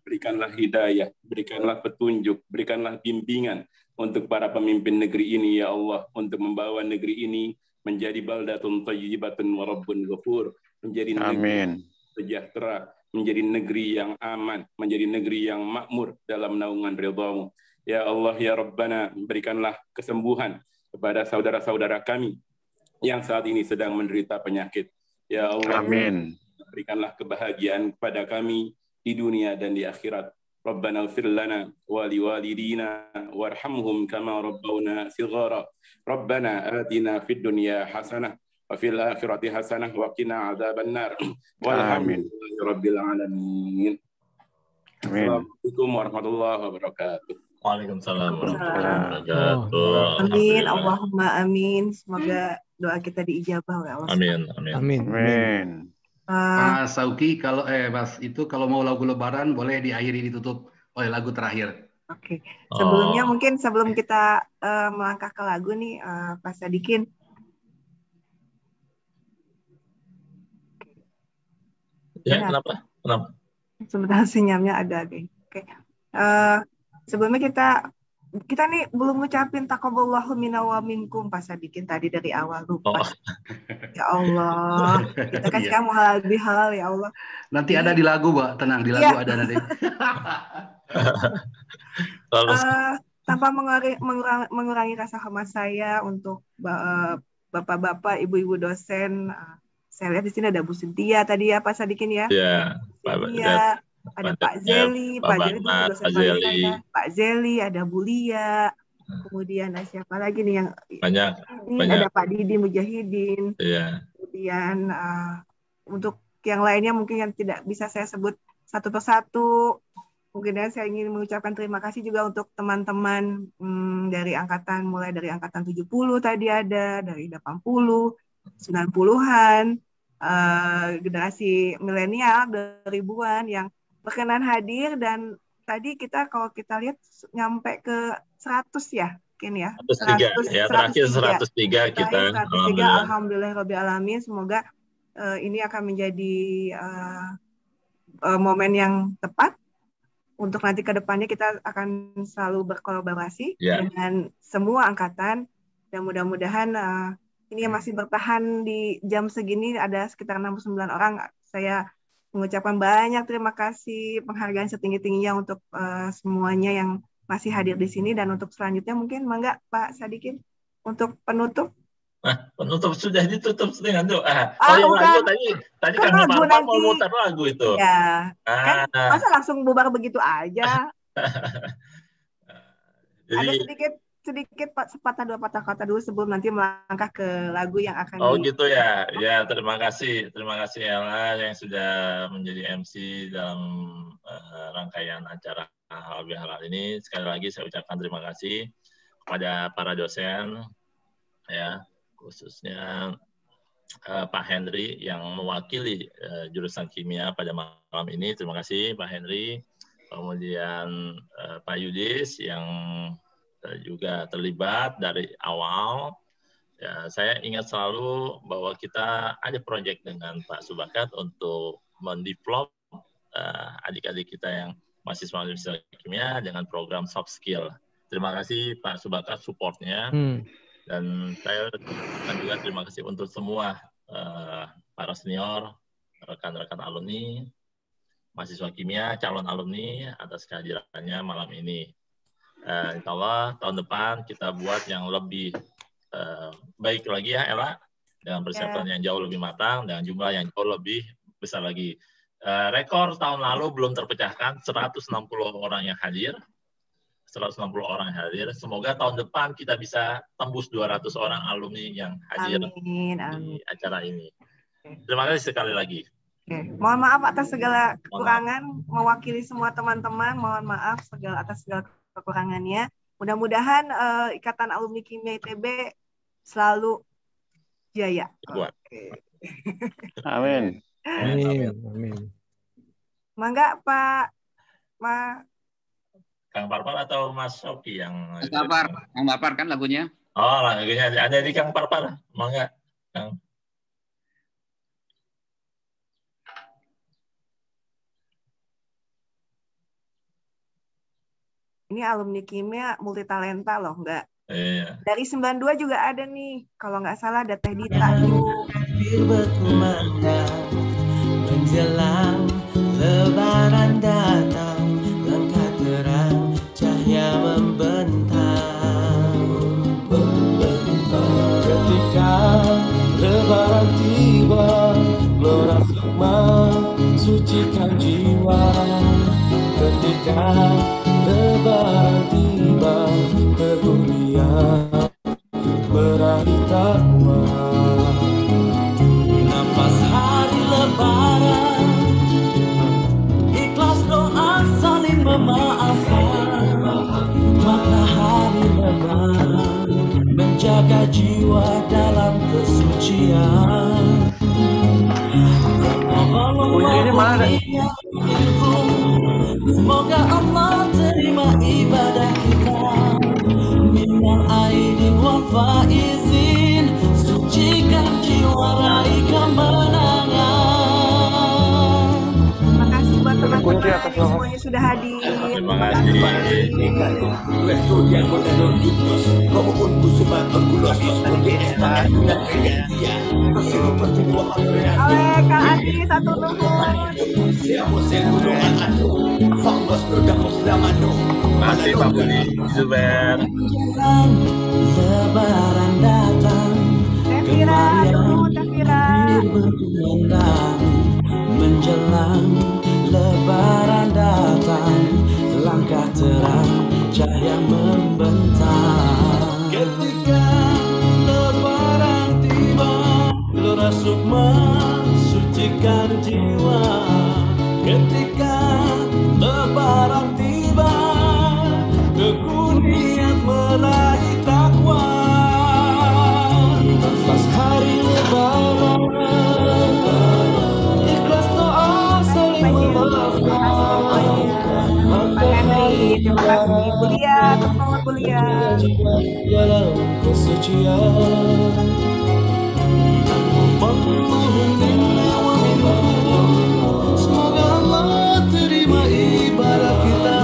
berikanlah hidayah, berikanlah petunjuk, berikanlah bimbingan untuk para pemimpin negeri ini, ya Allah, untuk membawa negeri ini menjadi baldatun thayyibatun wa rabbun ghafur, menjadi negeri sejahtera, menjadi negeri yang aman, menjadi negeri yang makmur dalam naungan ridha-Mu. Ya Allah, ya Rabbana, berikanlah kesembuhan kepada saudara-saudara kami yang saat ini sedang menderita penyakit. Ya Allah, berikanlah kebahagiaan kepada kami di dunia dan di akhirat. Rabbana ighfir lana wa liwalidina warhamhum kama rabbawna shighara. Rabbana atina fid dunya hasanah wa fil akhirati hasanah wa qina adzaban nar. Walhamdulillahi rabbil alamin. Assalamualaikum warahmatullahi wabarakatuh. Waalaikumsalam warahmatullahi wabarakatuh. Amin, Allahumma amin. Semoga doa kita diijabah ya Allah. Amin. Mas Sauki, kalau Mas itu kalau mau lagu Lebaran boleh diakhiri ditutup oleh lagu terakhir. Oke. Sebelumnya mungkin sebelum kita melangkah ke lagu nih, Pak Sadikin. Ya, kenapa? Sebentar sinyalnya agak-agak. Oke. Sebelumnya kita nih belum ngucapin taqabbalallahu minna wa minkum, Pak Sadikin, tadi dari awal lupa. Ya Allah, kita kan sekarang mau halal bihalal, ya Allah. Nanti ada di lagu, Mbak, tenang, di lagu ada nanti. Tanpa mengurangi rasa hormat saya untuk bapak-bapak, ibu-ibu dosen, saya lihat di sini ada Bu Cynthia tadi ya, Pak Sadikin ya. Iya, Pak ada Pak Zeli, Pak Zeli itu dosen saya, Pak Zeli, ada Bu Lia, kemudian ada siapa lagi nih yang banyak. Ada Pak Didi Mujahidin, kemudian untuk yang lainnya mungkin yang tidak bisa saya sebut satu persatu, mungkin saya ingin mengucapkan terima kasih juga untuk teman-teman dari angkatan, mulai dari angkatan 70 tadi ada, dari 80, 90-an, generasi milenial 2000-an yang berkenan hadir, dan tadi kalau kita lihat nyampe ke 100 ya, mungkin ya. 103 ya, terakhir 103 kita. Alhamdulillahirrabbilalamin. Semoga ini akan menjadi momen yang tepat untuk nanti ke depannya kita akan selalu berkolaborasi dengan semua angkatan, dan mudah-mudahan ini yang masih bertahan di jam segini ada sekitar 69 orang. Saya mengucapkan banyak terima kasih, penghargaan setinggi-tingginya untuk semuanya yang masih hadir di sini, dan untuk selanjutnya mungkin mangga Pak Sadikin untuk penutup. Penutup sudah ditutup dengan doa. Lagu tadi kan Bapak mau mutar lagu itu. Ya, kan masa langsung bubar begitu aja. Ada sedikit sepatah dua patah kata dulu sebelum nanti melangkah ke lagu yang akan gitu ya. Ya, terima kasih Ella yang sudah menjadi MC dalam rangkaian acara Halal Bihalal ini. Sekali lagi saya ucapkan terima kasih kepada para dosen, ya, khususnya Pak Henry yang mewakili jurusan kimia pada malam ini. Terima kasih Pak Henry. Kemudian Pak Yudis yang juga terlibat dari awal. Ya, saya ingat selalu bahwa kita ada proyek dengan Pak Subakat untuk mendevelop adik-adik kita yang mahasiswa kimia dengan program soft skill. Terima kasih Pak Subakat supportnya, dan saya juga terima kasih untuk semua para senior, rekan-rekan alumni, mahasiswa kimia, calon alumni atas kehadirannya malam ini. Insya Allah tahun depan kita buat yang lebih baik lagi ya Ella, dengan persiapan yang jauh lebih matang, dengan jumlah yang jauh lebih besar lagi. Rekor tahun lalu belum terpecahkan, 160 orang yang hadir. 160 orang yang hadir. Semoga tahun depan kita bisa tembus 200 orang alumni yang hadir di acara ini. Terima kasih sekali lagi. Mohon maaf atas segala kekurangan, mewakili semua teman-teman, mohon maaf atas segala kekurangannya. Mudah-mudahan Ikatan Alumni Kimia ITB selalu jaya. Amin. Amin. Mangga Pak Kang Parpar atau Mas Soki yang Kang Parpar kan lagunya? Oh, lagunya ada di Kang Parpar. Mangga, Kang. Ini alumni kimia multitalenta loh, enggak? Iya. Dari 92 juga ada nih, kalau nggak salah ada Teh Dita. Menjelang Lebaran datang, langkah terang cahaya membentang. Ketika Lebaran tiba, gelora sukma sucikan jiwa. Ketika Lebaran tiba, ke dunia meraih takwa. Nafas hari Lebaran, ikhlas doa saling memaafkan. Makna hari Lebaran, menjaga jiwa dalam kesucian. Ini mana? Semoga Allah terima ibadah kita. Minal aidin wal faizin, sucikan jiwa raih kemenangan. Terima kasih buat teman-teman semuanya sudah hadir. Terima kasih. Oleh Kak Adi satu nuhun. Masih Pak Budi Zuber. Lebaran datang, kembali berkumandang. Menjelang Lebaran datang, langkah terang cahaya membentang. Ketika Lebaran tiba, gelora sukma sucikan jiwa. Ketika Lebaran tiba, teguh niat meraih takwa. Nafas hari Lebaran, ikhlas doa saling memaafkan. Pak Henry, terima kasih. Kuliah, terus kuliah. Dalam kesucian. Semoga Allah terima ibadah kita.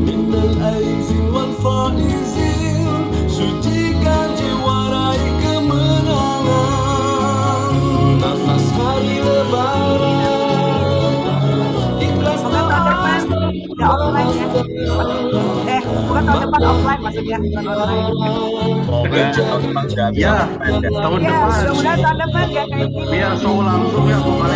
Minal aizin wal faizin, sucikan jiwa raih kemenangan. Nafas hari Lebaran, ikhlas doa Udah offline ya. Bukan tahun depan offline maksudnya, bukan online. Semoga tahun depan sudah Ya, tahun Ya, depan. mudah-mudahan tahun depan ya kayak gini. Biar show langsung ya, bukan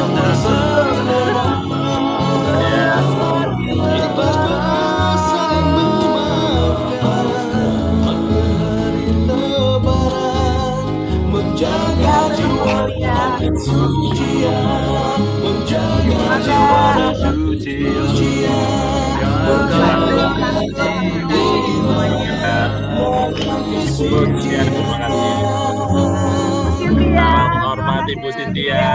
menjaga jiwa dan kesucian, menjaga jiwa dan kesucian, menjaga Terima kasih. Hormati Bu Cynthia.